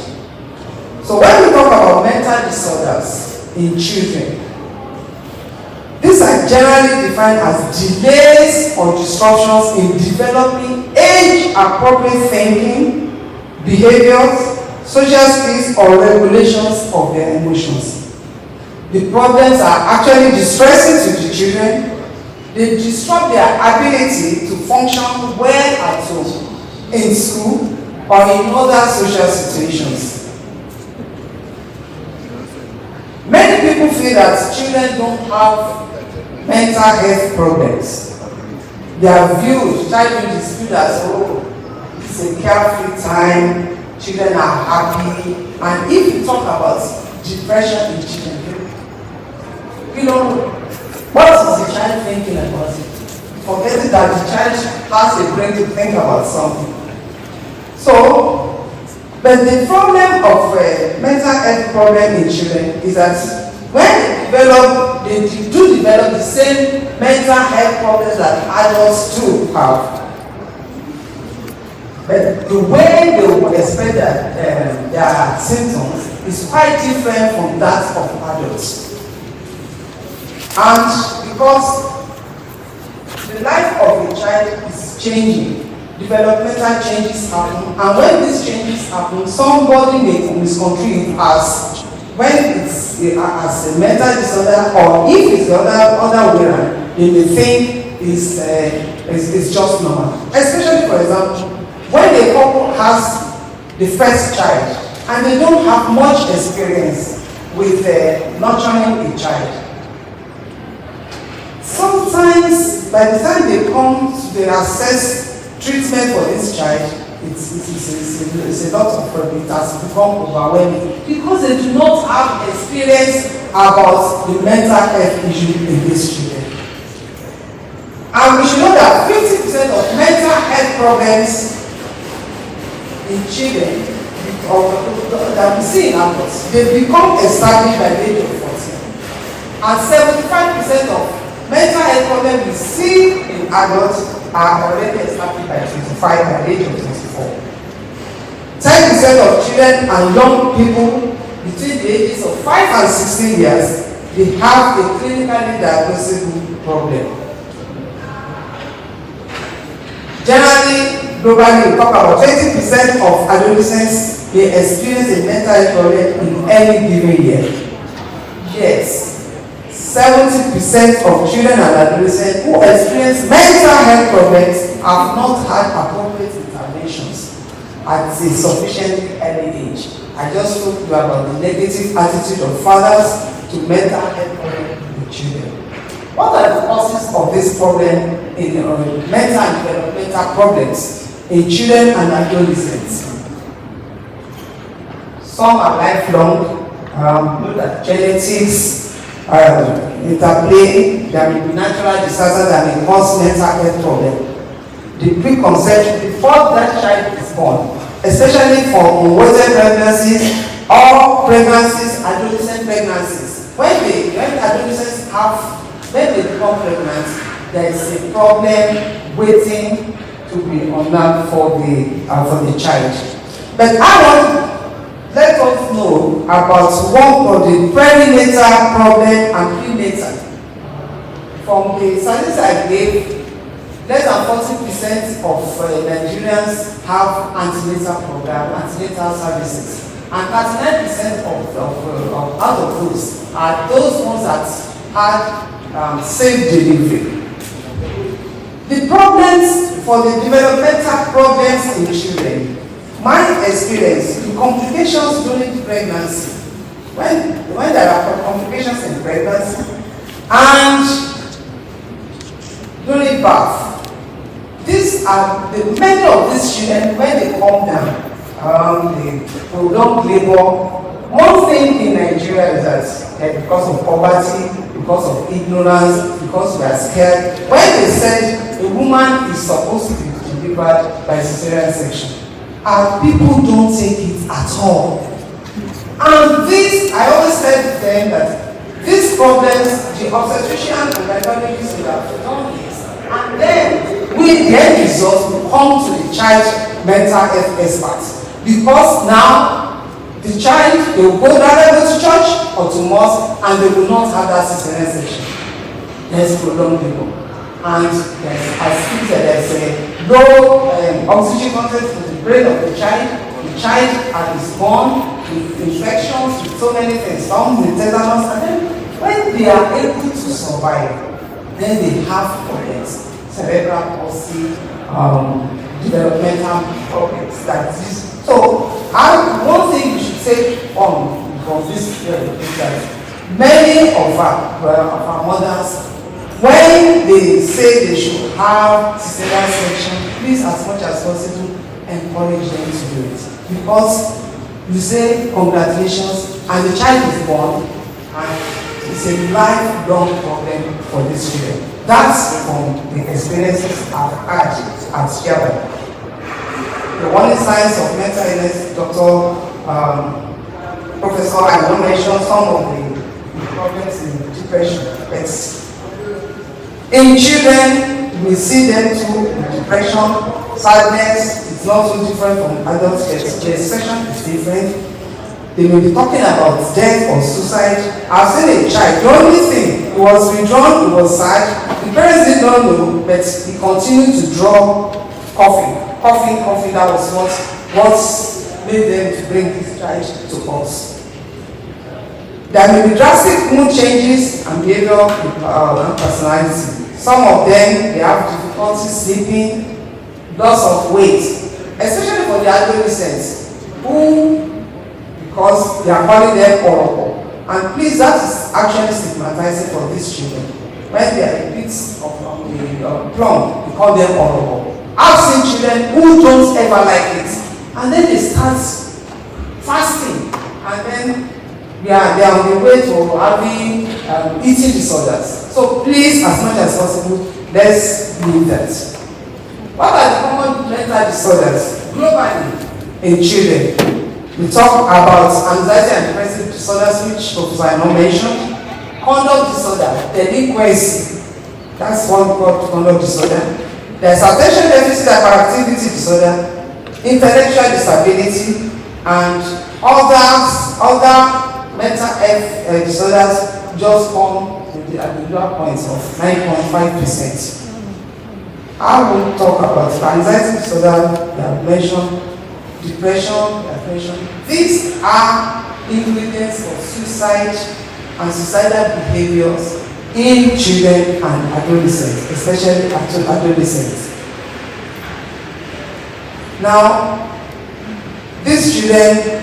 So when we talk about mental disorders in children, these are generally defined as delays or disruptions in developing age-appropriate thinking, behaviors, social skills, or regulations of their emotions. The problems are actually distressing to the children. They disrupt their ability to function well at home, in school, or in other social situations. Many people feel that children don't have mental health problems. They are viewed, childhood is viewed as, it's a carefree time, children are happy, and if you talk about depression in children, you know, what is the child thinking about it? Forgetting that the child has a brain to think about something. So, but the problem of mental health problem in children is that when they do develop the same mental health problems that adults do have, but the way they would expect that their symptoms is quite different from that of adults. And because the life of a child is changing, developmental changes happen, and when these changes happen, somebody may misconstrue it as when it's as a mental disorder, or if it's the other way around, they may think it's just normal. Especially, for example, when a couple has the first child and they don't have much experience with nurturing a child. Sometimes, by the time they come to assess treatment for this child, it's a lot of problem. It has become overwhelming because they do not have experience about the mental health issue in these children. And we should know that 50% of mental health problems in children that we see in adults, they become established by the age of 14. And 75% of mental health problems we see in adults are already established by 25 by the age of 24. 10% of children and young people between the ages of 5 and 16 years, they have a clinically diagnosable problem. Generally, globally, we talk about 20% of adolescents they experience a mental health problem in any given year. Yes. 70% of children and adolescents who experience mental health problems have not had appropriate interventions at a sufficiently early age. I just told you about the negative attitude of fathers to mental health problems with children. What are the causes of this problem mental and developmental problems in children and adolescents. Some are lifelong, know that genetics interplay, there may be natural disasters that may cause mental health problems. The preconception before that child is born, especially for unwanted pregnancies or pregnancies, adolescent pregnancies. When adolescents when they become pregnant, there is a problem waiting to be unlearned for the child. But let us know about one of the perinatal problem and prenatal. From the statistics I gave, less than 40% of Nigerians have antenatal program, antenatal services, and 39% out of those are those ones that had safe delivery. The problems for the developmental problems in children, my experience, the complications during pregnancy, when there are complications in pregnancy and during birth, these are many of these children when they come down, they prolonged labor. One thing in Nigeria is that because of poverty, because of ignorance, because we are scared, when they said a woman is supposed to be delivered by cesarean section, people don't take it at all. And this, I always said to them that these problems, the obstetrician and gynecologists will have done this, and then we get results will come to the child mental health experts, because now the child, they will rather go to church or to mosque, and they will not have that cesarean section. There's prolonged labor, and there's a low oxygen content in the brain of the child. The child is born with infections, with so many things, some with tetanus, and then when they are able to survive, then they have problems, cerebral palsy, developmental problems like this. So, one thing you should take on from this period is that many of our mothers, when they say they should have cesarean section, please, as much as possible, encourage them to do it. Because you say congratulations and the child is born, and it's a lifelong problem for these children. That's from the experiences I've had at Sierra. The warning signs of mental illness, Professor, I will mention some of the problems in depression. In children, we see them too in depression, sadness. It's not so different from adults. Gestation is different. They may be talking about death or suicide. I've seen a child, the only thing, he was withdrawn, he was sad. The parents did not know, but he continued to draw coughing. That was what made them to bring this child to us. There may be drastic mood changes and behavior and personality. Some of them, they have difficulty sleeping, loss of weight, especially for the adolescents who, because they are calling them horrible. And please, that is actually stigmatizing for these children. When they are in bits of the plum, we call them horrible. I've seen children who don't ever like it, and then they start fasting, and then they are on the way to having eating disorders. So please, as much as possible, let's leave that. What are the common mental disorders globally in children? We talk about anxiety and depressive disorders, which Professor Aino mentioned. Conduct disorder, delinquency, that's one called conduct disorder. There's attention deficit hyperactivity disorder, intellectual disability, and other mental health disorders just come with the lower points of 9.5%. I will talk about anxiety disorder, they have mentioned, depression, they have mentioned. These are ingredients of suicide and suicidal behaviors in children and adolescents, especially adolescents. Now, these children,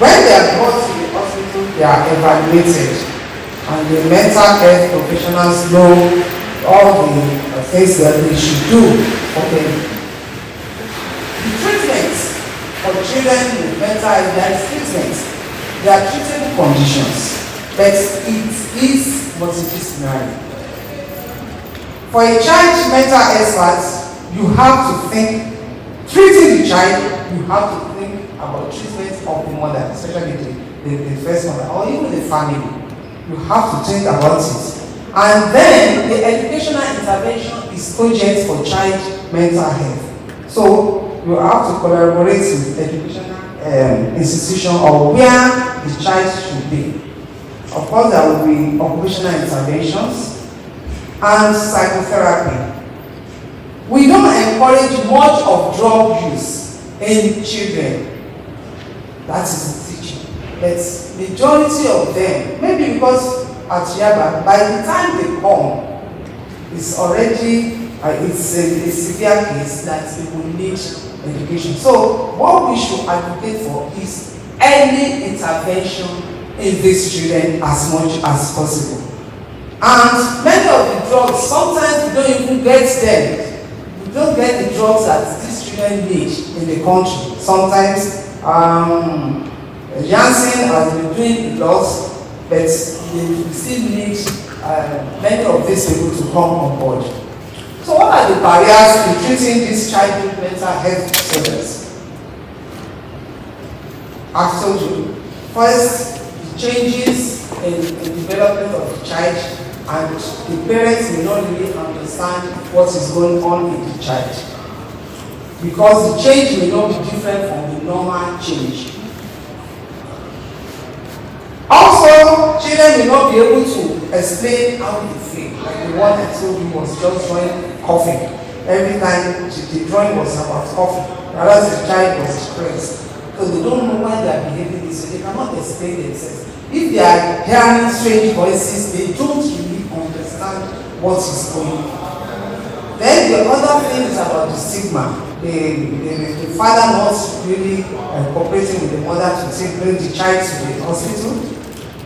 when they are brought to the hospital, they are evaluated, and the mental health professionals know all the things that we should do for them. The treatment for children with mental health, there is treatment. There are treatable conditions, but it is multidisciplinary. For a child mental expert, you have to think, treating the child, you have to think about treatment of the mother, especially the first mother, or even the family. You have to think about it. And then the educational intervention is project for child mental health. So you have to collaborate with educational institution or where the child should be. Of course, there will be occupational interventions and psychotherapy. We don't encourage much of drug use in children. That is the teaching. But majority of them, maybe because at Yaba, by the time they come, it's already it's a severe case that they will need education. So what we should advocate for is early intervention in these children as much as possible. And many of the drugs, sometimes we don't even get them. We don't get the drugs that these children need in the country. Sometimes Janssen has been doing a lot, but we still need many of these people to come on board. So what are the barriers in treating these childhood mental health disorders? I've told you. First, the changes in development of the child, and the parents may not really understand what is going on in the child, because the change may not be different from the normal change. Also, children may not be able to explain how they feel. Like the one I told you was just drawing coughing. Every time the drawing was about coughing, whereas the child was stressed. So they don't know why they are behaving this way. They cannot explain themselves. If they are hearing strange voices, they don't really understand what is going on. Then the other thing is about the stigma. The father not really cooperating with the mother to bring the child to the hospital.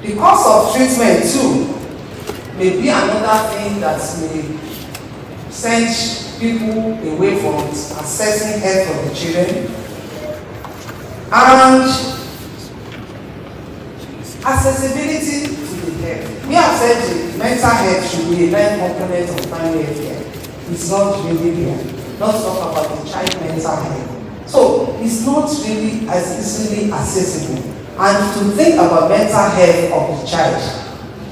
The cost of treatment too may be another thing that may send people away from assessing health of the children. And accessibility to the health. We have said the mental health should be a main component of primary health care. It's not really there. Let's talk about the child mental health. So it's not really as easily accessible. And to think about mental health of the child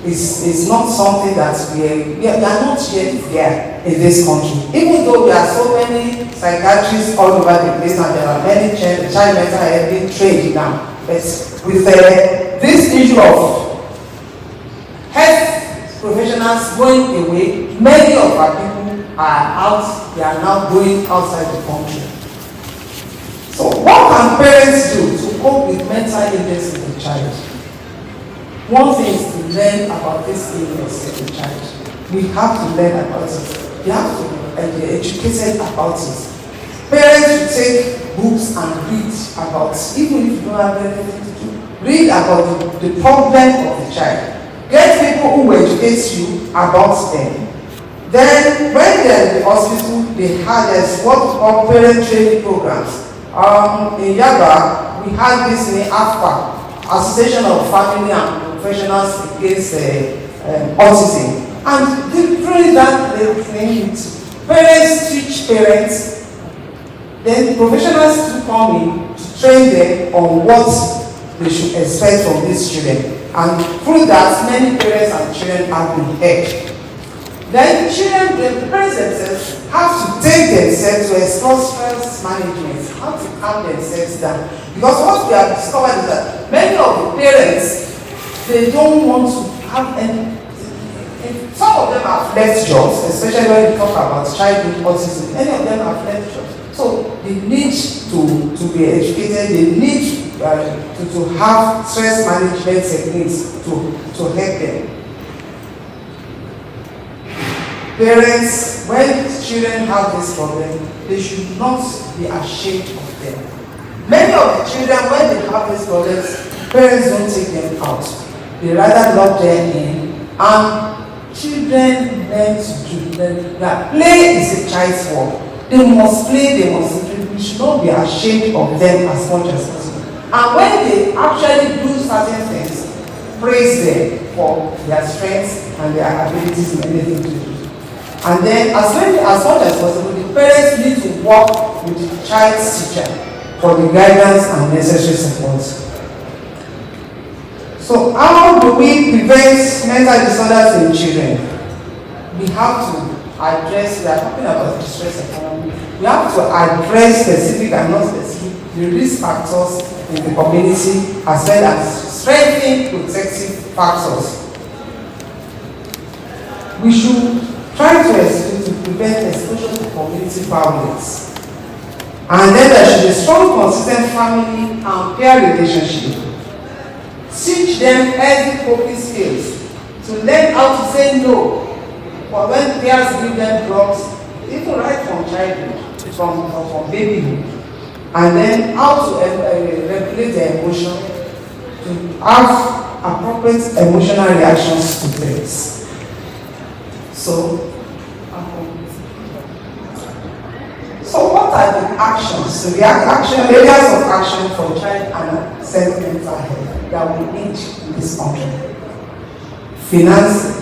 is not something that we are not yet there in this country. Even though there are so many psychiatrists all over the place and there are many child mental health being trained now. But with this issue of health professionals going away, many of our people are out, they are now going outside the country. So what can parents do to cope with mental illness in the child? One thing is to learn about this illness in the child. We have to learn about it. We have to be educated about it. Parents should take books and read about, even if you don't have anything to do, read about the problem of the child. Get people who will educate you about them. Then when they're in the hospital, they have what we call parent training programs. In Yaba, we had this in AFPA, Association of Family and Professionals Against Autism. And during that thing, parents teach parents, then professionals to come in to train them on what they should expect from these children. And through that, many parents and children have been helped. Then children, the parents themselves have to take themselves to explore stress management, how to calm themselves down. Because what we have discovered is that many of the parents, they don't want to have any. Some of them have left jobs, especially when we talk about childhood autism. Many of them have left jobs. So they need to be educated, they need to have stress management techniques to help them. Parents, when children have this problem, they should not be ashamed of them. Many of the children, when they have these problems, parents don't take them out. They rather lock them in, and children learn to do. That play is a child's work. They must play, they must do. We should not be ashamed of them as much as possible. And when they actually do certain things, praise them for their strengths and their abilities in anything to do. And then as much as possible, the parents need to work with the child's teacher for the guidance and necessary support. So how do we prevent mental disorders in children? We have to address, we are talking about distress economy, we have to address specific and not specific, the risk factors in the community as well as strengthening protective factors. We should try to prevent exposure to community violence. And then there should be strong, consistent family and peer relationship. Teach them healthy coping skills to learn how to say no. But when peers give them drugs, even right from childhood, from babyhood, and then how to regulate their emotion, to have appropriate emotional reactions to things. So what are the actions, the areas of action for child and mental health that we need in this country? Financing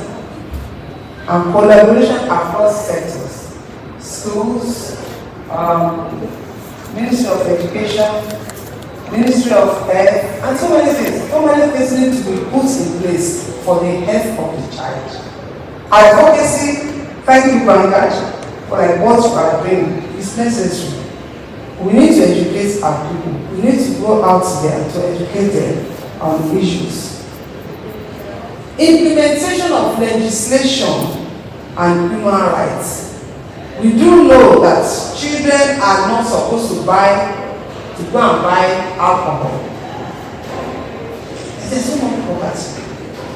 and collaboration across sectors, schools, Ministry of Education, Ministry of Health, and so many things. So many things need to be put in place for the health of the child. Advocacy, thank you, Vanguard, for what you are doing, is necessary. We need to educate our people. We need to go out there to educate them on issues. Implementation of legislation and human rights. We do know that children are not supposed to go and buy alcohol. There's so much poverty.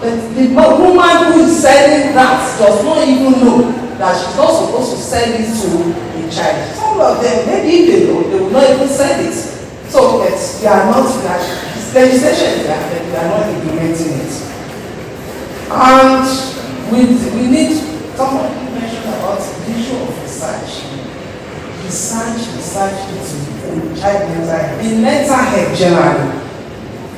But the woman who is selling that does not even know that she's not supposed to sell it to a child. Some of them, maybe if they know, they will not even sell it. So they are not, this legislation is there, but they are not implementing it. And we need, someone mentioned about the issue of research. Research into child mental health, in mental health generally.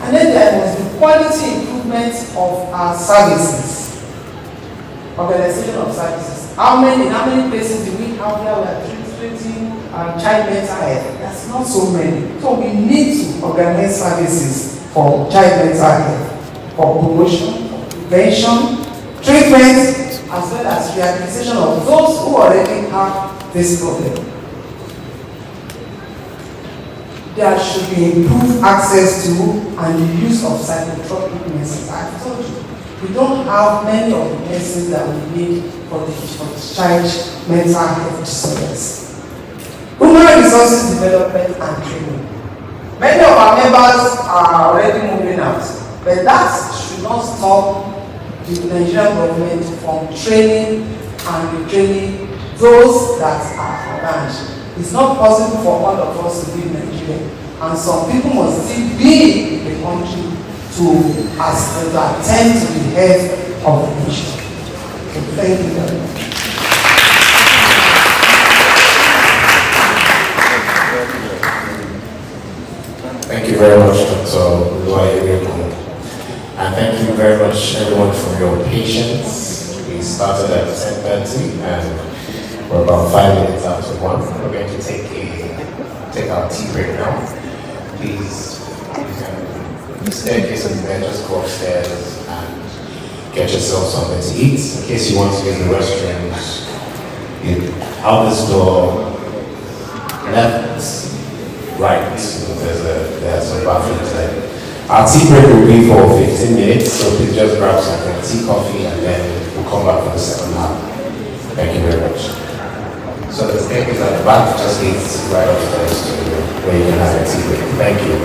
And then there was the quality improvement of our services, organization of services. In how many places do we have where we are treating child mental health? That's not so many. So we need to organize services for child mental health, for promotion, for prevention, treatment, as well as rehabilitation of those who already have this problem. There should be improved access to and the use of psychotropic medicines. I told you, we don't have many of the medicines that we need for the child mental health disorders. Human resources development and training. Many of our members are already moving out, but that should not stop the Nigerian government from training and retraining those that are around. It's not possible for all of us to live in Nigeria, and some people must still be in the country to attend to the health of the nation. So thank you very much. Thank you very much, Dr. Oluwaye. And thank you very much, everyone, for your patience. We started at 10:30 and we're about 5 minutes after 1. We're going to take our tea break now. Please, the staircase is there, just go upstairs and get yourself something to eat. In case you want to use the restrooms, out this door, left, right, there's some bathrooms there. Our tea break will be for 15 minutes, so please just grab something, tea, coffee, and then we'll come back for the second half. Thank you very much. So the staircase at the back just leads right upstairs to where you can have a tea break. Thank you.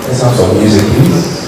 Let's have some music, please.